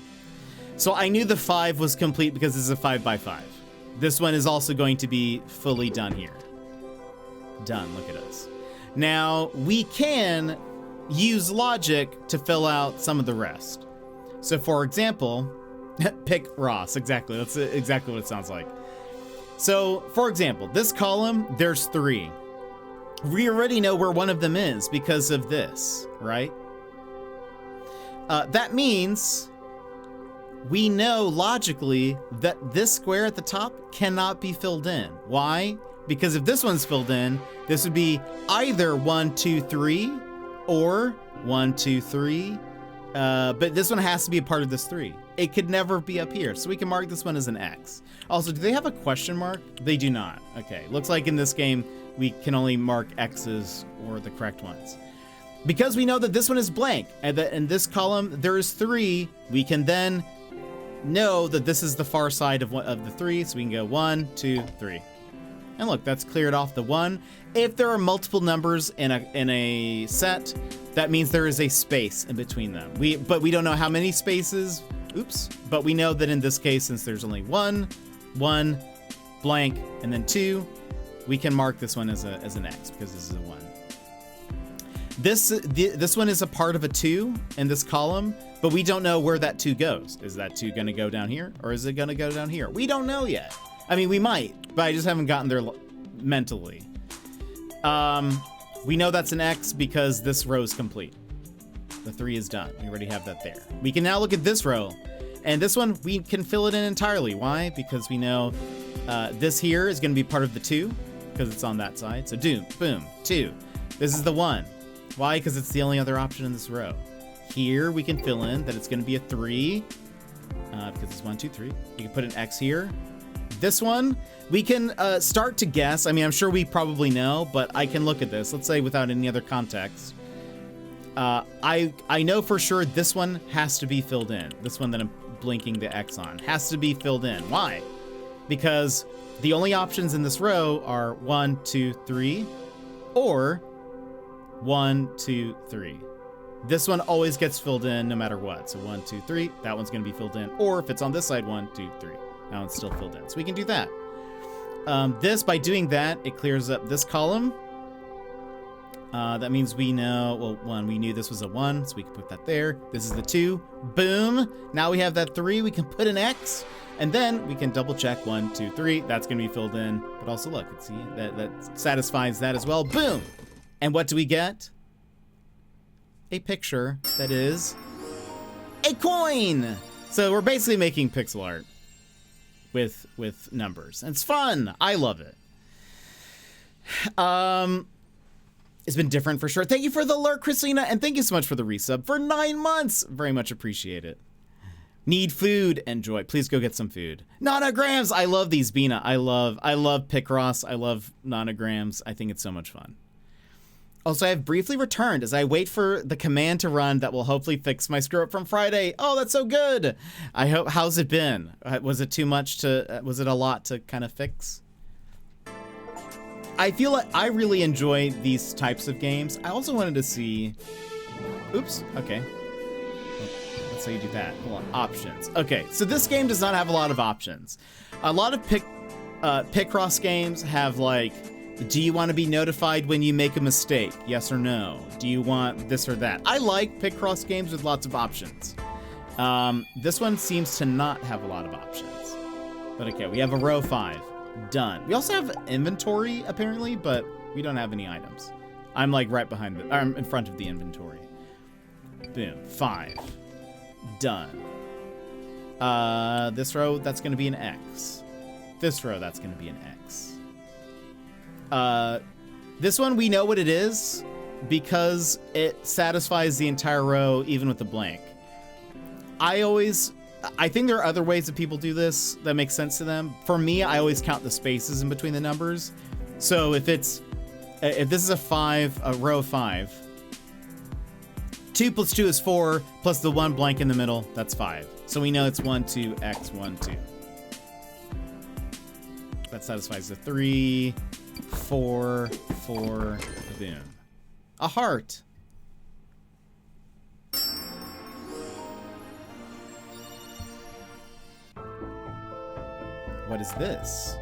So I knew the 5 was complete because this is a 5x5. This one is also going to be fully done here. Done, look at us. Now, we can use logic to fill out some of the rest. So for example, pick Ross, exactly. That's exactly what it sounds like. So for example, this column, there's 3. We already know where one of them is because of this, right? That means we know logically that this square at the top cannot be filled in. Why? Because if this one's filled in, this would be either 1, 2, 3 or 1, 2, 3. But this one has to be a part of this 3. It could never be up here. So we can mark this one as an X. Also, do they have a question mark? They do not. Okay, looks like in this game, we can only mark X's or the correct ones. Because we know that this one is blank, and that in this column there is 3, we can then know that this is the far side of the 3, so we can go 1, 2, 3. And look, that's cleared off the 1. If there are multiple numbers in a set, that means there is a space in between them. But we don't know how many spaces. Oops. But we know that in this case, since there's only 1, blank, and then 2, we can mark this one as an X because this is a 1. This one is a part of a 2 in this column, but we don't know where that 2 goes. Is that 2 going to go down here, or is it going to go down here? We don't know yet. I mean, we might, but I just haven't gotten there mentally. We know that's an X because this row is complete. The 3 is done. We already have that there. We can now look at this row, and this one, we can fill it in entirely. Why? Because we know this here is going to be part of the 2 because it's on that side. So boom, 2. This is the 1. Why? Because it's the only other option in this row. Here we can fill in that it's going to be a 3 because it's 1, 2, 3. You can put an X here. This one, we can start to guess. I mean, I'm sure we probably know, but I can look at this. Let's say without any other context. I know for sure this one has to be filled in. This one that I'm blinking the X on has to be filled in. Why? Because the only options in this row are 1, 2, 3, or 1, 2, 3. This one always gets filled in no matter what. So 1, 2, 3, that one's going to be filled in. Or if it's on this side, 1, 2, 3, that one's still filled in. So we can do that. By doing that, it clears up this column. That means we know, well, 1, we knew this was a 1, so we can put that there. This is the 2. Boom. Now we have that 3. We can put an X, and then we can double check 1, 2, 3. That's going to be filled in. But also look, see, that satisfies that as well. Boom. And what do we get? A picture that is a coin. So we're basically making pixel art with numbers. And it's fun. I love it. It's been different for sure. Thank you for the alert, Christina, and thank you so much for the resub for 9 months. Very much appreciate it. Need food and joy. Please go get some food. Nanograms. I love these, Bina. I love Picross. I love nanograms. I think it's so much fun. Also, I have briefly returned as I wait for the command to run that will hopefully fix my screw up from Friday. Oh, that's so good. I hope. How's it been? Was it too much to? Was it a lot to kind of fix? I feel like I really enjoy these types of games. I also wanted to see. Oops. Okay. Let's say you do that. Hold on. Options. Okay. So this game does not have a lot of options. A lot of Picross games have like. Do you want to be notified when you make a mistake? Yes or no? Do you want this or that? I like Picross games with lots of options. This one seems to not have a lot of options. But okay, we have a row 5. Done. We also have inventory, apparently, but we don't have any items. I'm like right behind I'm in front of the inventory. Boom. 5. Done. This row, that's going to be an X. This row, that's going to be an X. This one, we know what it is because it satisfies the entire row, even with the blank. I think there are other ways that people do this that make sense to them. For me, I always count the spaces in between the numbers. So if this is a 5, a row 5, 2 plus 2 is 4, plus the 1 blank in the middle, that's 5. So we know it's 1, 2, X, 1, 2. That satisfies the 3, 4, 4, boom. A heart. What is this?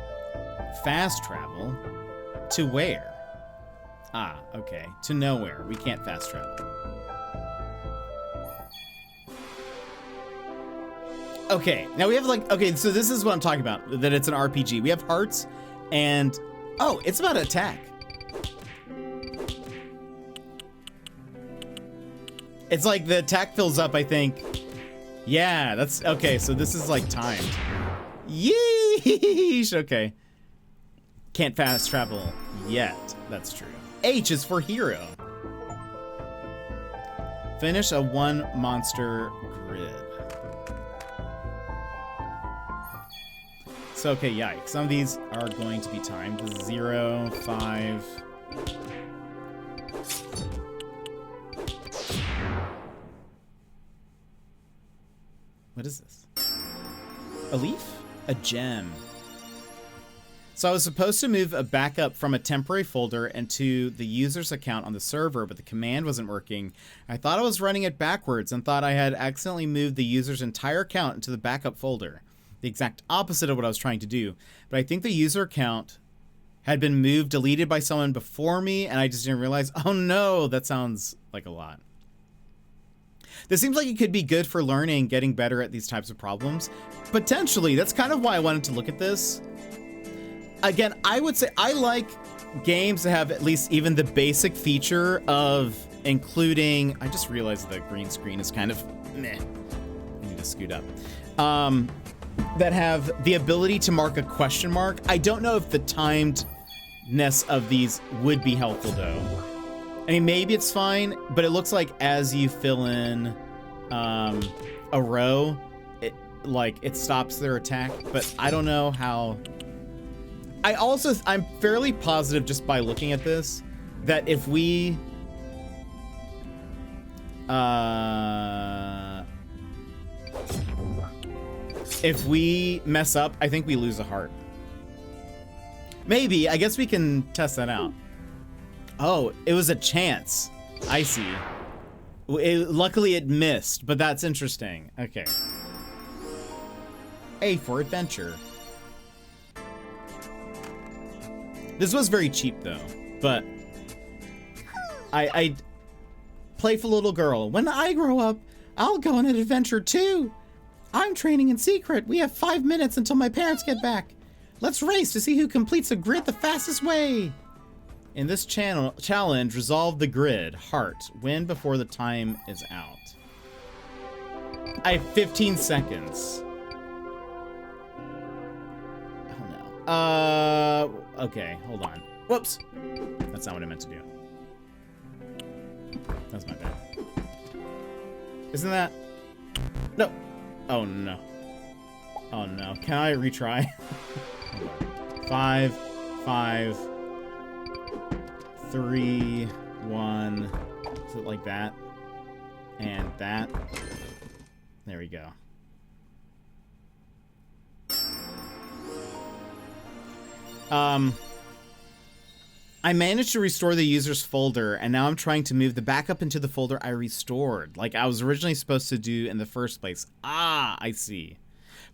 Fast travel? To where? Ah, okay. To nowhere. We can't fast travel. Okay, now we have like, okay, so this is what I'm talking about, that it's an RPG. We have hearts and, oh, it's about attack. It's like the attack fills up, I think. Yeah, that's, okay, so this is like timed. Yeesh, okay. Can't fast travel yet, that's true. H is for hero. Finish a 1 monster grid. So, okay, yikes. Some of these are going to be timed. 0, 5. What is this? A leaf? A gem. So I was supposed to move a backup from a temporary folder into the user's account on the server, but the command wasn't working. I thought I was running it backwards and thought I had accidentally moved the user's entire account into the backup folder. The exact opposite of what I was trying to do. But I think the user account had been moved, deleted by someone before me, and I just didn't realize. Oh no, that sounds like a lot. This seems like it could be good for learning, getting better at these types of problems. Potentially, that's kind of why I wanted to look at this. Again, I would say I like games that have at least even the basic feature of including, I just realized the green screen is kind of meh. I need to scoot up. That have the ability to mark a question mark. I don't know if the timedness of these would be helpful though. I mean, maybe it's fine, but it looks like as you fill in a row, it stops their attack, but I don't know how. I'm fairly positive just by looking at this that if we mess up, I think we lose a heart. Maybe. I guess we can test that out. Oh, it was a chance. I see. Luckily it missed, but that's interesting. Okay. A for adventure. This was very cheap though, but I playful little girl. When I grow up, I'll go on an adventure too. I'm training in secret. We have 5 minutes until my parents get back. Let's race to see who completes a grid the fastest way. In this challenge, resolve the grid. Heart. Win before the time is out. I have 15 seconds. Oh no. Okay, hold on. Whoops. That's not what I meant to do. That's my bad. Isn't that? No. Oh no. Oh no. Can I retry? Hold on. 5, 5, 3, 1. Is it like that? And that. There we go. I managed to restore the user's folder, and now I'm trying to move the backup into the folder I restored, like I was originally supposed to do in the first place. Ah, I see.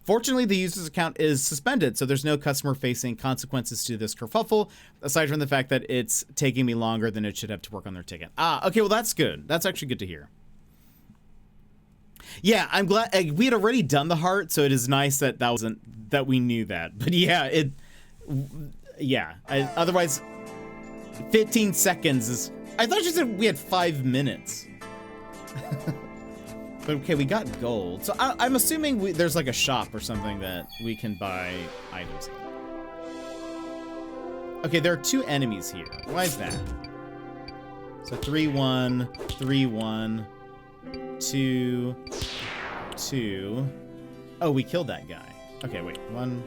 Fortunately, the user's account is suspended, so there's no customer-facing consequences to this kerfuffle, aside from the fact that it's taking me longer than it should have to work on their ticket. Ah, okay, well that's good. That's actually good to hear. Yeah, I'm glad we had already done the heart, so it is nice that that we knew that. But yeah, otherwise 15 seconds is... I thought you said we had 5 minutes. But okay, we got gold. So I'm assuming there's like a shop or something that we can buy items in. Okay, there are 2 enemies here. Why is that? So 3, 1, 3, 1, 2, 2. Oh, we killed that guy. Okay, wait. 1.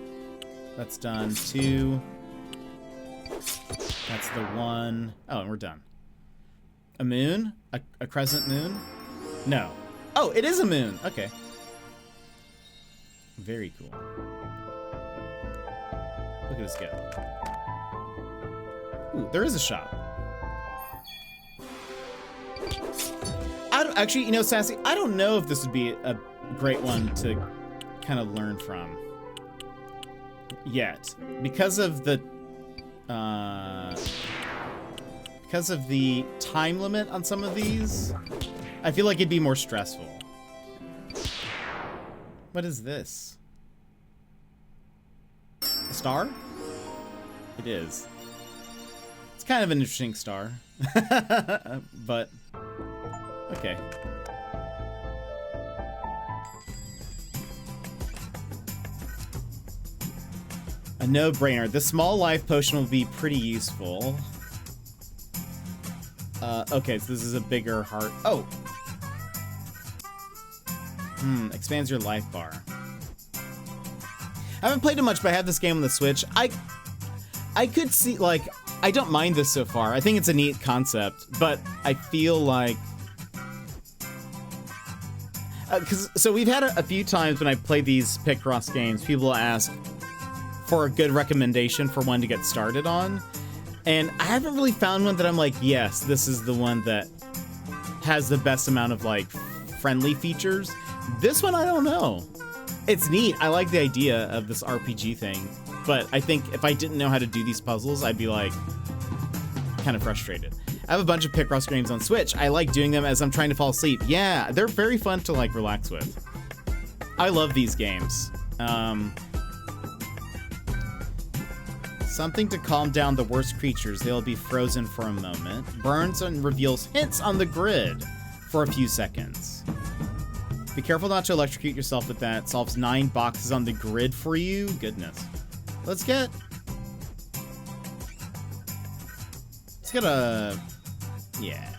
That's done. 2. That's the 1. Oh, and we're done. A moon? A crescent moon? No. Oh, it is a moon. Okay. Very cool. Look at us go. Ooh, there is a shop. Actually, you know, Sassy, I don't know if this would be a great one to kind of learn from yet. Because of the time limit on some of these, I feel like it'd be more stressful. What is this? A star? It is. It's kind of an interesting star. But okay. A no-brainer. The small life potion will be pretty useful. Okay, so this is a bigger heart. Oh! Expands your life bar. I haven't played it much, but I have this game on the Switch. I could see, like, I don't mind this so far. I think it's a neat concept, but I feel like... so we've had a few times when I play these Picross games, people ask for a good recommendation for one to get started on. And I haven't really found one that I'm like, yes, this is the one that has the best amount of, like, friendly features. This one, I don't know. It's neat. I like the idea of this RPG thing. but I think if I didn't know how to do these puzzles, I'd be like kind of frustrated. I have a bunch of Picross games on Switch. I like doing them as I'm trying to fall asleep. Yeah, they're very fun to like relax with. I love these games. Something to calm down the worst creatures. They'll be frozen for a moment. Burns and reveals hints on the grid for a few seconds. Be careful not to electrocute yourself with that. Solves 9 boxes on the grid for you. Goodness. Let's get a... Yeah.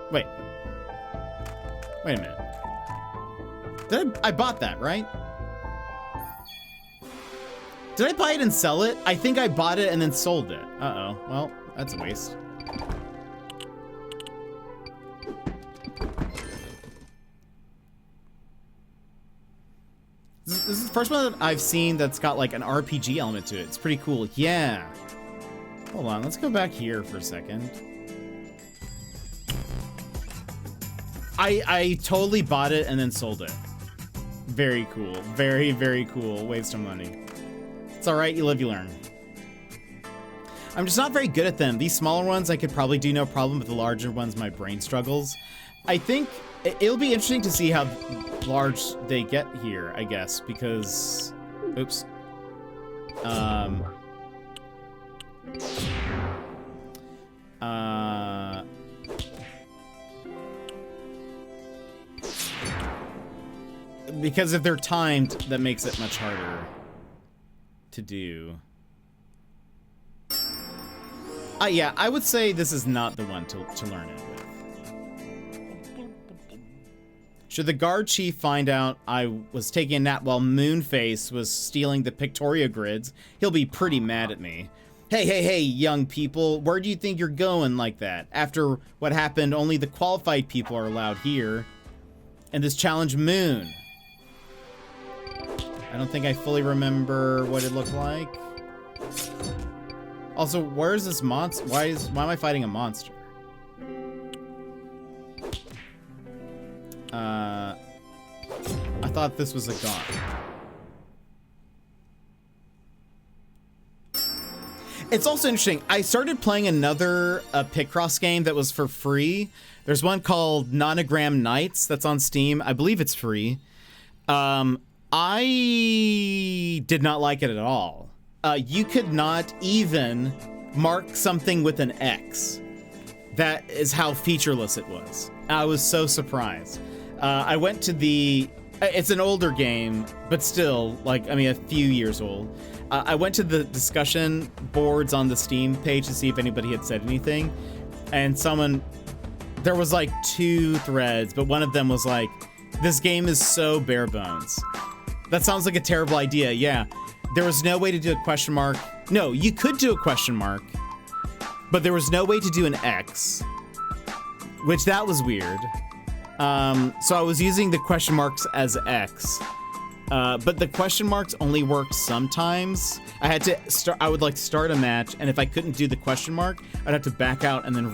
Wait a minute. I bought that, right? Did I buy it and sell it? I think I bought it and then sold it. Uh-oh. Well, that's a waste. This is the first one that I've seen that's got like an RPG element to it. It's pretty cool. Yeah. Hold on. Let's go back here for a second. I totally bought it and then sold it. Very cool. Very, very cool. Waste of money. It's all right. You live, you learn. I'm just not very good at them. These smaller ones I could probably do no problem, but the larger ones my brain struggles. I think it'll be interesting to see how large they get here, I guess, because... Oops. Because if they're timed, that makes it much harder to do. Yeah, I would say this is not the one to learn it with. Should the guard chief find out I was taking a nap while Moonface was stealing the Pictoria grids, he'll be pretty mad at me. Hey, young people, where do you think you're going like that? After what happened, only the qualified people are allowed here. And this challenge Moon. I don't think I fully remember what it looked like. Also, where's this monster? Why am I fighting a monster? I thought this was a god. It's also interesting. I started playing another Picross game that was for free. There's one called Nonogram Nights that's on Steam. I believe it's free. I did not like it at all. You could not even mark something with an X. That is how featureless it was. I was so surprised. I went to the... It's an older game, but still, like, I mean, a few years old. I went to the discussion boards on the Steam page to see if anybody had said anything. And there was like 2 threads, but one of them was like, this game is so bare bones. That sounds like a terrible idea. Yeah, there was no way to do a question mark. No, you could do a question mark, but there was no way to do an X, which that was weird. So I was using the question marks as X, but the question marks only worked sometimes. I would like start a match, and if I couldn't do the question mark, I'd have to back out and then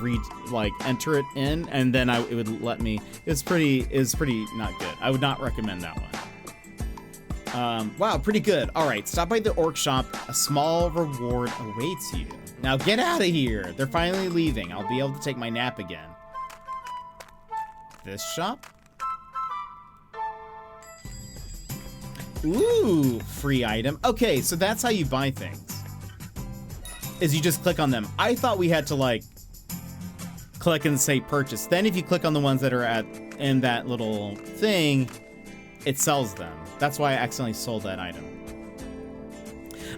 enter it in, and then it would let me. It was pretty not good. I would not recommend that one. Wow, pretty good. All right, stop by the orc shop. A small reward awaits you. Now get out of here. They're finally leaving. I'll be able to take my nap again. This shop? Ooh, free item. Okay, so that's how you buy things. Is you just click on them. I thought we had to like click and say purchase. Then if you click on the ones that are in that little thing, it sells them. That's why I accidentally sold that item.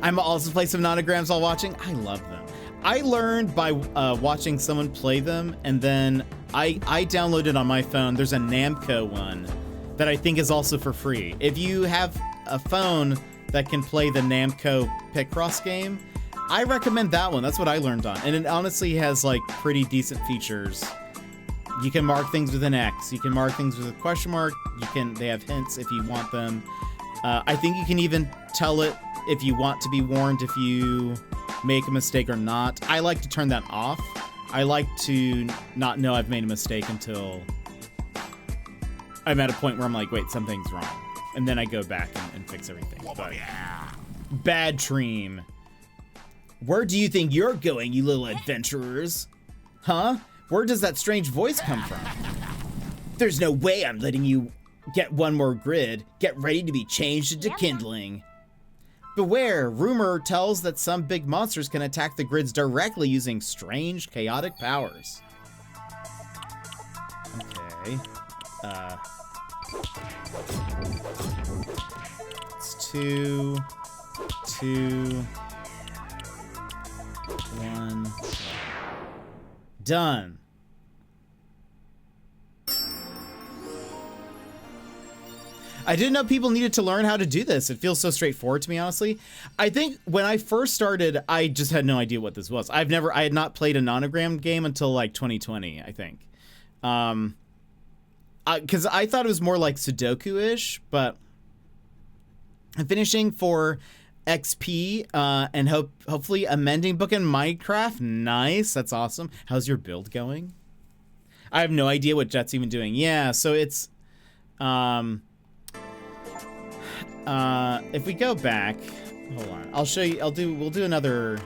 I'm also playing some Nonograms while watching. I love them. I learned by watching someone play them, and then I downloaded on my phone. There's a Namco one that I think is also for free. If you have a phone that can play the Namco Picross game, I recommend that one. That's what I learned on. And it honestly has like pretty decent features. You can mark things with an X. You can mark things with a question mark. They have hints if you want them. I think you can even tell it if you want to be warned if you make a mistake or not. I like to turn that off. I like to not know I've made a mistake until I'm at a point where I'm like, wait, something's wrong. And then I go back and fix everything. But bad Dream. Where do you think you're going, you little adventurers? Huh? Where does that strange voice come from? There's no way I'm letting you get one more grid. Get ready to be changed into kindling. Beware, rumor tells that some big monsters can attack the grids directly using strange, chaotic powers. Okay. It's 2, 2, 1. Done. I didn't know people needed to learn how to do this. It feels so straightforward to me, honestly. I think when I first started, I just had no idea what this was. I had not played a nonogram game until like 2020, I think. Because I thought it was more like Sudoku-ish, but I'm finishing for XP and hopefully a mending book in Minecraft. Nice, that's awesome. How's your build going? I have no idea what Jet's even doing. Yeah, so it's if we go back, hold on, I'll show you. We'll do another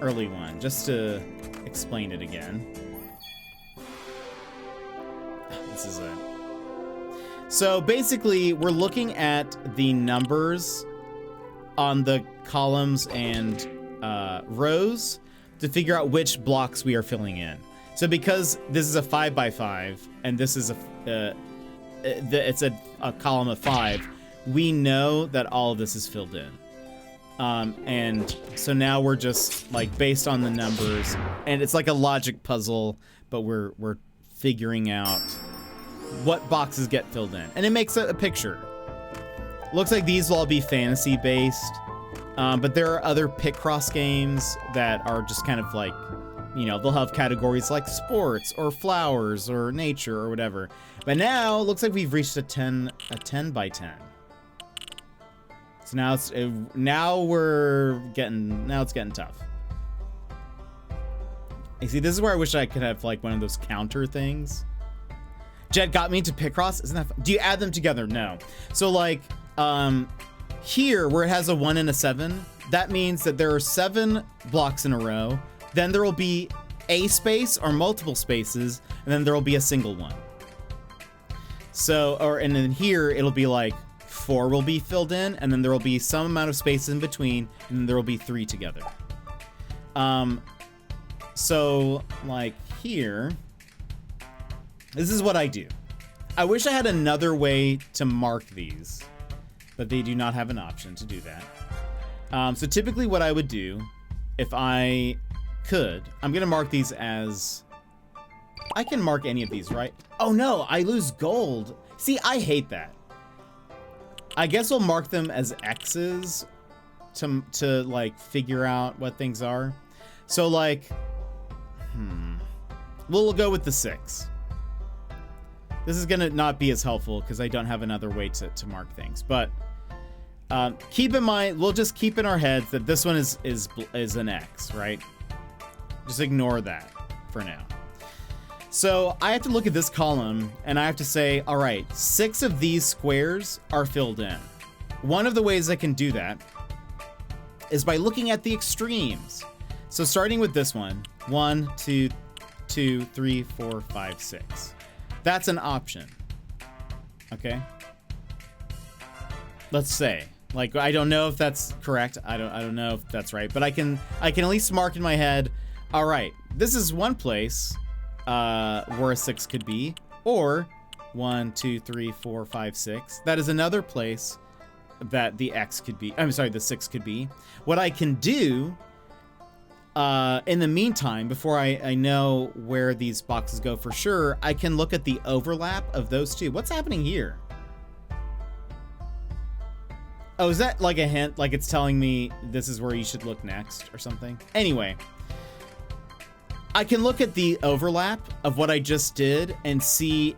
early one just to explain it again. This is it. So basically, we're looking at the numbers on the columns and rows to figure out which blocks we are filling in. So because this is a 5x5 and this is it's a column of 5, we know that all of this is filled in. And so now we're just like based on the numbers, and it's like a logic puzzle, but we're figuring out what boxes get filled in, and it makes a picture. Looks like these will all be fantasy based, but there are other Picross games that are just kind of like, you know, they'll have categories like sports or flowers or nature or whatever. But now it looks like we've reached a 10 by 10. So now it's getting tough. You see, this is where I wish I could have like one of those counter things. Jet got me into Picross. Isn't that fun? Do you add them together? No. So like here where it has a 1 and a 7, that means that there are 7 blocks in a row. Then there will be a space or multiple spaces, and then there will be a single one. So, and then here it'll be like 4 will be filled in, and then there will be some amount of space in between, and then there will be 3 together. So like here, this is what I do. I wish I had another way to mark these, but they do not have an option to do that. So typically what I would do, if I could, I'm gonna mark these as, I can mark any of these, right? Oh no, I lose gold. See, I hate that. I guess we'll mark them as X's to like figure out what things are. So like, we'll go with the 6. This is gonna not be as helpful because I don't have another way to mark things, but keep in mind, we'll just keep in our heads that this one is an X, right? Just ignore that for now. So I have to look at this column and I have to say, all right, 6 of these squares are filled in. One of the ways I can do that is by looking at the extremes. So starting with this one, 1, 2, 3, 4, 5, 6. That's an option. Okay. Let's say, like, I don't know if that's correct. I don't know if that's right, but I can at least mark in my head, all right, this is one place where a 6 could be, or 1, 2, 3, 4, 5, 6. That is another place that the X could be. I'm sorry, the 6 could be. What I can do in the meantime, before I know where these boxes go for sure, I can look at the overlap of those two. What's happening here? Oh, is that like a hint? Like it's telling me this is where you should look next or something? Anyway, I can look at the overlap of what I just did and see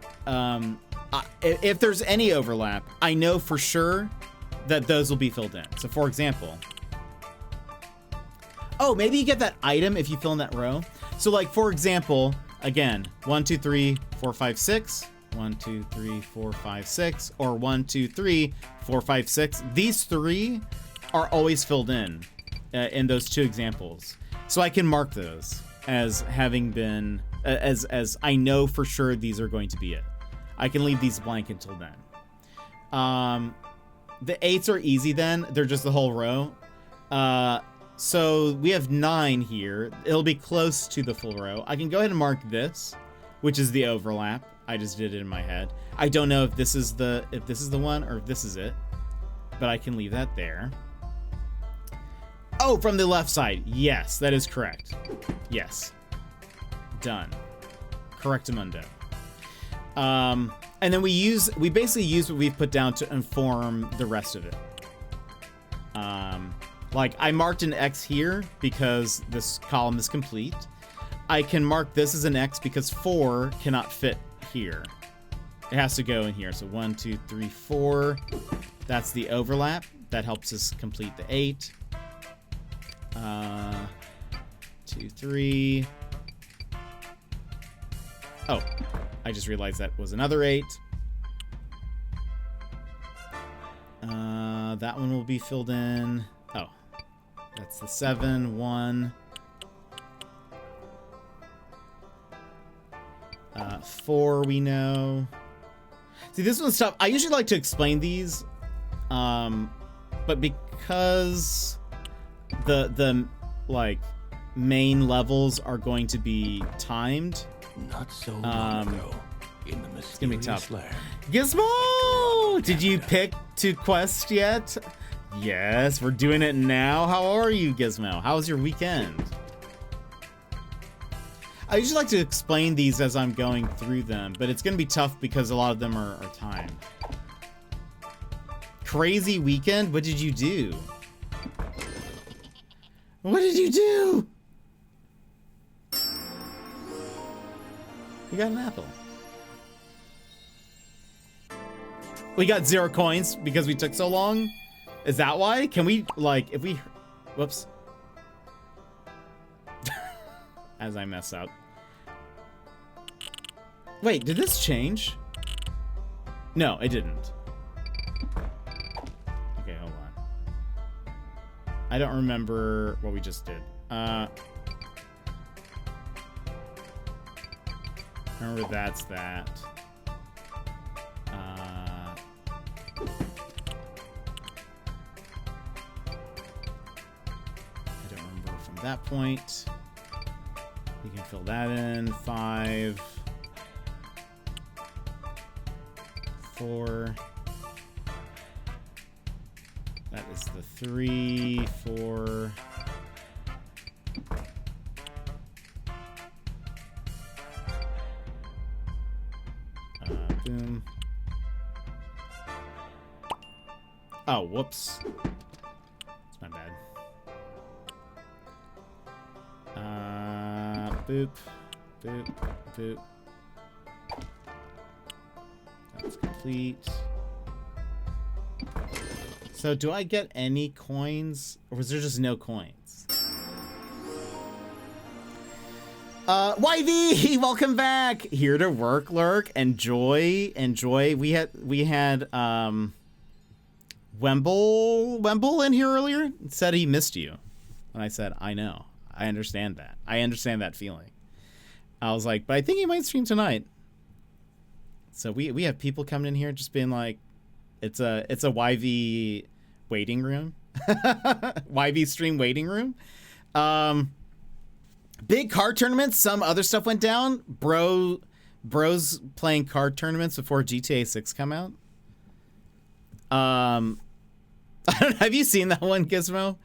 if there's any overlap. I know for sure that those will be filled in. So for example, oh, maybe you get that item if you fill in that row. So like, for example, again, 1, 2, 3, 4, 5, 6. 1, 2, 3, 4, 5, 6, or 1, 2, 3, 4, 5, 6. These three are always filled in those two examples. So I can mark those as having been, as I know for sure these are going to be it. I can leave these blank until then. The 8s are easy then. They're just the whole row. So we have 9 here. It'll be close to the full row. I can go ahead and mark this, which is the overlap. I just did it in my head. I don't know if this is the one or if this is it, but I can leave that there. Oh, from the left side. Yes, that is correct. Yes. Done. Correctamundo. And then we basically use what we've put down to inform the rest of it. Like I marked an X here because this column is complete. I can mark this as an X because 4 cannot fit here. It has to go in here. So 1, 2, 3, 4. That's the overlap. That helps us complete the 8. 2, 3. Oh, I just realized that was another 8. That one will be filled in. Oh, that's the 7, 1. 4 we know. See, this one's tough. I usually like to explain these, but because the like main levels are going to be timed, Not so long ago, in the it's gonna be mysterious tough. land. Gizmo, did you pick PictoQuest yet? Yes, we're doing it now. How are you, Gizmo? How was your weekend? I usually like to explain these as I'm going through them, but it's going to be tough because a lot of them are timed. Crazy weekend? What did you do? What did you do? We got an apple. We got 0 coins because we took so long? Is that why? Can we, like, if we... Whoops. As I mess up. Wait, did this change? No, it didn't. Okay, hold on. I don't remember what we just did. Remember that's that. I don't remember from that point. We can fill that in. 5, 4. That is the 3, 4. Boom. Oh, whoops. That's my bad. Boop, boop, boop. That's complete. So do I get any coins, or was there just no coins? YV, welcome back. Here to work, lurk, enjoy. We had Wemble in here earlier. Said he missed you, and I said I know. I understand that. I understand that feeling. I was like, but I think he might stream tonight. So we have people coming in here just being like, it's a YV waiting room. YV stream waiting room. Big card tournaments. Some other stuff went down. Bros playing card tournaments before GTA 6 come out. I don't know, have you seen that one, Gizmo?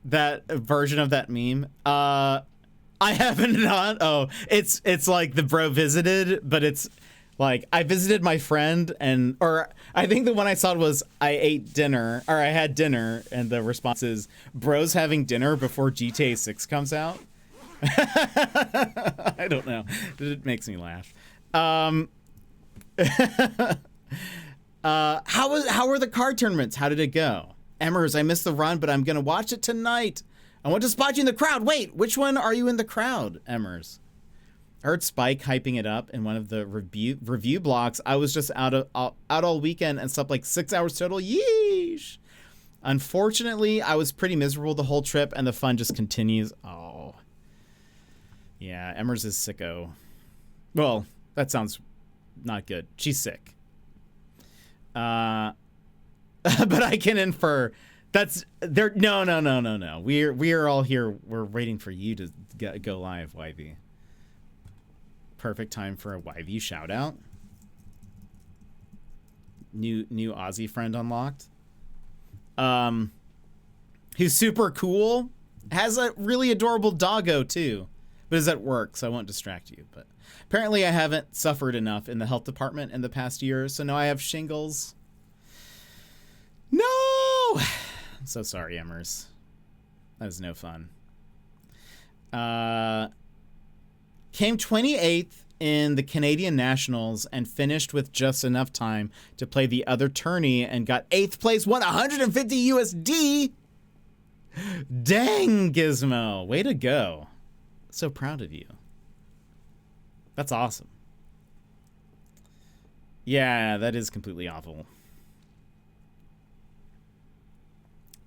That version of that meme. I haven't not. Oh, it's like the bro visited, but it's like I visited my friend, or I think the one I saw was I ate dinner, or I had dinner, and the response is bros having dinner before GTA 6 comes out. I don't know. It makes me laugh. How were the card tournaments? How did it go? Emmers, I missed the run, but I'm gonna watch it tonight. I want to spot you in the crowd. Wait, which one are you in the crowd, Emmers? I heard Spike hyping it up in one of the review blocks. I was just out all weekend and slept like 6 hours total. Yeesh. Unfortunately, I was pretty miserable the whole trip, and the fun just continues. Oh. Yeah, Emmers is sicko. Well, that sounds not good. She's sick. But I can infer that's there. No. We're all here. We're waiting for you to go live, YV. Perfect time for a YV shout out. New Aussie friend unlocked. Who's super cool. Has a really adorable doggo too, but is at work, so I won't distract you. But apparently I haven't suffered enough in the health department in the past year, so now I have shingles. No! I'm so sorry, Emmers. That is no fun. Came 28th in the Canadian Nationals and finished with just enough time to play the other tourney and got 8th place, won 150 USD. Dang, Gizmo. Way to go. So proud of you. That's awesome. Yeah, that is completely awful.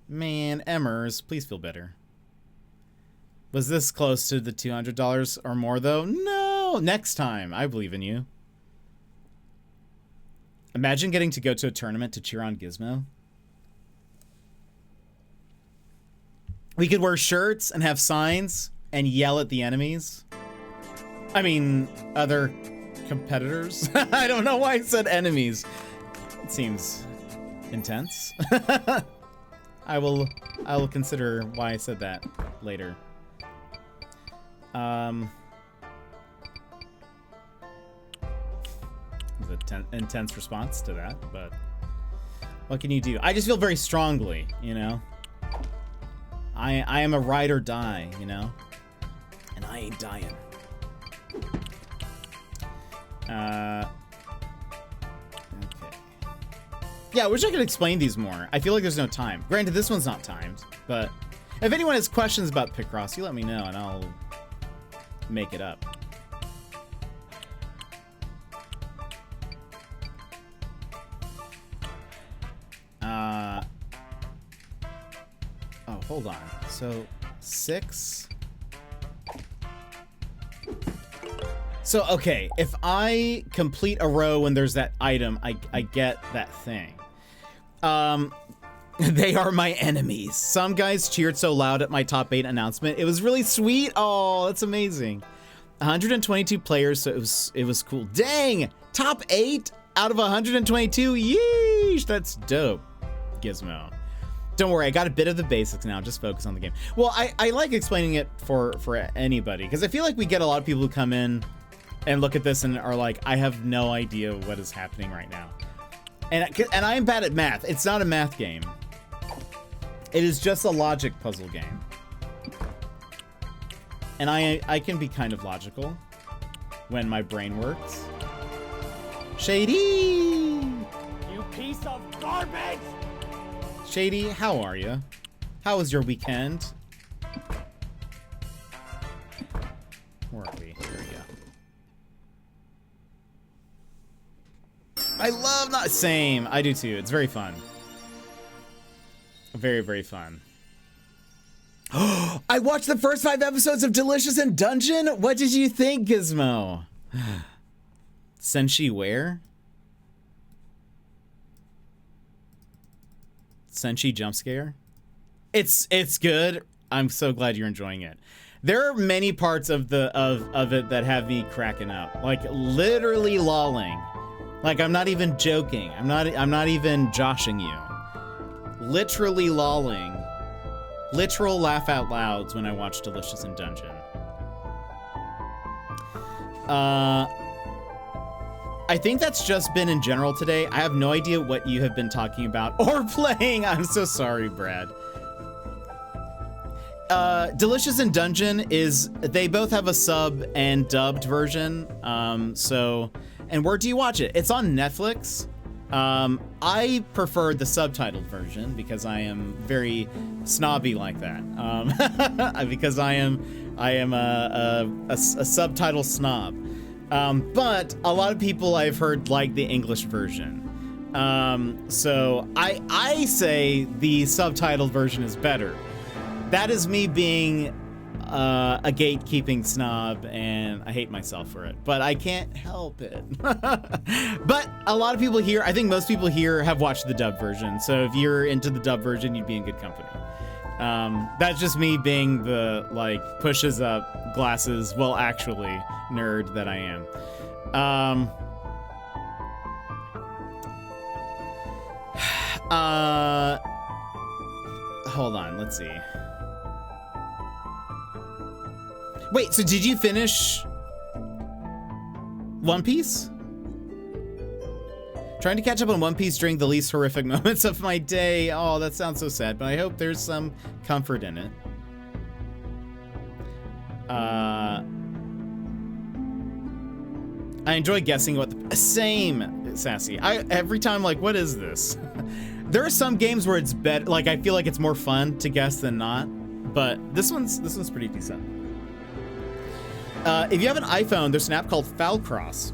Man, Emmers, please feel better. Was this close to the $200 or more, though? No! Next time. I believe in you. Imagine getting to go to a tournament to cheer on Gizmo. We could wear shirts and have signs and yell at the enemies. I mean, other competitors. I don't know why I said enemies. It seems intense. I will consider why I said that later. It's an intense response to that, but what can you do? I just feel very strongly, you know? I am a ride or die, you know? And I ain't dying. Okay. Yeah, I wish I could explain these more. I feel like there's no time. Granted, this one's not timed, but if anyone has questions about Picross, you let me know and I'll make it up. Oh, hold on. So, 6. So, okay, if I complete a row when there's that item, I get that thing. They are my enemies. Some guys cheered so loud at my top 8 announcement. It was really sweet. Oh, that's amazing. 122 players, so it was cool. Dang! Top 8 out of 122. Yeesh! That's dope, Gizmo. Don't worry, I got a bit of the basics now. Just focus on the game. Well, I like explaining it for anybody, because I feel like we get a lot of people who come in and look at this and are like, I have no idea what is happening right now. And I am bad at math. It's not a math game. It is just a logic puzzle game. And I can be kind of logical when my brain works. Shady! You piece of garbage! Shady, how are you? How was your weekend? Where are we? Here we go. I love not same. I do too. It's very fun. Very, very fun. I watched the first 5 episodes of Delicious in Dungeon. What did you think, Gizmo? Senshi where? Senshi jump scare? It's good. I'm so glad you're enjoying it. There are many parts of it that have me cracking up. Like literally lolling. Like I'm not even joking. I'm not even joshing you. Literally lolling. Literal laugh out louds when I watch Delicious in Dungeon. I think that's just been in general today. I have no idea what you have been talking about or playing. I'm so sorry, Brad. Delicious in Dungeon they both have a sub and dubbed version. And where do you watch it? It's on Netflix. I prefer the subtitled version because I am very snobby like that. Because I am a subtitle snob. But a lot of people I've heard like the English version. So I say the subtitled version is better. That is me being a gatekeeping snob, and I hate myself for it, but I can't help it. But a lot of people here, I think most people here have watched the dub version, so if you're into the dub version, you'd be in good company. That's just me being the, like, pushes up glasses, well, actually, nerd that I am. Hold on, let's see. Wait, so did you finish One Piece? Trying to catch up on One Piece during the least horrific moments of my day. Oh, that sounds so sad, but I hope there's some comfort in it. I enjoy guessing what the same, Sassy. Every time, like, what is this? There are some games where it's better, like, I feel like it's more fun to guess than not, but this one's pretty decent. If you have an iPhone, there's an app called Foulcross,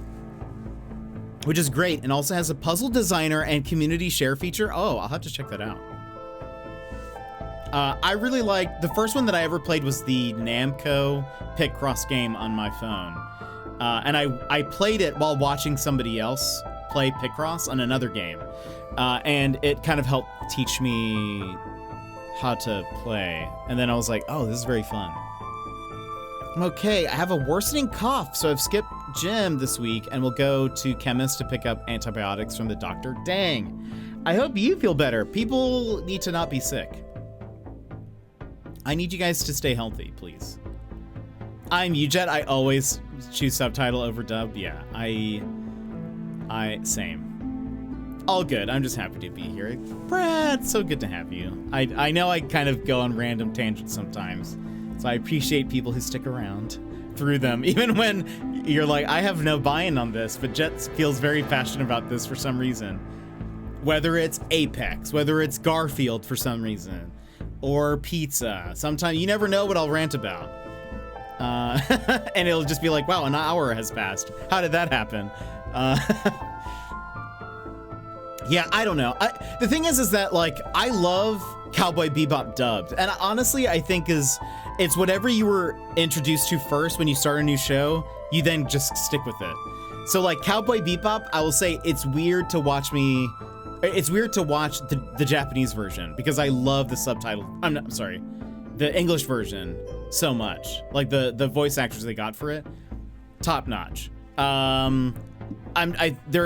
which is great and also has a puzzle designer and community share feature. Oh, I'll have to check that out. I really like, the first one that I ever played was the Namco Picross game on my phone. And I played it while watching somebody else play Picross on another game. And it kind of helped teach me how to play. And then I was like, oh, this is very fun. Okay, I have a worsening cough, so I've skipped gym this week and will go to chemist to pick up antibiotics from the doctor. Dang. I hope you feel better. People need to not be sick. I need you guys to stay healthy, please. I'm Ujet. I always choose subtitle over dub. Yeah, same. All good. I'm just happy to be here. Brad, so good to have you. I know I kind of go on random tangents sometimes. So I appreciate people who stick around through them, even when you're like, I have no buy-in on this, but Jet feels very passionate about this for some reason. Whether it's Apex, whether it's Garfield for some reason, or pizza. Sometimes you never know what I'll rant about. And it'll just be like, wow, an hour has passed. How did that happen? Yeah, I don't know. The thing is that, like, I love Cowboy Bebop dubbed. And honestly, I think it's whatever you were introduced to first when you start a new show, you then just stick with it. So, like, Cowboy Bebop, I will say it's weird to watch the Japanese version because I love the subtitle. The English version so much. Like, the voice actors they got for it, top notch. There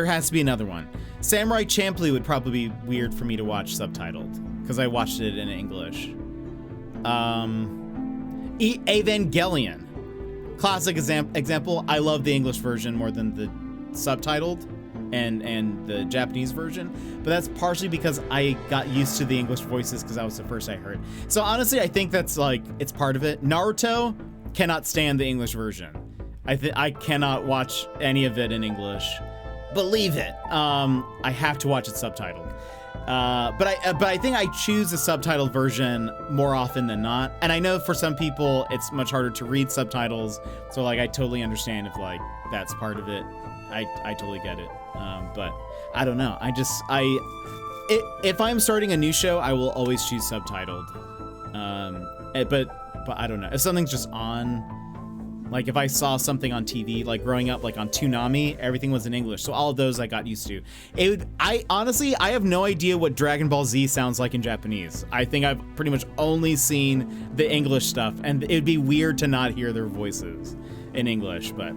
has to be another one. Samurai Champloo would probably be weird for me to watch subtitled because I watched it in English. Evangelion, classic example. I love the English version more than the subtitled and the Japanese version, but that's partially because I got used to the English voices because that was the first I heard. So honestly, I think that's, like, it's part of it. Naruto, cannot stand the English version. I cannot watch any of it in English. Believe it. I have to watch it subtitled. But I think I choose the subtitled version more often than not. And I know for some people it's much harder to read subtitles. So, like, I totally understand if, like, that's part of it. I totally get it. But I don't know. If I'm starting a new show, I will always choose subtitled. But I don't know. If something's just on, like, if I saw something on TV, like growing up, like on Toonami, everything was in English. So all of those I got used to. I honestly have no idea what Dragon Ball Z sounds like in Japanese. I think I've pretty much only seen the English stuff, and it would be weird to not hear their voices in English, but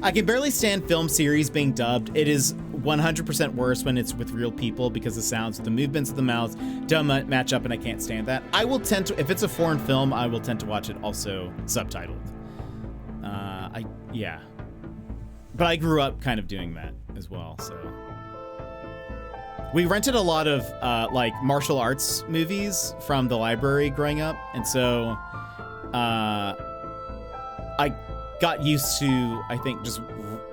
I can barely stand film series being dubbed. It is 100% worse when it's with real people because the sounds, the movements of the mouths don't match up, and I can't stand that. I will tend to, if it's a foreign film, I will tend to watch it also subtitled. Yeah. But I grew up kind of doing that as well, so. We rented a lot of like martial arts movies from the library growing up, and so I got used to, I think, just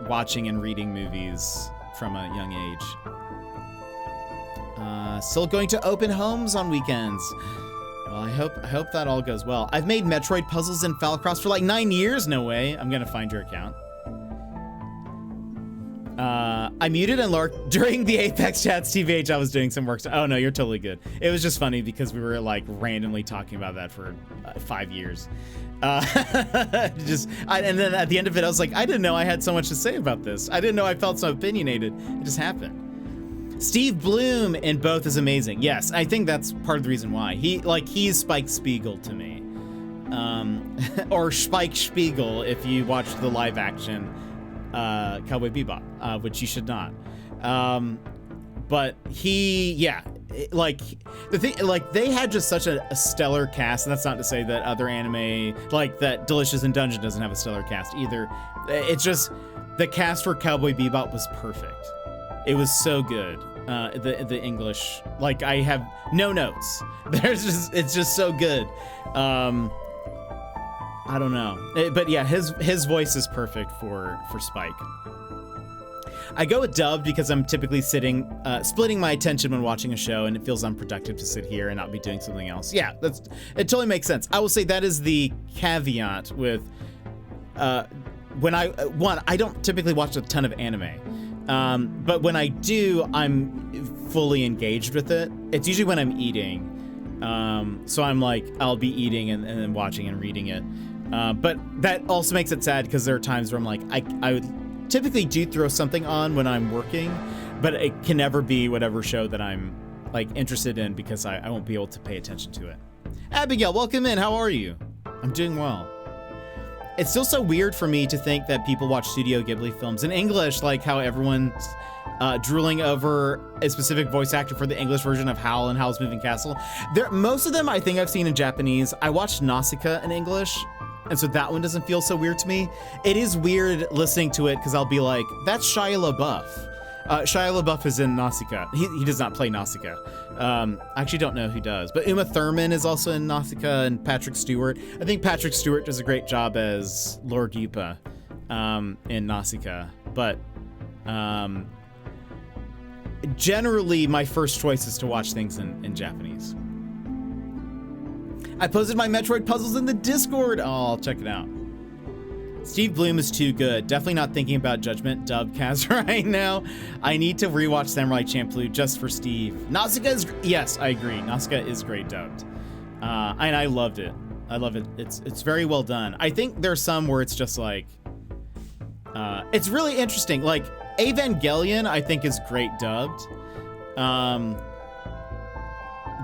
watching and reading movies from a young age. Still going to open homes on weekends. Well, I hope that all goes well. I've made Metroid puzzles in Falcross for like 9 years. No way. I'm gonna find your account. I muted and lurked during the Apex chats. TVH, I was doing some work. Oh no, you're totally good. It was just funny because we were like randomly talking about that for 5 years. And then at the end of it, I was like, I didn't know I had so much to say about this. I didn't know I felt so opinionated. It just happened. Steve Bloom in both is amazing. Yes, I think that's part of the reason why. He's Spike Spiegel to me. Or Spike Spiegel if you watched the live action Cowboy Bebop, which you should not. But they had just such a stellar cast, and that's not to say that other anime, like that Delicious in Dungeon doesn't have a stellar cast either. It's just the cast for Cowboy Bebop was perfect. It was so good. The English, like I have no notes. It's just so good. I don't know, but yeah, his voice is perfect for Spike. I go with dubbed because I'm typically splitting my attention when watching a show, and it feels unproductive to sit here and not be doing something else. Yeah, it totally makes sense. I will say that is the caveat with when I don't typically watch a ton of anime. But when I do, I'm fully engaged with it. It's usually when I'm eating. So I'm like, I'll be eating and then watching and reading it. But that also makes it sad because there are times where I'm like, I would typically do throw something on when I'm working, but it can never be whatever show that I'm like interested in because I won't be able to pay attention to it. Abigail, welcome in. How are you? I'm doing well. It's still so weird for me to think that people watch Studio Ghibli films in English, like how everyone's drooling over a specific voice actor for the English version of Howl and Howl's Moving Castle. Most of them I think I've seen in Japanese. I watched Nausicaa in English, and so that one doesn't feel so weird to me. It is weird listening to it because I'll be like, that's Shia LaBeouf. Shia LaBeouf is in Nausicaa. He does not play Nausicaa. I actually don't know who does, but Uma Thurman is also in Nausicaa, and Patrick Stewart. I think Patrick Stewart does a great job as Lord Yupa in Nausicaa, but generally my first choice is to watch things in Japanese. I posted my Metroid puzzles in the Discord. Oh, I'll check it out. Steve Bloom is too good. Definitely not thinking about Judgment Dubcast right now. I need to rewatch Samurai Champloo just for Steve. Nausicaa is, yes, I agree. Nausicaa is great dubbed. And I loved it. I love it. It's very well done. I think there's some where it's just like, it's really interesting. Like Evangelion, I think is great dubbed.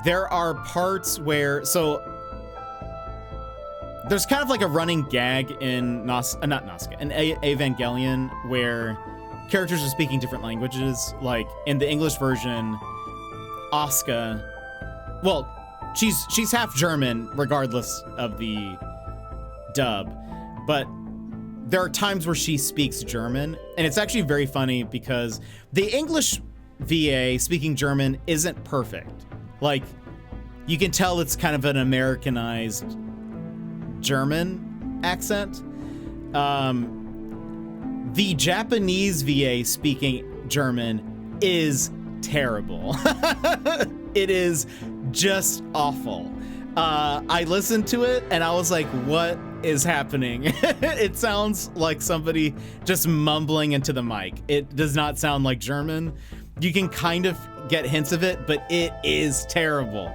There are parts where, there's kind of like a running gag in in Evangelion where characters are speaking different languages. Like in the English version, Asuka, well, she's half German regardless of the dub, but there are times where she speaks German, and it's actually very funny because the English VA speaking German isn't perfect. Like you can tell it's kind of an Americanized German accent. The Japanese VA speaking German is terrible. It is just awful. I listened to it and I was like, what is happening? It sounds like somebody just mumbling into the mic. It does not sound like German. You can kind of get hints of it, but it is terrible.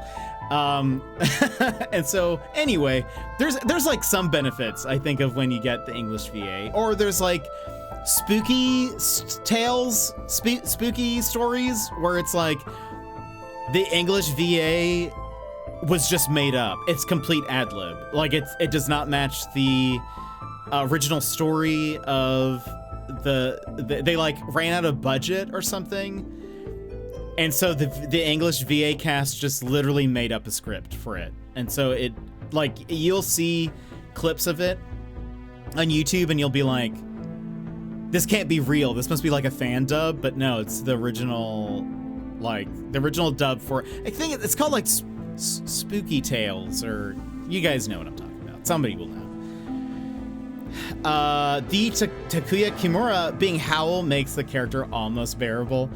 And so anyway, there's like some benefits I think of when you get the English VA, or there's like spooky tales, spooky stories where it's like the English VA was just made up. It's complete ad lib. Like it does not match the original story of they like ran out of budget or something. And so the English VA cast just literally made up a script for it. And so it, like, you'll see clips of it on YouTube and you'll be like, this can't be real. This must be like a fan dub. But no, it's the original dub for, I think it's called like Spooky Tales, or you guys know what I'm talking about. Somebody will know. Takuya Kimura being Howl makes the character almost bearable.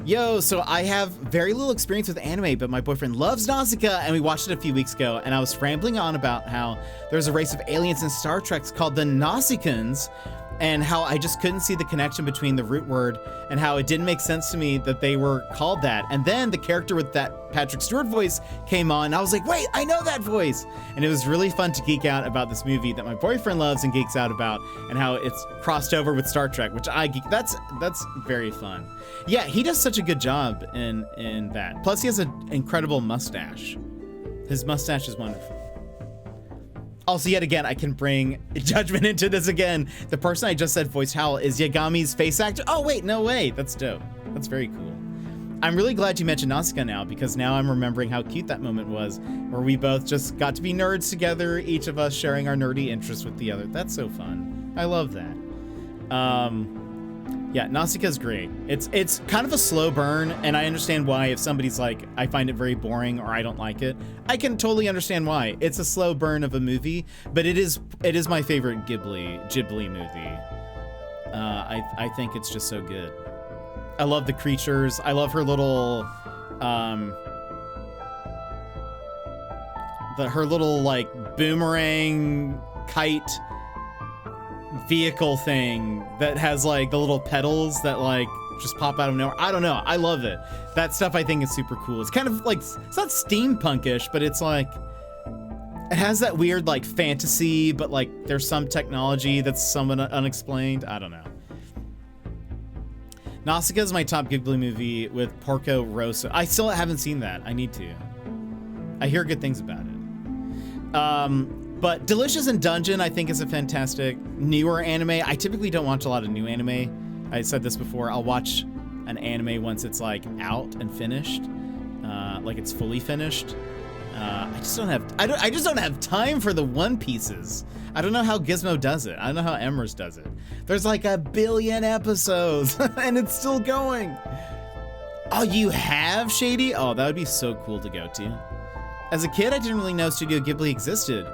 Yo, so I have very little experience with anime, but my boyfriend loves Nausicaa, and we watched it a few weeks ago, and I was rambling on about how there's a race of aliens in Star Trek called the Nausicaans, and how I just couldn't see the connection between the root word and how it didn't make sense to me that they were called that. And then the character with that Patrick Stewart voice came on, and I was like, wait, I know that voice. And it was really fun to geek out about this movie that my boyfriend loves and geeks out about, and how it's crossed over with Star Trek, which that's very fun. Yeah, he does such a good job in that. Plus he has an incredible mustache. His mustache is wonderful. Also, yet again, I can bring judgment into this again. The person I just said voiced Howl is Yagami's face actor. Oh, wait, no way. That's dope. That's very cool. I'm really glad you mentioned Nausicaa now, because now I'm remembering how cute that moment was, where we both just got to be nerds together, each of us sharing our nerdy interests with the other. That's so fun. I love that. Yeah, Nausicaa's great. It's kind of a slow burn, and I understand why if somebody's like, I find it very boring or I don't like it. I can totally understand why. It's a slow burn of a movie, but it is my favorite Ghibli movie. I think it's just so good. I love the creatures. I love her little her little like boomerang kite vehicle thing that has like the little pedals that like just pop out of nowhere. I don't know. I love it. That stuff I think is super cool. It's kind of like, it's not steampunkish, but it's like, it has that weird like fantasy, but like there's some technology that's somewhat unexplained. I don't know. Nausicaa is my top Ghibli movie with Porco Rosso. I still haven't seen that. I need to. I hear good things about it. But Delicious in Dungeon, I think, is a fantastic newer anime. I typically don't watch a lot of new anime. I said this before. I'll watch an anime once it's like out and finished, like it's fully finished. I just don't have time for the One Pieces. I don't know how Gizmo does it. I don't know how Emrys does it. There's like 1 billion episodes, and it's still going. Oh, you have, Shady? Oh, that would be so cool to go to. As a kid, I didn't really know Studio Ghibli existed.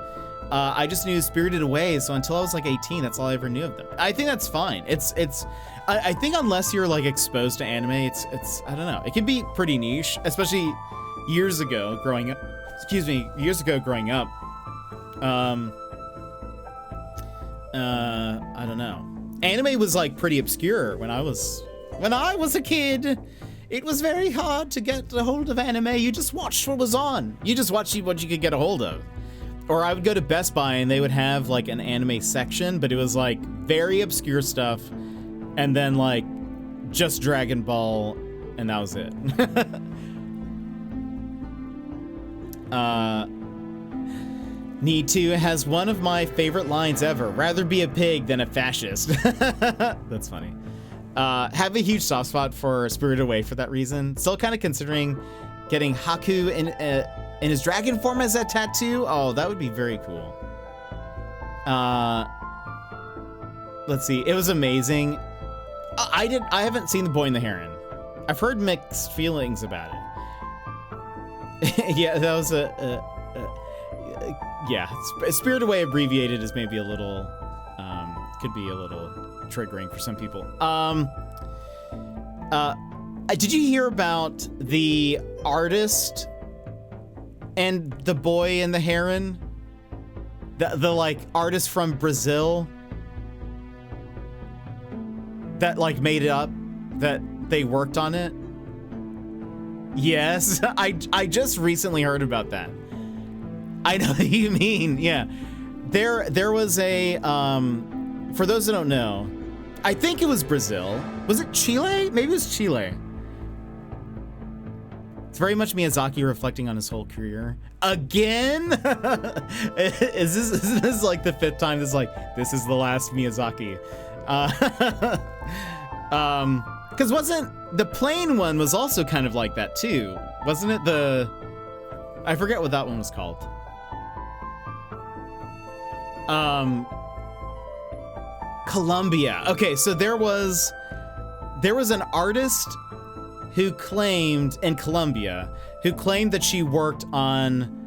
I just knew Spirited Away, so until I was like 18, that's all I ever knew of them. I think that's fine. I think unless you're like exposed to anime, it's I don't know. It can be pretty niche, especially years ago growing up. I don't know. Anime was like pretty obscure when I was a kid. It was very hard to get a hold of anime. You just watched what was on. You just watched what you could get a hold of. Or I would go to Best Buy and they would have like an anime section, but it was like very obscure stuff, and then like just Dragon Ball, and that was it. Need to has one of my favorite lines ever. Rather be a pig than a fascist. That's funny. Have a huge soft spot for Spirited Away for that reason. Still kind of considering getting Haku in his dragon form as a tattoo. Oh, that would be very cool. Let's see. It was amazing. I haven't seen The Boy and the Heron. I've heard mixed feelings about it. Yeah, that was yeah. Spirited Away abbreviated is maybe a little, could be a little triggering for some people. Did you hear about the artist and The Boy and the Heron? The like artist from Brazil that like made it up, that they worked on it? Yes, I just recently heard about that. I know what you mean. Yeah, there was a for those that don't know, I think it was Brazil. Was it Chile? Maybe it was Chile. It's very much Miyazaki reflecting on his whole career. Again? Is this like the 5th time? This is like, this is the last Miyazaki. Because wasn't the plane one was also kind of like that too? Wasn't it I forget what that one was called. Colombia. Okay, so there was an artist who claimed in Colombia that she worked on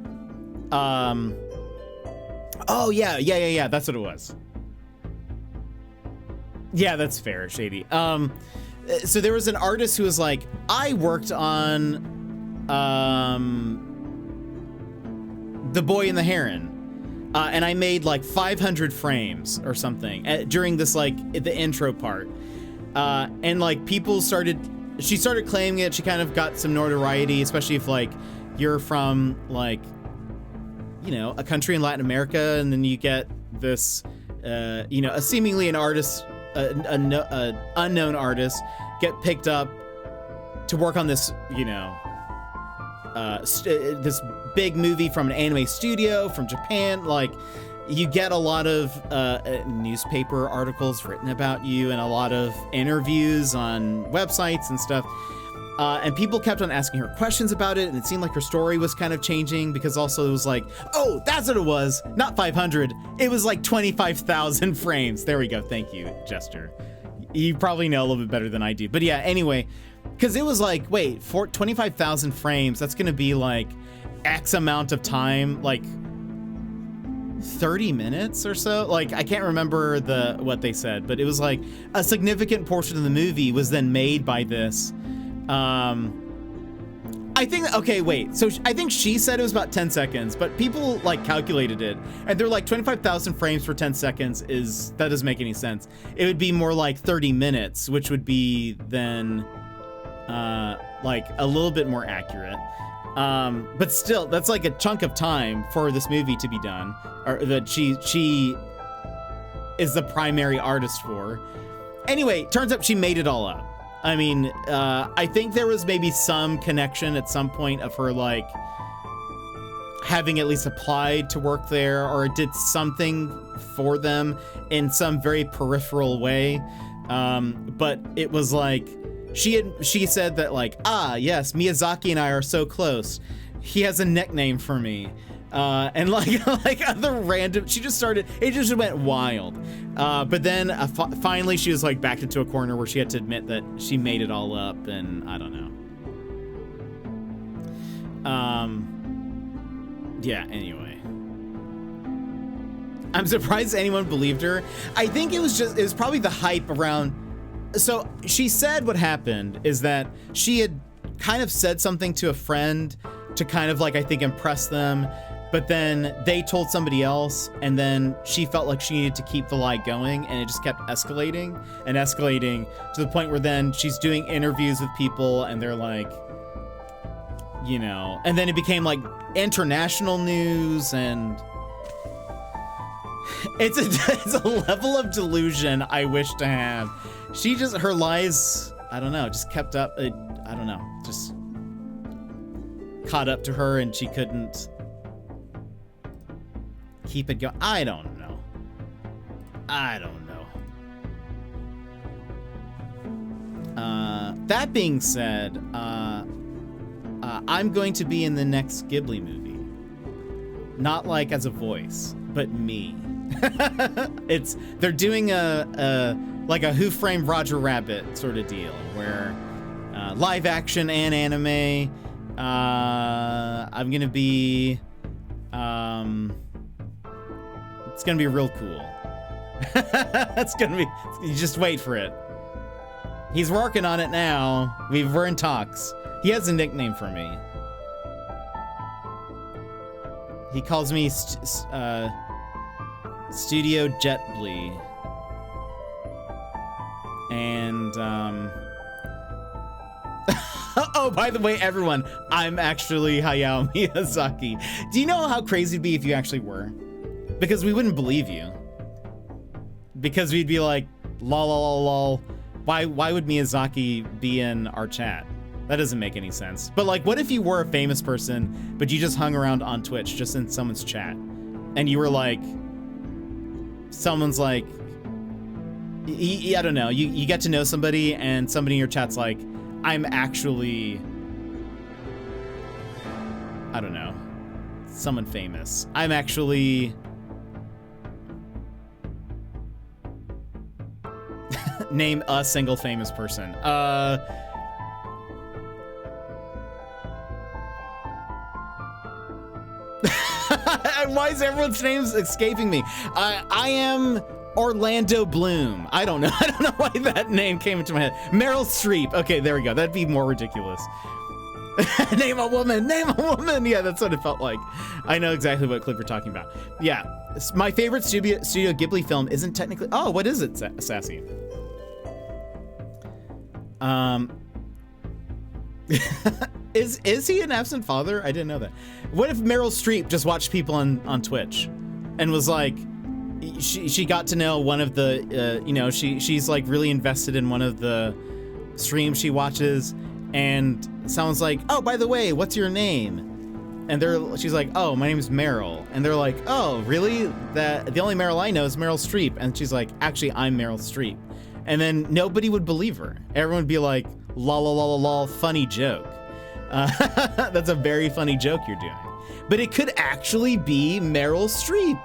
oh yeah, that's what it was. Yeah, that's fair, Shady. So there was an artist who was like, I worked on The Boy and the Heron, and I made like 500 frames or something during this, like, the intro part. And like she started claiming it. She kind of got some notoriety, especially if like you're from like, you know, a country in Latin America, and then you get this, you know, a seemingly an artist, an unknown artist, get picked up to work on this, you know, this big movie from an anime studio from Japan. Like, you get a lot of newspaper articles written about you and a lot of interviews on websites and stuff. And people kept on asking her questions about it, and it seemed like her story was kind of changing, because also it was like, oh, that's what it was. Not 500. It was like 25,000 frames. There we go. Thank you, Jester. You probably know a little bit better than I do. But yeah, anyway, because it was like, wait, for 25,000 frames, that's going to be like X amount of time, like 30 minutes or so. Like, I can't remember what they said, but it was like a significant portion of the movie was then made by this. I think, okay, wait. So I think she said it was about 10 seconds, but people like calculated it, and they're like 25,000 frames for 10 seconds that doesn't make any sense. It would be more like 30 minutes, which would be then like a little bit more accurate. But still, that's like a chunk of time for this movie to be done, or that she is the primary artist for. Anyway, turns out she made it all up. I mean, I think there was maybe some connection at some point of her, like, having at least applied to work there, or did something for them in some very peripheral way. But it was like, she said that, like, yes, Miyazaki and I are so close. He has a nickname for me. And like other random, she just started, it just went wild. But then finally she was like backed into a corner where she had to admit that she made it all up, and I don't know. Yeah, anyway. I'm surprised anyone believed her. I think it was probably the hype around. So she said what happened is that she had kind of said something to a friend to kind of like, I think, impress them. But then they told somebody else, and then she felt like she needed to keep the lie going, and it just kept escalating and escalating to the point where then she's doing interviews with people, and they're like, you know, and then it became like international news, and it's a level of delusion I wish to have. She just, her lies, I don't know, just kept up, I don't know, just caught up to her, and she couldn't keep it going. I don't know. That being said, I'm going to be in the next Ghibli movie. Not like as a voice, but me. They're doing a Who Framed Roger Rabbit sort of deal, where live action and anime. I'm gonna be it's gonna be real cool. You just wait for it. He's working on it now. We're in talks. He has a nickname for me. He calls me Studio Jetblee. And oh, by the way, everyone, I'm actually Hayao Miyazaki. Do you know how crazy it'd be if you actually were? Because we wouldn't believe you. Because we'd be like, lol, lol, lol. Why would Miyazaki be in our chat? That doesn't make any sense. But like, what if you were a famous person, but you just hung around on Twitch, just in someone's chat, and you were like, someone's like, I don't know, you get to know somebody, and somebody in your chat's like, I'm actually, I don't know, someone famous. I'm actually name a single famous person. Why is everyone's names escaping me? I am Orlando Bloom. I don't know. I don't know why that name came into my head. Meryl Streep. Okay, there we go. That'd be more ridiculous. Name a woman. Name a woman. Yeah, that's what it felt like. I know exactly what clip you're talking about. Yeah, my favorite Studio Ghibli film isn't technically. Oh, what is it, Sassy? Is he an absent father? I didn't know that. What if Meryl Streep just watched people on Twitch, and was like, she got to know one of the, she's like really invested in one of the streams she watches, and someone's like, oh, by the way, what's your name? And she's like, oh, my name's Meryl. And they're like, oh, really? The only Meryl I know is Meryl Streep. And she's like, actually, I'm Meryl Streep. And then nobody would believe her. Everyone would be like, lol, lol, lol, lol, funny joke. That's a very funny joke you're doing. But it could actually be Meryl Streep.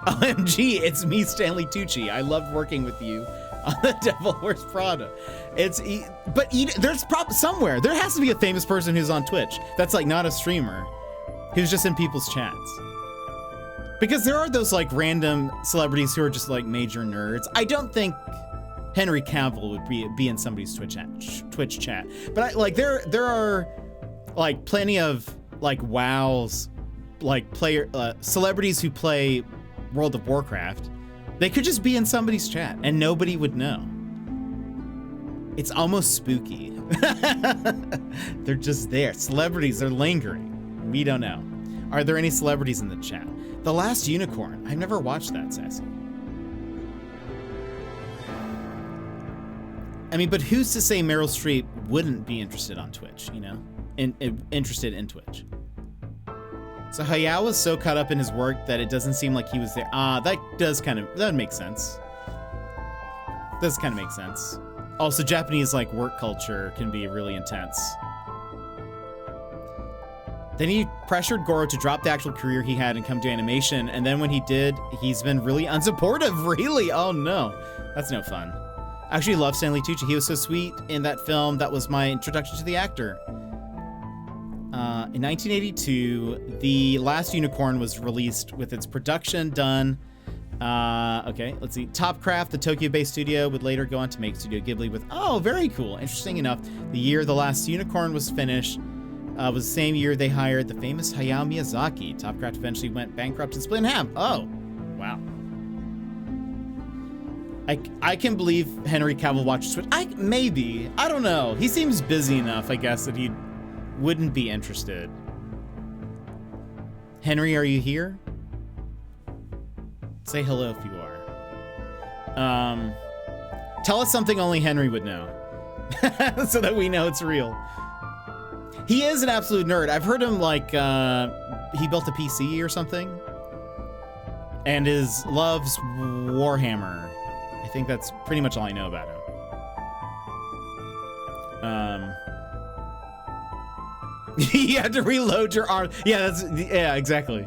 OMG, it's me, Stanley Tucci. I loved working with you on The Devil Wears Prada. There's somewhere. There has to be a famous person who's on Twitch that's like not a streamer, who's just in people's chats. Because there are those like random celebrities who are just like major nerds. I don't think Henry Cavill would be in somebody's Twitch chat. But there are like plenty of like WoWs, like celebrities who play World of Warcraft. They could just be in somebody's chat and nobody would know. It's almost spooky. They're just there. Celebrities, they're lingering. We don't know. Are there any celebrities in the chat? The Last Unicorn. I've never watched that, Sassy. I mean, but who's to say Meryl Streep wouldn't be interested on Twitch, you know? Interested in Twitch. So Hayao was so caught up in his work that it doesn't seem like he was there. That makes sense. Does kind of make sense. Also, Japanese like work culture can be really intense. Then he pressured Goro to drop the actual career he had and come to animation, and then when he did, he's been really unsupportive. Really? Oh no, that's no fun. I actually love Stanley Tucci. He was so sweet in that film. That was my introduction to the actor. In 1982, The Last Unicorn was released with its production done. Okay, let's see. Topcraft, the Tokyo-based studio, would later go on to make Studio Ghibli with, oh, very cool. Interesting enough, the year The Last Unicorn was finished was the same year they hired the famous Hayao Miyazaki. Topcraft eventually went bankrupt and split in half. Oh, wow. I can believe Henry Cavill watched Twitch. Maybe. I don't know. He seems busy enough, I guess, that he wouldn't be interested. Henry, are you here? Say hello if you are. Tell us something only Henry would know. So that we know it's real. He is an absolute nerd. I've heard him like, he built a PC or something. And loves Warhammer. I think that's pretty much all I know about him. You had to reload your arm. Yeah, exactly.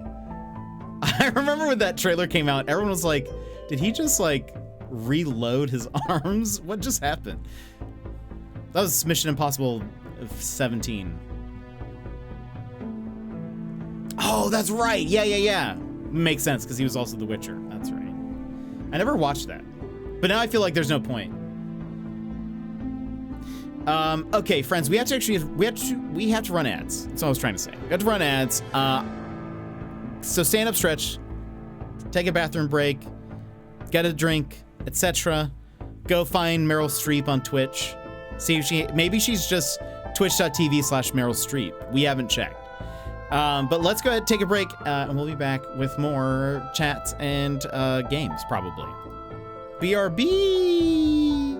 I remember when that trailer came out, everyone was like, did he just like reload his arms? What just happened? That was Mission Impossible 17. Oh, that's right. Yeah. Makes sense because he was also The Witcher. That's right. I never watched that. But now I feel like there's no point. Okay, friends, we have to run ads. That's what I was trying to say. We have to run ads. So stand up, stretch, take a bathroom break, get a drink, etc. Go find Meryl Streep on Twitch. See if maybe she's just twitch.tv/Meryl Streep. We haven't checked. But let's go ahead and take a break, and we'll be back with more chats and games, probably. BRB!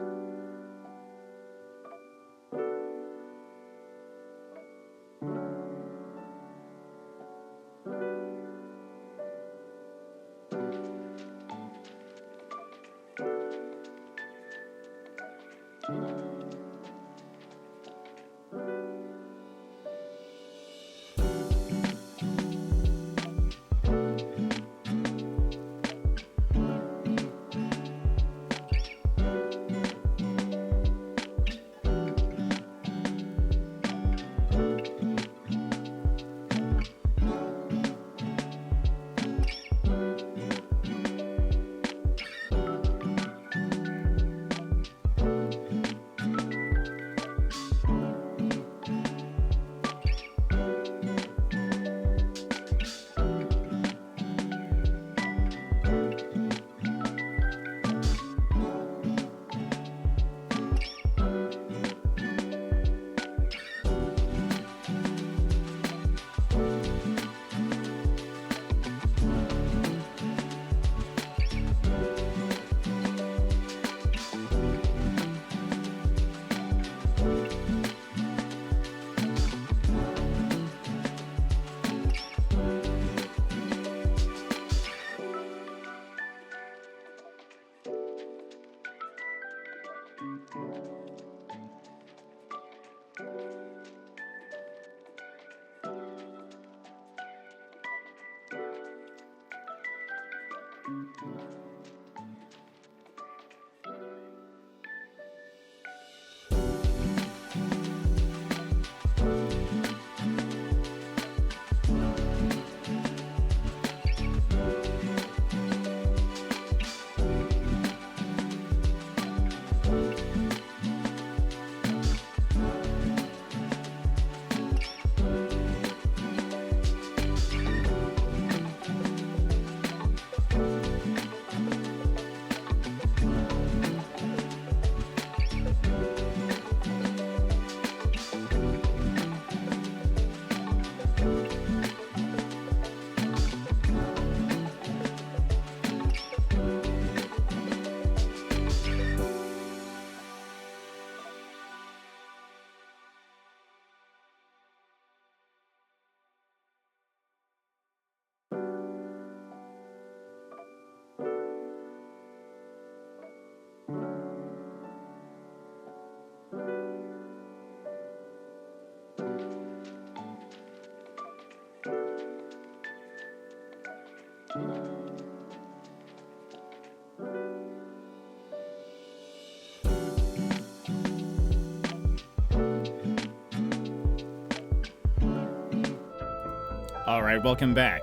All right, welcome back.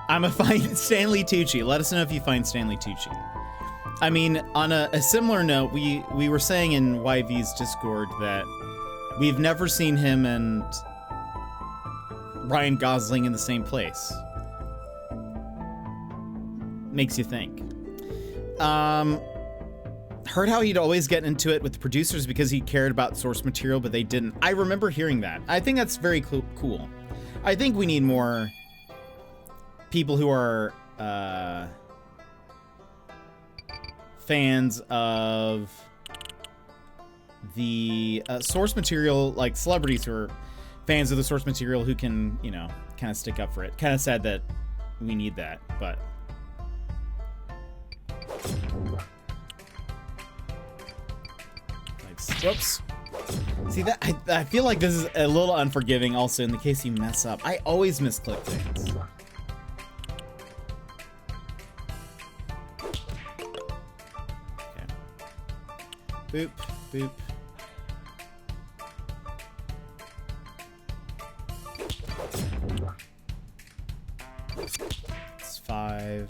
I'm a find Stanley Tucci. Let us know if you find Stanley Tucci. I mean, on a similar note, we were saying in YV's Discord that we've never seen him and Ryan Gosling in the same place. Makes you think. Heard how he'd always get into it with the producers because he cared about source material, but they didn't. I remember hearing that. I think that's very cool. I think we need more people who are fans of the source material, like celebrities who are fans of the source material who can, you know, kind of stick up for it. Kind of sad that we need that, but... Whoops. See, that I feel like this is a little unforgiving also in the case you mess up. I always misclick things. Okay. Boop, boop. It's 5.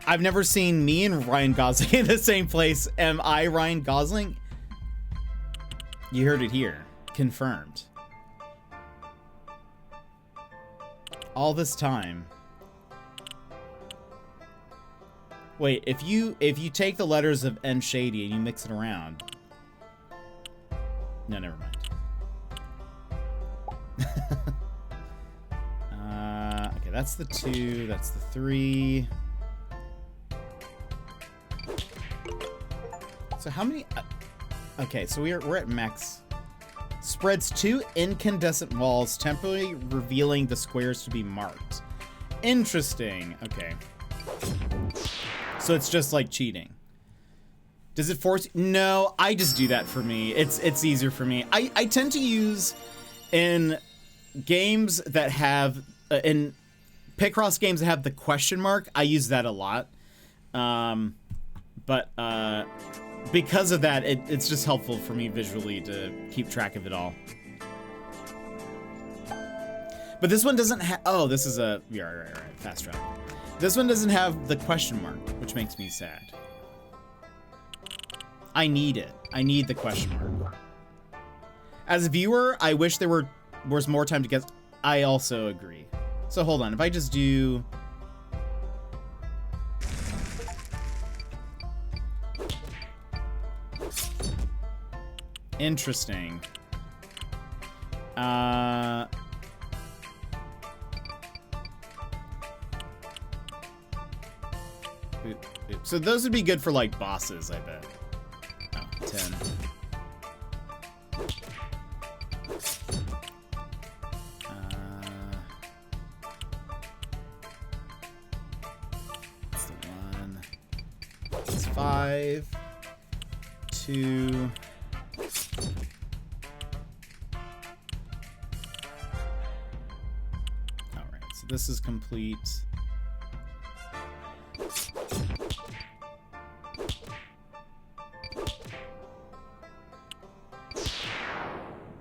I've never seen me and Ryan Gosling in the same place. Am I Ryan Gosling? You heard it here. Confirmed. All this time. Wait, if you take the letters of N Shady and you mix it around. No, never mind. Okay, that's the 2, that's the 3. So how many... okay, so we're at max. Spreads 2 incandescent walls, temporarily revealing the squares to be marked. Interesting. Okay. So it's just like cheating. Does it force... No, I just do that for me. It's easier for me. I tend to use in games that have... in Picross games that have the question mark, I use that a lot. Because of that, it's just helpful for me visually to keep track of it all. But this one doesn't have... Oh, this is a... Yeah, right. Fast travel. This one doesn't have the question mark, which makes me sad. I need it. I need the question mark. As a viewer, I wish there was more time to guess. I also agree. So hold on. If I just do... Interesting. So those would be good for like bosses, I bet. Oh, 10. That's the 1. It's 5. 2. So this is complete.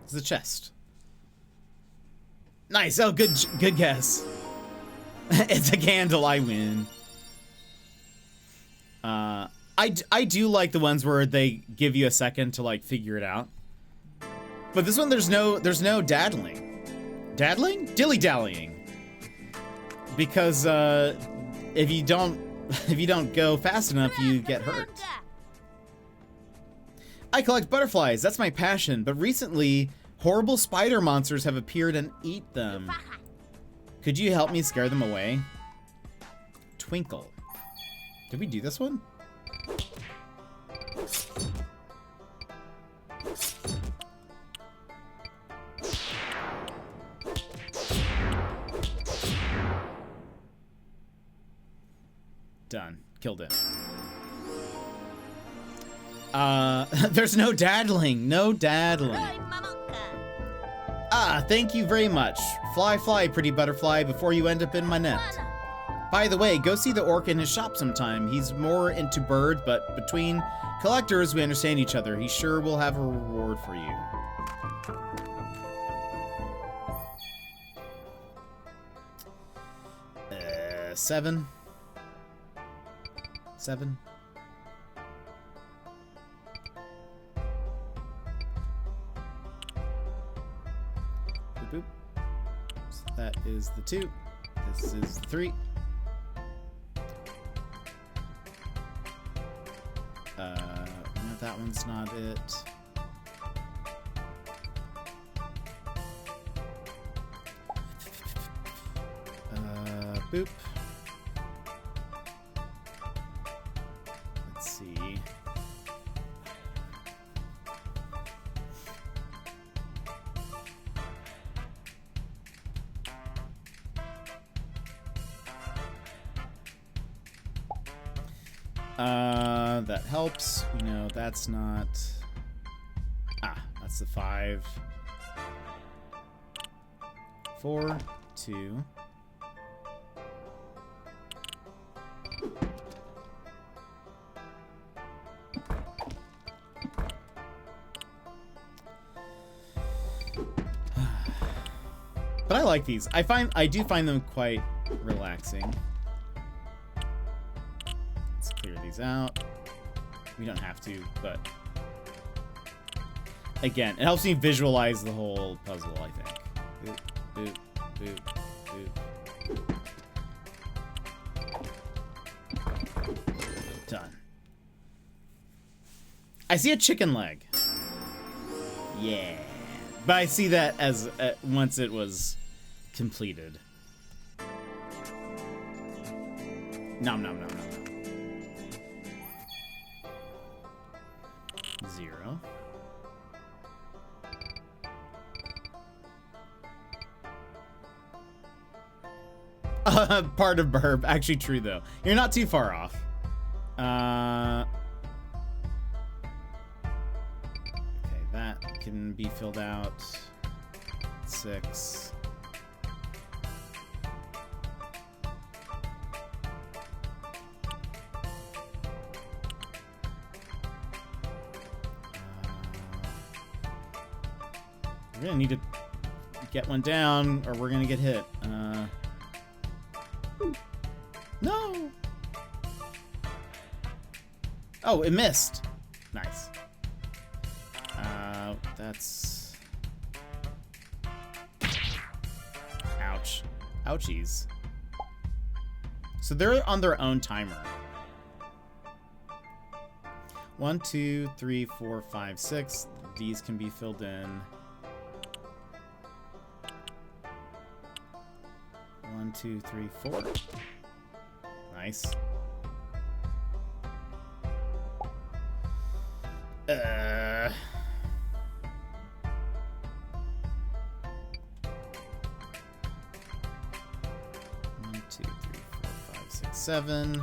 It's the chest. Nice. Oh, good guess. It's a candle. I win. I do like the ones where they give you a second to like figure it out. But this one, there's no daddling. Daddling? Dilly-dallying. Because if you don't go fast enough, you get hurt. I collect butterflies. That's my passion. But recently, horrible spider monsters have appeared and eat them. Could you help me scare them away? Twinkle. Did we do this one? Done. Killed it. There's no daddling. No daddling. Ah, thank you very much. Fly, fly, pretty butterfly, before you end up in my net. By the way, go see the orc in his shop sometime. He's more into birds, but between collectors, we understand each other. He sure will have a reward for you. Seven. Boop, boop. So that is the 2. This is the 3. No, that one's not it. Boop. Let's see. That helps. We know that's not... Ah, that's the 5. 4, 2. But I like these. I do find them quite relaxing. Let's clear these out. We don't have to, but again, it helps me visualize the whole puzzle, I think. Boop, boop, boop, boop. Done. I see a chicken leg. Yeah. But I see that as once it was completed. Nom nom nom nom. 0. Part of burb. Actually true though. You're not too far off. Okay, that can be filled out. 6. We're gonna need to get one down or we're gonna get hit. No! Oh, it missed. Nice. That's... Ouch. Ouchies. So they're on their own timer. 1, 2, 3, 4, 5, 6. These can be filled in. 1, 2, 3, 4. Nice. One, 2, 3, 4, 5, 6, 7.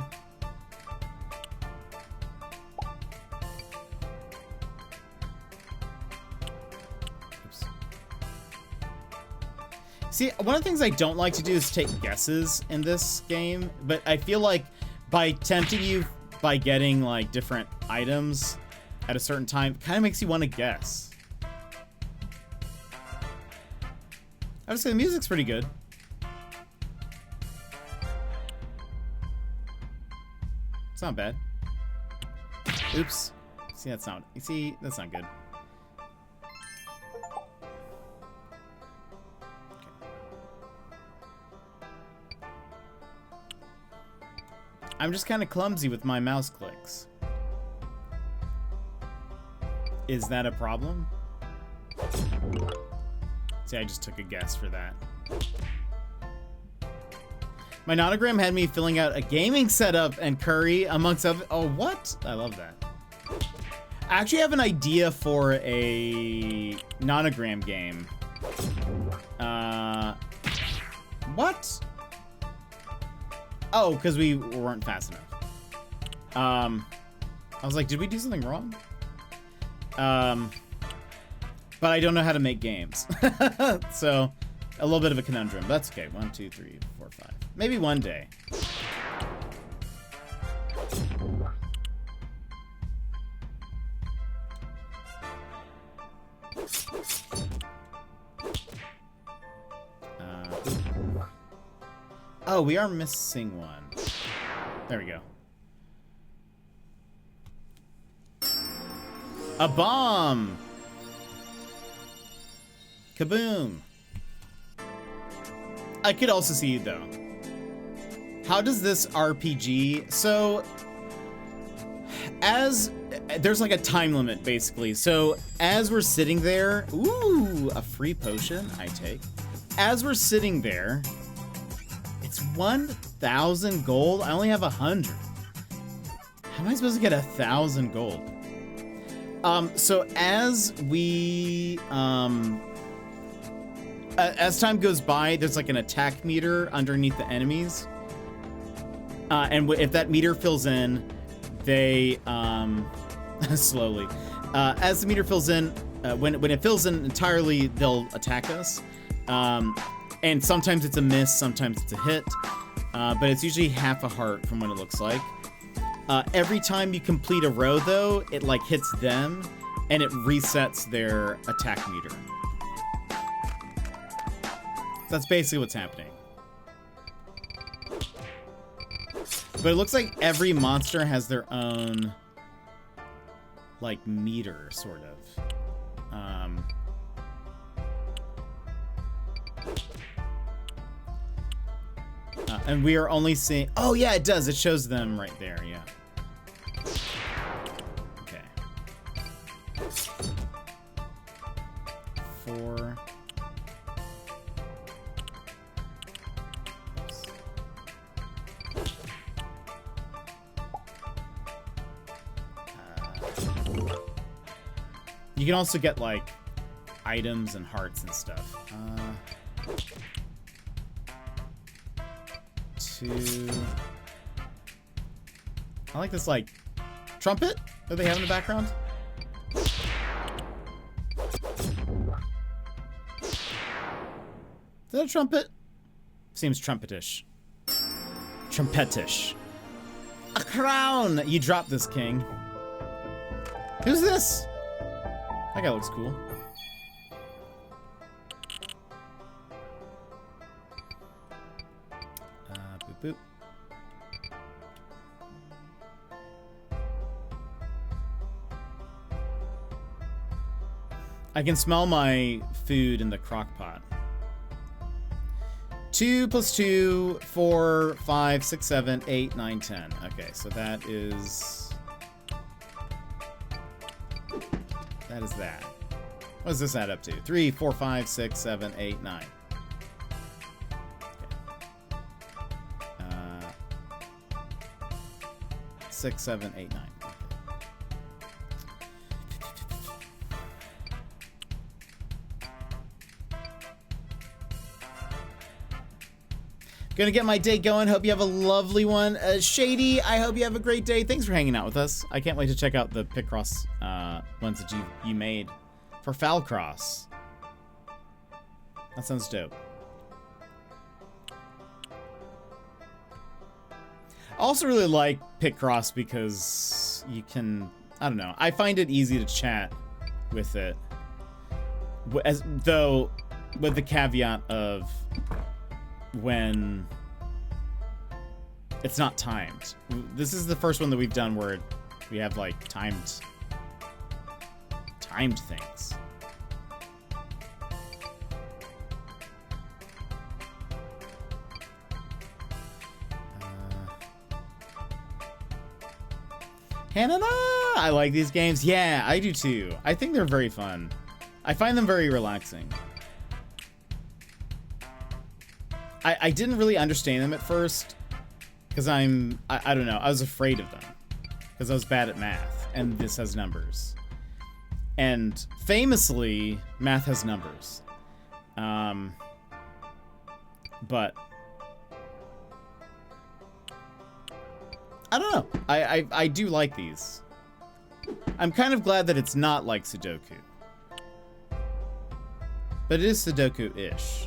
See, one of the things I don't like to do is take guesses in this game, but I feel like by tempting you by getting like different items at a certain time, kind of makes you want to guess. I would say the music's pretty good. It's not bad. Oops. See, that's not good. I'm just kind of clumsy with my mouse clicks. Is that a problem? See, I just took a guess for that. My nonogram had me filling out a gaming setup and curry amongst other. Oh, what? I love that. I actually have an idea for a nonogram game. What? Oh, because we weren't fast enough. I was like, did we do something wrong? But I don't know how to make games. So, a little bit of a conundrum. That's okay. 1, 2, 3, 4, 5. Maybe one day. Oh, we are missing one. There we go. A bomb! Kaboom! I could also see, though. How does this RPG... So, there's like a time limit, basically. So, as we're sitting there... Ooh, a free potion, I take. As we're sitting there... It's 1,000 gold? I only have 100. How am I supposed to get 1,000 gold? So as we... as time goes by, there's like an attack meter underneath the enemies. And if that meter fills in, they... slowly. As the meter fills in, when it fills in entirely, they'll attack us. And sometimes it's a miss, sometimes it's a hit, but it's usually half a heart from what it looks like. Every time you complete a row, though, it like hits them, and it resets their attack meter. That's basically what's happening. But it looks like every monster has their own, like, meter, sort of. And we are only seeing... Oh, yeah, it does. It shows them right there, yeah. Okay. 4. You can also get, like, items and hearts and stuff. 2. I like this, like, trumpet that they have in the background. Is that a trumpet? Seems trumpetish. Trumpetish. A crown! You dropped this, king. Who's this? That guy looks cool. Boop, boop. I can smell my food in the crock pot. 2 + 2, 4, 5, 6, 7, 8, 9, 10. Okay, so that is... That is that. What does this add up to? 3, 4, 5, 6, 7, 8, 9. Okay. 6, 7, 8, 9. Gonna get my day going. Hope you have a lovely one. Shady, I hope you have a great day. Thanks for hanging out with us. I can't wait to check out the Picross ones that you made for Falcross. That sounds dope. Also really like PictoQuest because you can, I don't know, I find it easy to chat with it. Though, with the caveat of when it's not timed. This is the first one that we've done where we have like timed things. Hanana! I like these games. Yeah, I do too. I think they're very fun. I find them very relaxing. I didn't really understand them at first because I don't know, I was afraid of them because I was bad at math and this has numbers. And famously, math has numbers. But I don't know. I do like these. I'm kind of glad that it's not like Sudoku. But it is Sudoku-ish.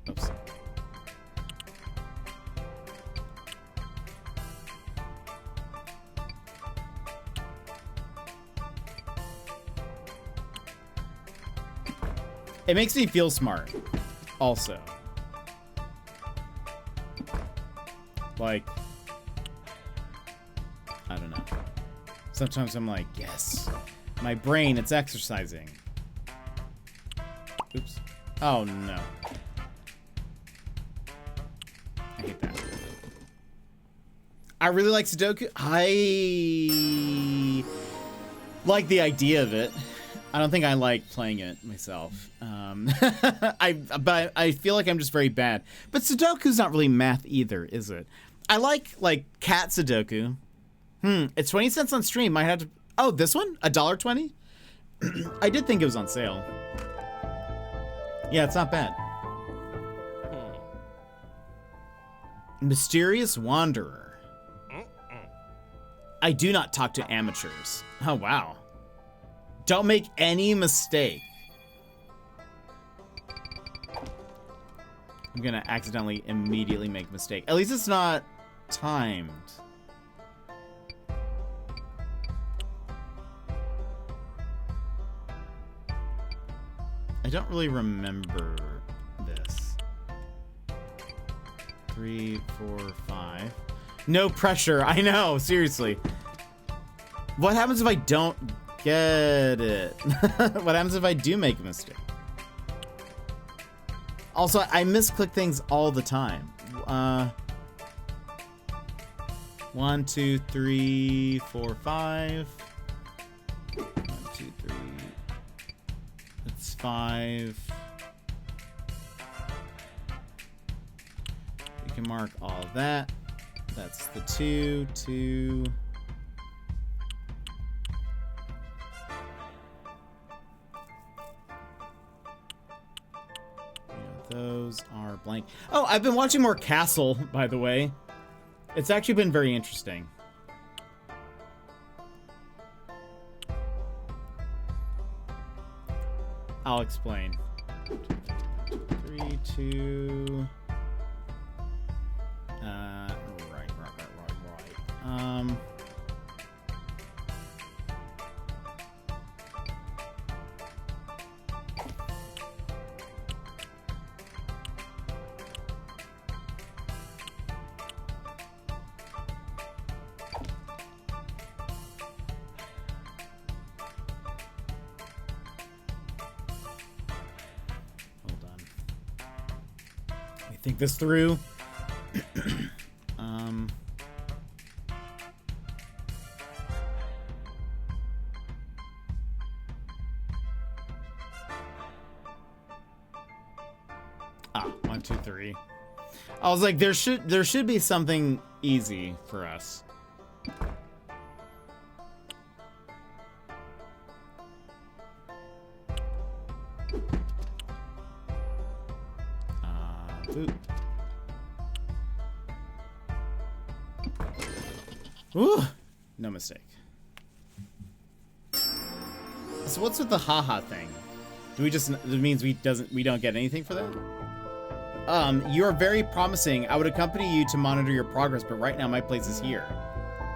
Oops. It makes me feel smart, also. Like, I don't know. Sometimes I'm like, yes, my brain, it's exercising. Oops. Oh, no. I hate that. I really like Sudoku. I like the idea of it. I don't think I like playing it myself. But I feel like I'm just very bad. But Sudoku's not really math either, is it? I like cat Sudoku. It's 20 cents on stream. Might have to. Oh, this one? $1.20? I did think it was on sale. Yeah, it's not bad. Mysterious Wanderer. I do not talk to amateurs. Oh, wow. Don't make any mistake. I'm gonna accidentally immediately make a mistake. At least it's not timed. I don't really remember this. 3, 4, 5. No pressure. I know, seriously. What happens if I don't get it? What happens if I do make a mistake? Also, I misclick things all the time. 1, 2, 3, 4, 5. 1, 2, 3. That's 5. We can mark all of that. That's the 2, 2. Those are blank. Oh, I've been watching more Castle, by the way. It's actually been very interesting. I'll explain. 3, 2. Right. Think this through. Ah, 1, 2, 3. I was like, there should be something easy for us. Boop. Ooh, no mistake. So what's with the haha thing? Do we just, it means we don't get anything for that? You're very promising. I would accompany you to monitor your progress, but right now my place is here.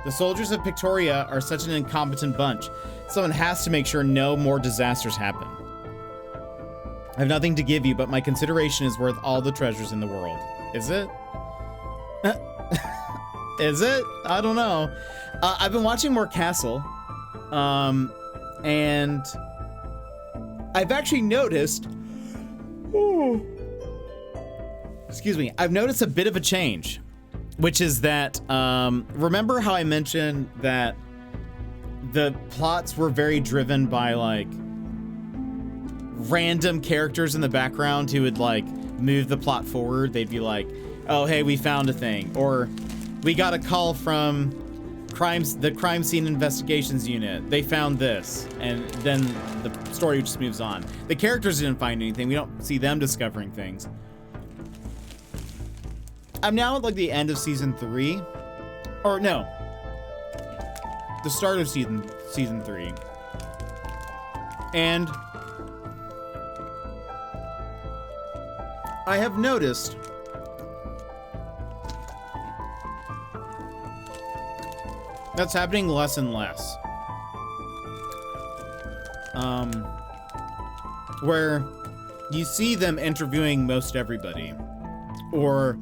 The soldiers of Pictoria are such an incompetent bunch. Someone has to make sure no more disasters happen. I have nothing to give you, but my consideration is worth all the treasures in the world. Is it? Is it? I don't know. I've been watching more Castle. And I've actually noticed, excuse me, I've noticed a bit of a change, which is that, remember how I mentioned that the plots were very driven by like random characters in the background who would like move the plot forward? They'd be like, oh, hey, we found a thing, or we got a call from the crime scene investigations unit. They found this, and then the story just moves on. The characters didn't find anything. We don't see them discovering things. I'm now at like the end of season 3, or no, the start of season 3, and I have noticed that's happening less and less. Where you see them interviewing most everybody, or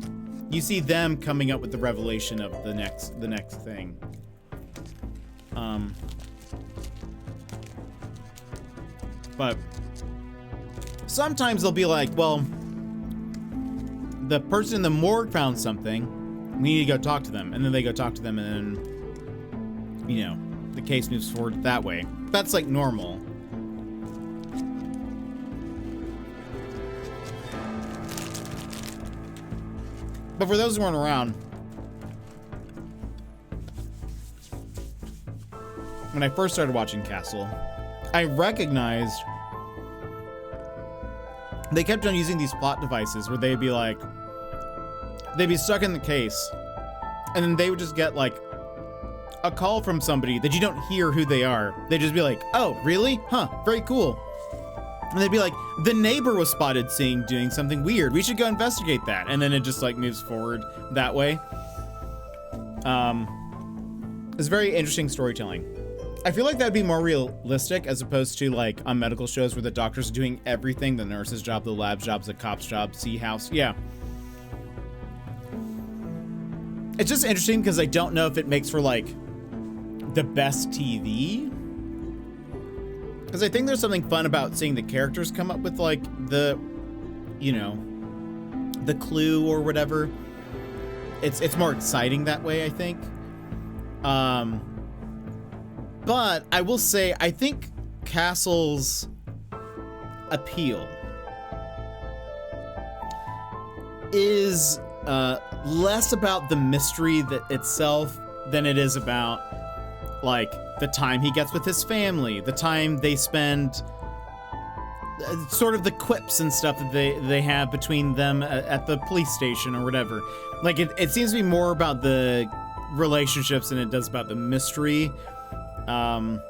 you see them coming up with the revelation of the next thing. But sometimes they'll be like, well, the person in the morgue found something. We need to go talk to them. And then they go talk to them, and then, you know, the case moves forward that way. That's like normal. But for those who weren't around, when I first started watching Castle, I recognized they kept on using these plot devices where they'd be like, they'd be stuck in the case, and then they would just get like a call from somebody that you don't hear who they are. They'd just be like, oh, really? Huh, very cool. And they'd be like, the neighbor was spotted doing something weird. We should go investigate that. And then it just like moves forward that way. It's very interesting storytelling. I feel like that'd be more realistic as opposed to like on medical shows where the doctors are doing everything, the nurse's job, the lab's job, the cop's job, sea house. Yeah. It's just interesting because I don't know if it makes for like the best TV. Because I think there's something fun about seeing the characters come up with like the, you know, the clue or whatever. It's more exciting that way, I think. But I will say, I think Castle's appeal is less about the mystery itself than it is about like the time he gets with his family, the time they spend, sort of the quips and stuff that they have between them at the police station or whatever. Like it seems to be more about the relationships than it does about the mystery. Because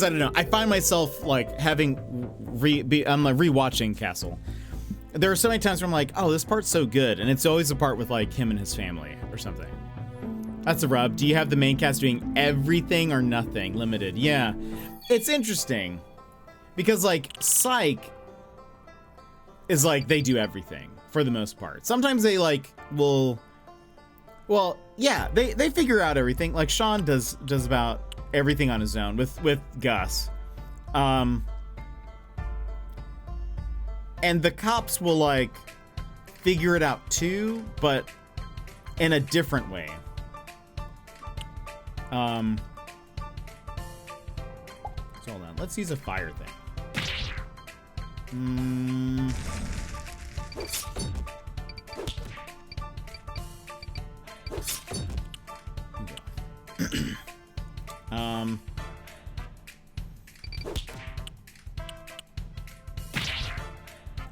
I don't know, I find myself like having I'm like rewatching Castle. There are so many times where I'm like, oh, this part's so good, and it's always a part with like him and his family or something. That's a rub. Do you have the main cast doing everything or nothing? Limited. Yeah. It's interesting. Because, like, Psych is like, they do everything, for the most part. Sometimes they, like, will... Well, yeah, they figure out everything. Like, Sean does about everything on his own with Gus. And the cops will, like, figure it out, too, but in a different way. So hold on. Let's use a fire thing.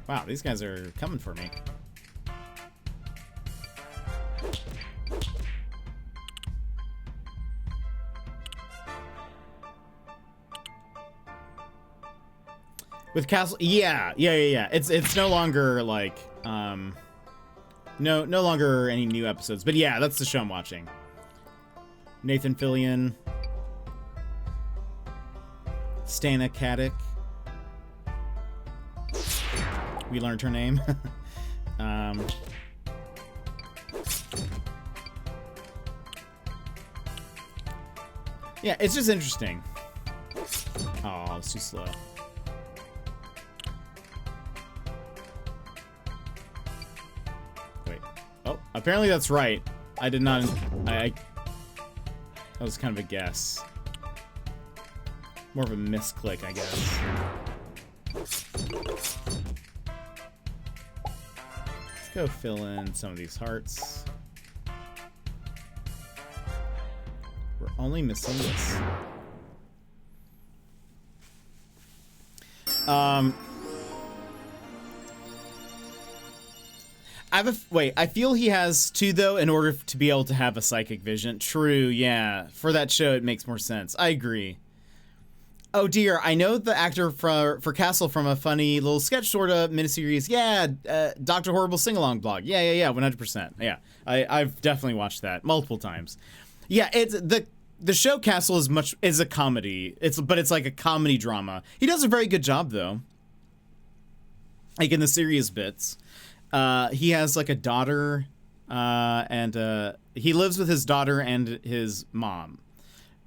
Wow, these guys are coming for me. With Castle, yeah. It's no longer like no longer any new episodes. But yeah, that's the show I'm watching. Nathan Fillion, Stana Katic. We learned her name. Yeah, it's just interesting. Oh, it's too slow. Wait. Oh, apparently that's right. I did not... that was kind of a guess. More of a misclick, I guess. Let's go fill in some of these hearts. We're only missing this. I feel he has two, though, in order to be able to have a psychic vision. True, yeah. For that show, it makes more sense. I agree. Oh, dear. I know the actor for Castle from a funny little sketch sort of miniseries. Yeah, Dr. Horrible Sing-Along blog. Yeah, 100%. Yeah, I've definitely watched that multiple times. Yeah, it's the show Castle is a comedy. But it's like a comedy drama. He does a very good job, though. Like in the serious bits. He has like a daughter, and he lives with his daughter and his mom.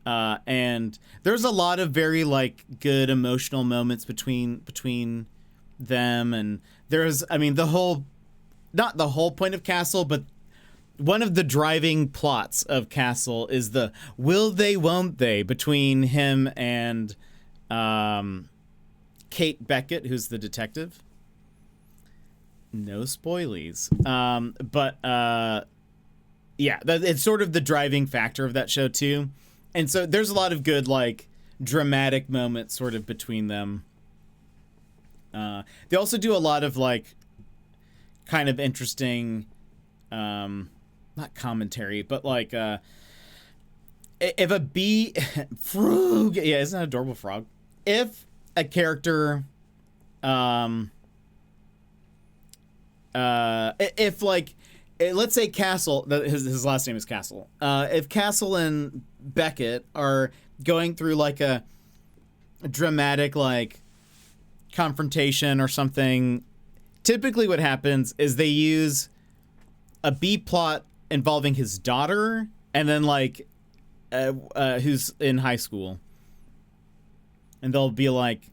And there's a lot of very like good emotional moments between them, and there's, I mean, not the whole point of Castle, but one of the driving plots of Castle is the will they, won't they between him and Kate Beckett, who's the detective. No spoilies. But yeah, it's sort of the driving factor of that show too. And so there's a lot of good, like, dramatic moments sort of between them. They also do a lot of, like, kind of interesting, not commentary, but, like, if a bee... Frog! Yeah, isn't that an adorable frog? If a character... if, like... Let's say Castle, his last name is Castle. If Castle and Beckett are going through like a dramatic like confrontation or something, typically what happens is they use a B plot involving his daughter and then like who's in high school. And they'll be like,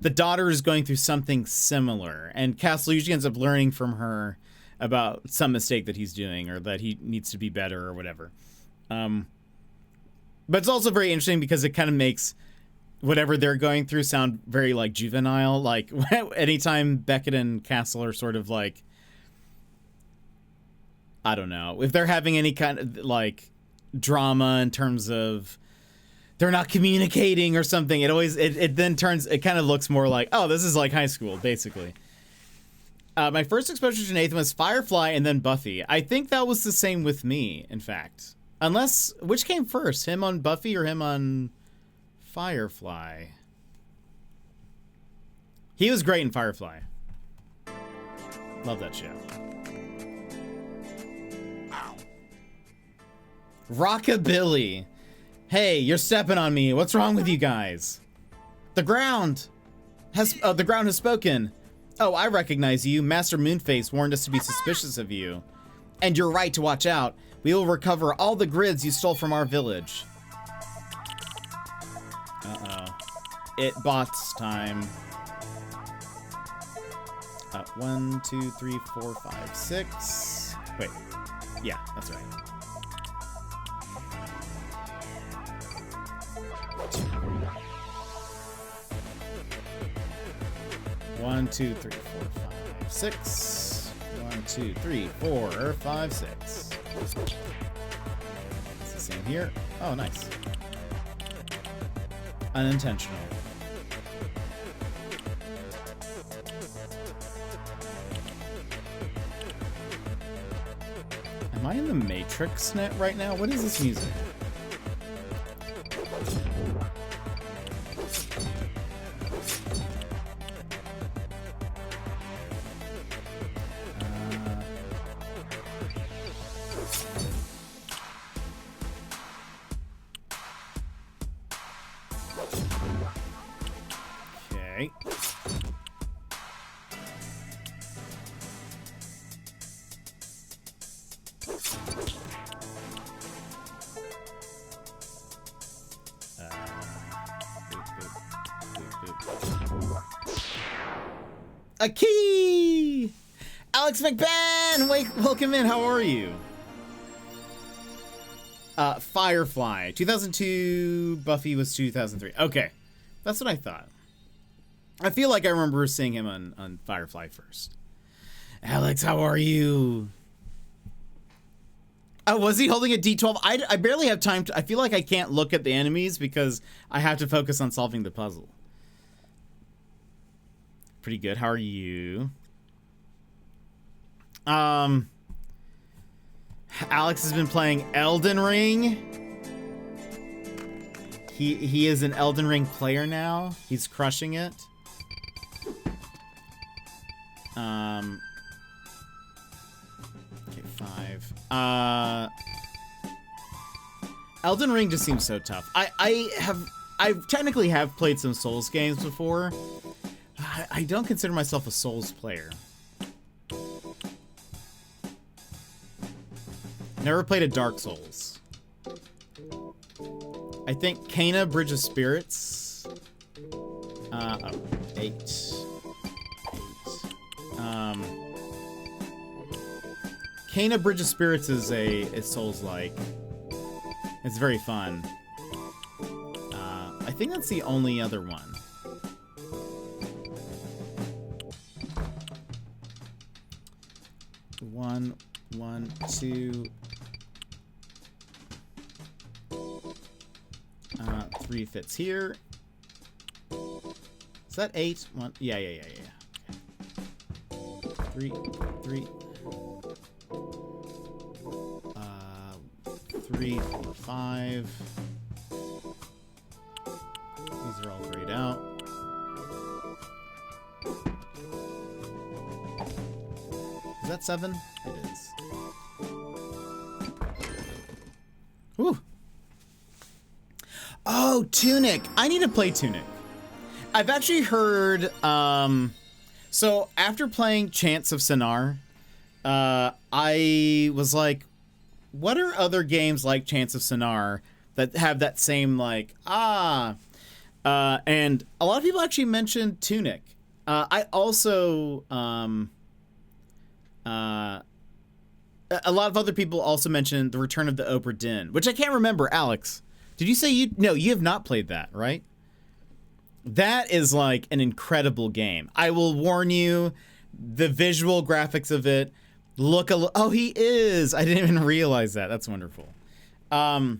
the daughter is going through something similar, and Castle usually ends up learning from her about some mistake that he's doing or that he needs to be better or whatever. But it's also very interesting because it kind of makes whatever they're going through sound very like juvenile. Like anytime Beckett and Castle are sort of like, I don't know, if they're having any kind of like drama in terms of they're not communicating or something, it then turns, it kind of looks more like, oh, this is like high school, basically. My first exposure to Nathan was Firefly and then Buffy. I think that was the same with me, in fact. Unless, which came first? Him on Buffy or him on Firefly? He was great in Firefly. Love that show. Rockabilly. Hey, you're stepping on me. What's wrong with you guys? The ground has spoken. Oh, I recognize you. Master Moonface warned us to be suspicious of you. And you're right to watch out. We will recover all the grids you stole from our village. Uh-oh. It bots time. 1, 2, 3, 4, 5, 6. Wait. Yeah, that's right. 1, 2, 3, 4, 5, 6. 1, 2, 3, 4, 5, 6. It's the same here. Oh, nice. Unintentional. Am I in the Matrix net right now? What is this music? Okay. A key! Alex McBan! Welcome in, how are you? Firefly. 2002, Buffy was 2003. Okay, that's what I thought. I feel like I remember seeing him on Firefly first. Alex, how are you? Oh, was he holding a D12? I barely have time to... I feel like I can't look at the enemies because I have to focus on solving the puzzle. Pretty good. How are you? Alex has been playing Elden Ring. He is an Elden Ring player now. He's crushing it. Okay, 5. Elden Ring just seems so tough. I technically have played some Souls games before. I don't consider myself a Souls player. Never played a Dark Souls. I think Kana Bridge of Spirits. 8. Kana Bridge of Spirits is a Souls-like. It's very fun. I think that's the only other one. One, 2, 3 fits here. Is that 8? 1, yeah. Okay. 3, 3. 3, 4, 5. These are all grayed out. Is that 7? It is. Ooh. Oh, Tunic. I need to play Tunic. I've actually heard, so after playing Chants of Sennaar, I was like, what are other games like Chants of Sennaar that have that same, like, and a lot of people actually mentioned Tunic. I also, a lot of other people also mentioned The Return of the Obra Dinn, which I can't remember. Alex, did you say no, you have not played that, right? That is like an incredible game. I will warn you, the visual graphics of it look oh, he is. I didn't even realize that. That's wonderful. A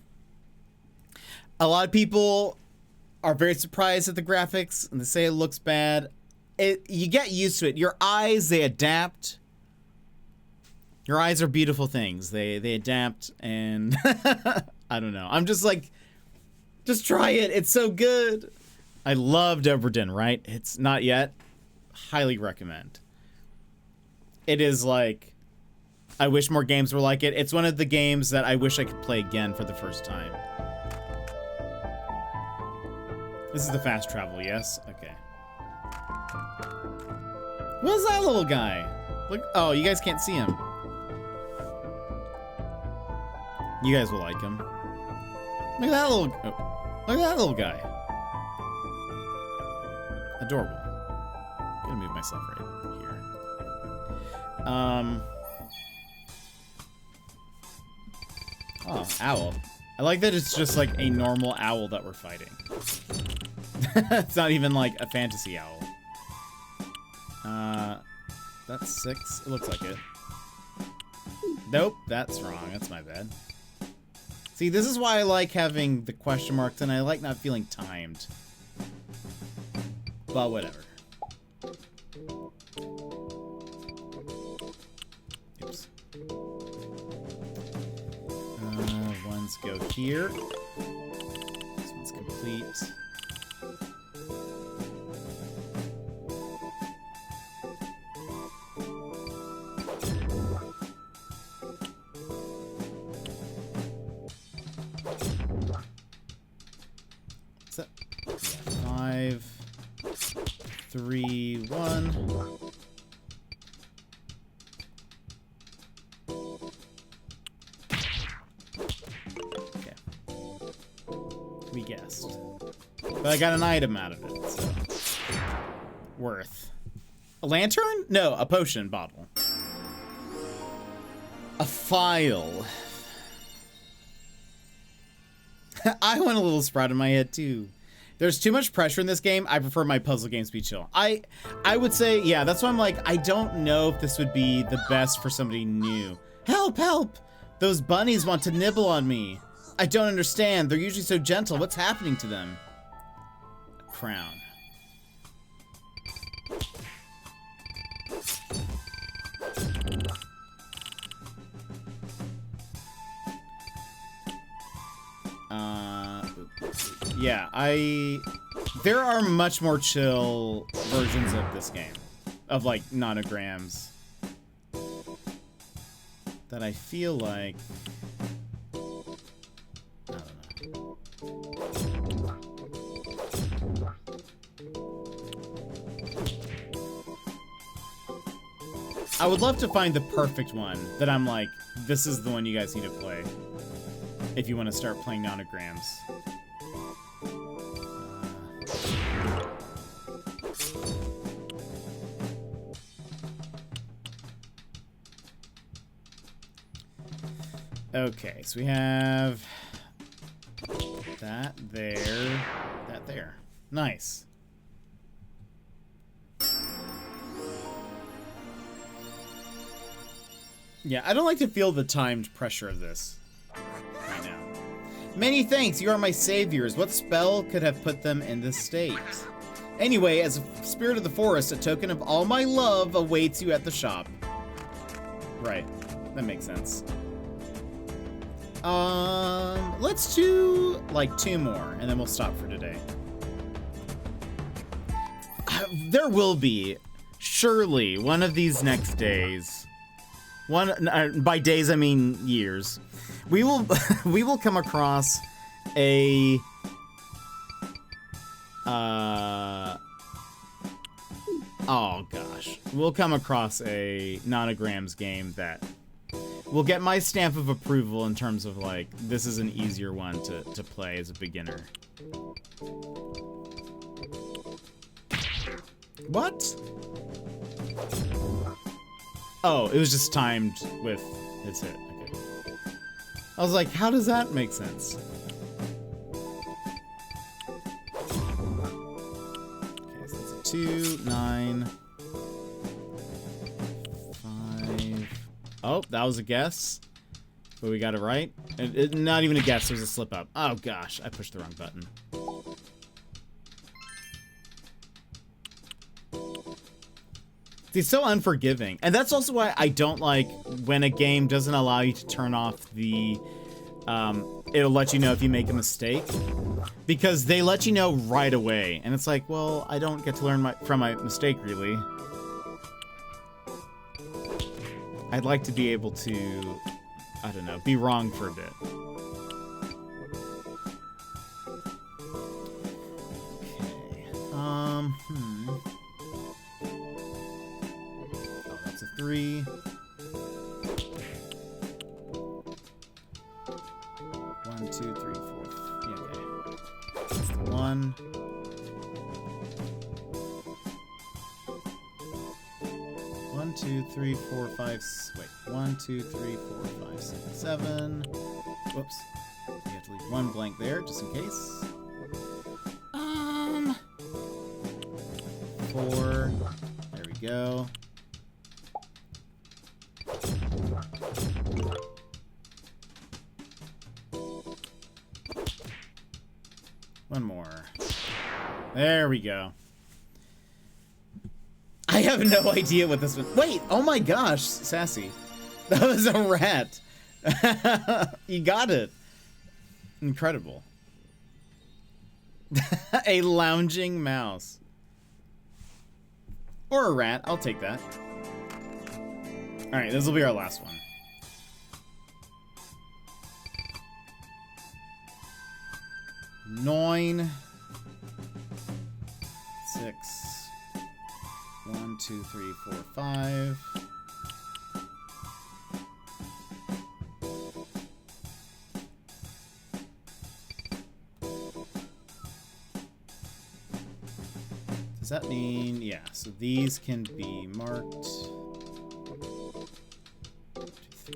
lot of people are very surprised at the graphics and they say it looks bad. You get used to it. Your eyes, they adapt. Your eyes are beautiful things. They adapt, and I don't know. I'm just like, just try it. It's so good. I loved Obra Dinn, right? It's not yet. Highly recommend. It is like, I wish more games were like it. It's one of the games that I wish I could play again for the first time. This is the fast travel, yes? Okay. What's that little guy? Look, oh, you guys can't see him. You guys will like him. Look at that little, oh, look at that little guy. Adorable. I'm gonna move myself right here. Oh, owl. I like that it's just like a normal owl that we're fighting. It's not even like a fantasy owl. That's 6. It looks like it. Nope, that's wrong. That's my bad. See, this is why I like having the question marks, and I like not feeling timed. But whatever. Oops. Ones go here. This one's complete. What's that? Yeah, 5. 3, 1. Okay. We guessed. But I got an item out of it, so. Worth. A lantern? No, a potion bottle. A file. I want a little sprout in my head too. There's too much pressure in this game. I prefer my puzzle games to be chill. I would say, yeah, that's why I'm like, I don't know if this would be the best for somebody new. Help, help! Those bunnies want to nibble on me. I don't understand. They're usually so gentle. What's happening to them? A crown. Yeah, there are much more chill versions of this game, of like nanograms, that I feel like, I don't know. I would love to find the perfect one that I'm like, this is the one you guys need to play if you want to start playing nanograms. Okay, so we have that there, that there. Nice. Yeah, I don't like to feel the timed pressure of this right now. Many thanks, you are my saviors. What spell could have put them in this state? Anyway, as a spirit of the forest, a token of all my love awaits you at the shop. Right, that makes sense. Let's do like 2 more, and then we'll stop for today. There will be, surely, one of these next days. By days I mean years. We will we will come across a oh gosh. We'll come across a nanograms game that will get my stamp of approval in terms of like, this is an easier one to play as a beginner. What? Oh, it was just timed with his hit. Okay. I was like, how does that make sense? Okay, so that's a 2, 9, 5. Oh, that was a guess. But we got it right. Not even a guess, it was a slip up. Oh gosh, I pushed the wrong button. It's so unforgiving. And that's also why I don't like when a game doesn't allow you to turn off the... it'll let you know if you make a mistake. Because they let you know right away. And it's like, well, I don't get to learn from my mistake, really. I'd like to be able to, I don't know, be wrong for a bit. Okay. Oh, that's a 3. 1, 2, 3, 4. Yeah, okay. That's the 1. 1, 2, 3, 4, 5. Wait. 1, 2, 3, 4, 5, 6, 7. Whoops. You have to leave 1 blank there, just in case. 4. There we go. One more. There we go. I have no idea what this was. Wait, oh my gosh, Sassy. That was a rat. You got it. Incredible. A lounging mouse. Or a rat, I'll take that. Alright, this will be our last one. Nine. 6. 1, 2, 3, 4, 5. Does that mean, yeah, so these can be marked. 1, 2, 3.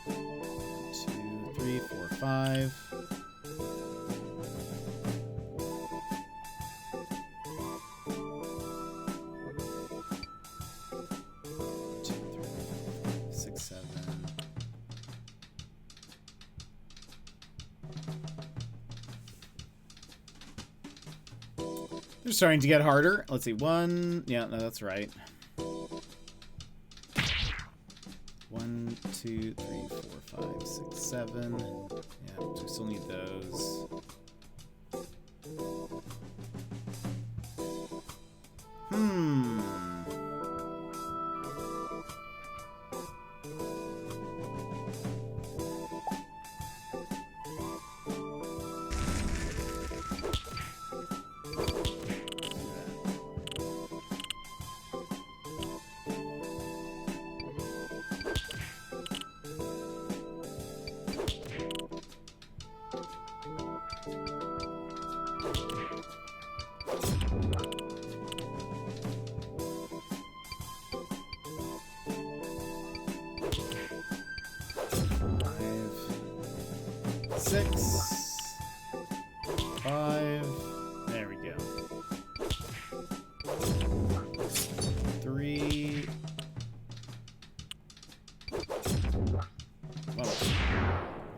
1, 2, 3, 4, 5. They're starting to get harder. Let's see. 1. Yeah, no, that's right. 1, 2, 3, 4, 5, 6, 7. Yeah, we still need those.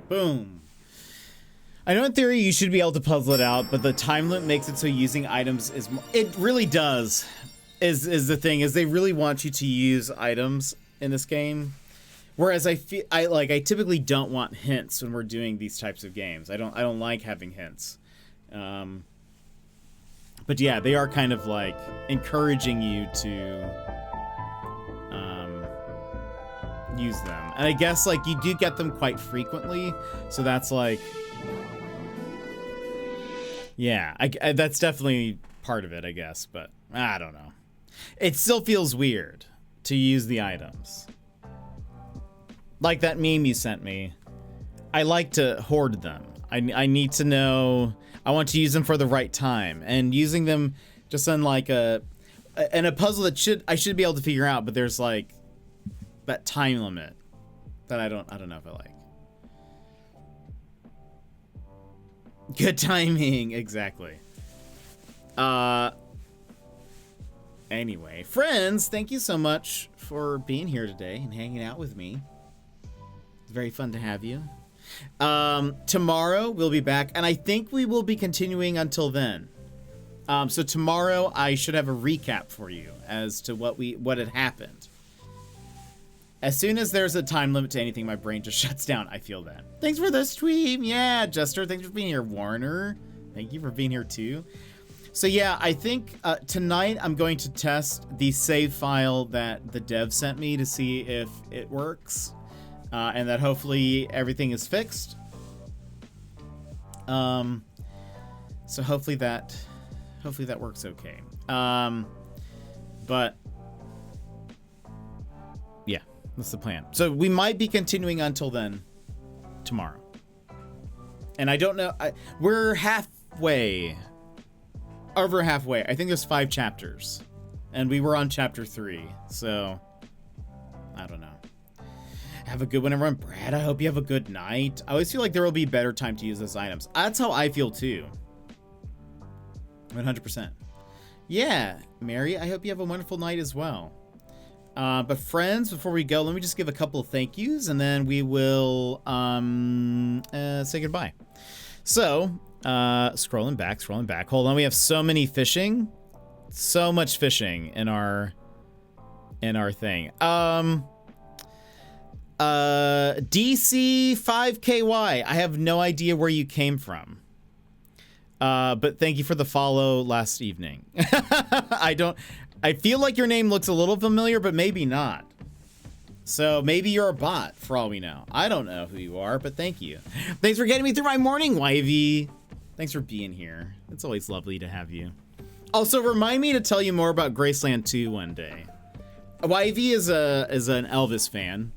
Boom. I know in theory you should be able to puzzle it out, but the time limit makes it so using items is more, it really does. Is the thing is they really want you to use items in this game. Whereas I typically don't want hints when we're doing these types of games. I don't like having hints. But yeah, they are kind of like encouraging you to use them. And I guess like you do get them quite frequently, so that's like, yeah, I that's definitely part of it, I guess, but I don't know. It still feels weird to use the items. Like that meme you sent me. I like to hoard them. I need to know, I want to use them for the right time, and using them just on like a puzzle that I should be able to figure out, but there's like that time limit that I don't know if I like. Good timing, exactly. Anyway, friends, thank you so much for being here today and hanging out with me. It's very fun to have you. Tomorrow we'll be back, and I think we will be continuing until then. So tomorrow I should have a recap for you as to what had happened. As soon as there's a time limit to anything, my brain just shuts down. I feel that. Thanks for the stream. Yeah, Jester, thanks for being here. Warner, thank you for being here too. So yeah, I think tonight I'm going to test the save file that the dev sent me to see if it works, and that hopefully everything is fixed. So hopefully that works okay. But yeah, that's the plan. So we might be continuing until then tomorrow. And I don't know, we're over halfway. I think there's 5 chapters, and we were on chapter 3, so I don't know. Have a good one, everyone. Brad, I hope you have a good night. I always feel like there will be a better time to use those items. That's how I feel too. 100%. Yeah, Mary, I hope you have a wonderful night as well. But friends, before we go, let me just give a couple of thank yous, and then we will say goodbye. So, scrolling back. Hold on, we have so many fishing. So much fishing in our thing. DC5KY, I have no idea where you came from. But thank you for the follow last evening. I feel like your name looks a little familiar, but maybe not. So maybe you're a bot for all we know. I don't know who you are, but thank you. Thanks for getting me through my morning, Wivey. Thanks for being here. It's always lovely to have you. Also, remind me to tell you more about Graceland 2 one day. YV is an Elvis fan.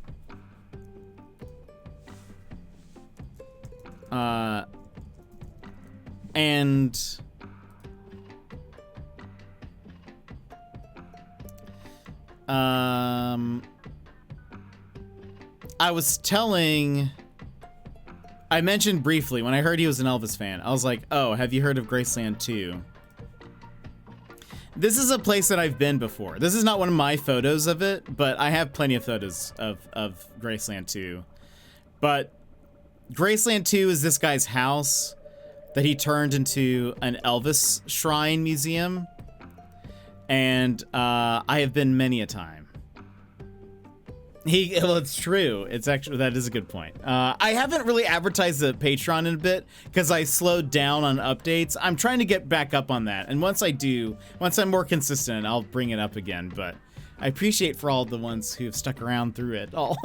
And I mentioned briefly when I heard he was an Elvis fan, I was like, oh, have you heard of Graceland 2? This is a place that I've been before. This is not one of my photos of it, but I have plenty of photos of Graceland 2. But Graceland 2 is this guy's house that he turned into an Elvis shrine museum. And I have been many a time. Well, it's true. It's actually, that is a good point. I haven't really advertised the Patreon in a bit because I slowed down on updates. I'm trying to get back up on that. And once I do, once I'm more consistent, I'll bring it up again. But I appreciate for all the ones who have stuck around through it all.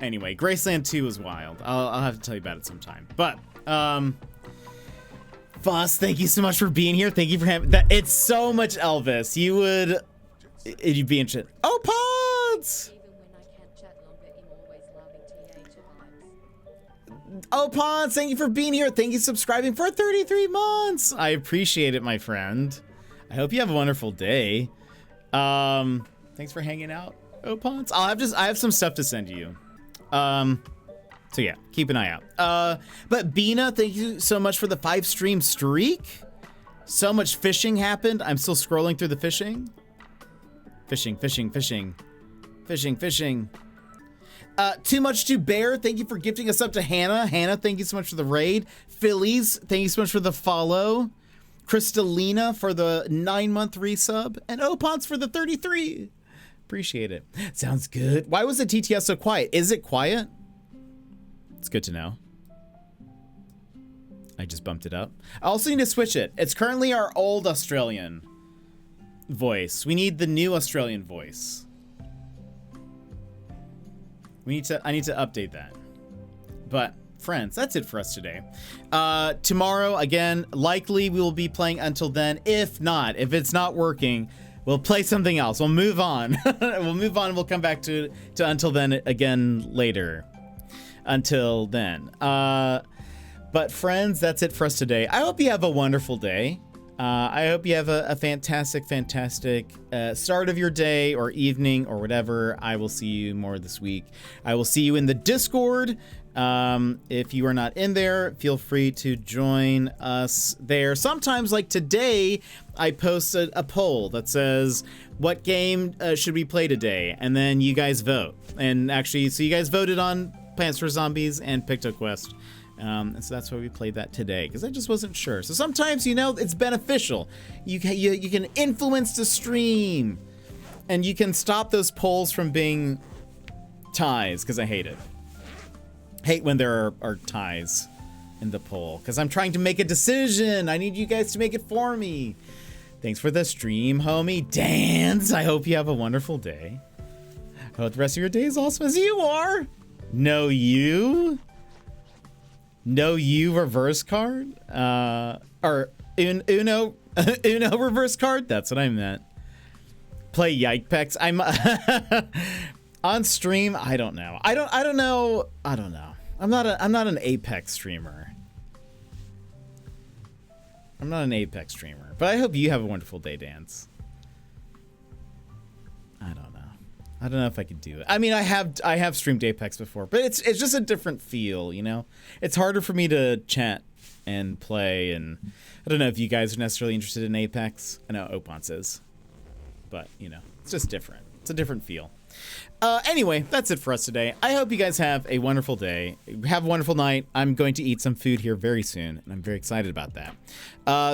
Anyway, Graceland 2 is wild. I'll have to tell you about it sometime. But, Foss, thank you so much for being here. Thank you for having that. It's so much Elvis. You'd be interested. Oh, Pods! Oh, Pods, thank you for being here. Thank you for subscribing for 33 months. I appreciate it, my friend. I hope you have a wonderful day. Thanks for hanging out. Oh, Pods. I have some stuff to send you. So yeah, keep an eye out. But Bina, thank you so much for the 5-stream streak. So much fishing happened. I'm still scrolling through the fishing. Fishing. Too much to bear. Thank you for gifting us up to Hannah. Hannah, thank you so much for the raid. Phillies, thank you so much for the follow. Crystalina for the 9-month resub. And Opons for the 33. Appreciate it. Sounds good. Why was the TTS so quiet? Is it quiet? It's good to know. I just bumped it up. I also need to switch it. It's currently our old Australian voice. We need the new Australian voice. I need to update that. But friends, that's it for us today. Tomorrow, again, likely we will be playing Until Then. If it's not working, we'll play something else. We'll move on. We'll come back to Until Then again later. Until then. But friends, that's it for us today. I hope you have a wonderful day. I hope you have a fantastic start of your day or evening or whatever. I will see you more this week. I will see you in the Discord. If you are not in there, feel free to join us there. Sometimes, like today, I post a poll that says, what game should we play today? And then you guys vote. And actually, so you guys voted on Plants vs. Zombies and PictoQuest. And so that's why we played that today, because I just wasn't sure. So sometimes, it's beneficial. You can influence the stream, and you can stop those polls from being ties, because I hate it. Hate when there are ties in the poll, because I'm trying to make a decision. I need you guys to make it for me. Thanks for the stream, homie. Dance. I hope you have a wonderful day. I hope the rest of your day is awesome as you are. No you reverse card? Or Uno reverse card? That's what I meant. Play Yikepex. I'm on stream. I don't know. I don't know. I'm not an Apex streamer. But I hope you have a wonderful day, Dance. I don't know if I could do it. I mean, I have streamed Apex before, but it's just a different feel, It's harder for me to chat and play, and I don't know if you guys are necessarily interested in Apex. I know Opons is, but it's just different. It's a different feel. Anyway, that's it for us today. I hope you guys have a wonderful day. Have a wonderful night. I'm going to eat some food here very soon, and I'm very excited about that.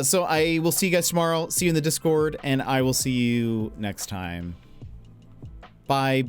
So I will see you guys tomorrow. See you in the Discord, and I will see you next time. Bye.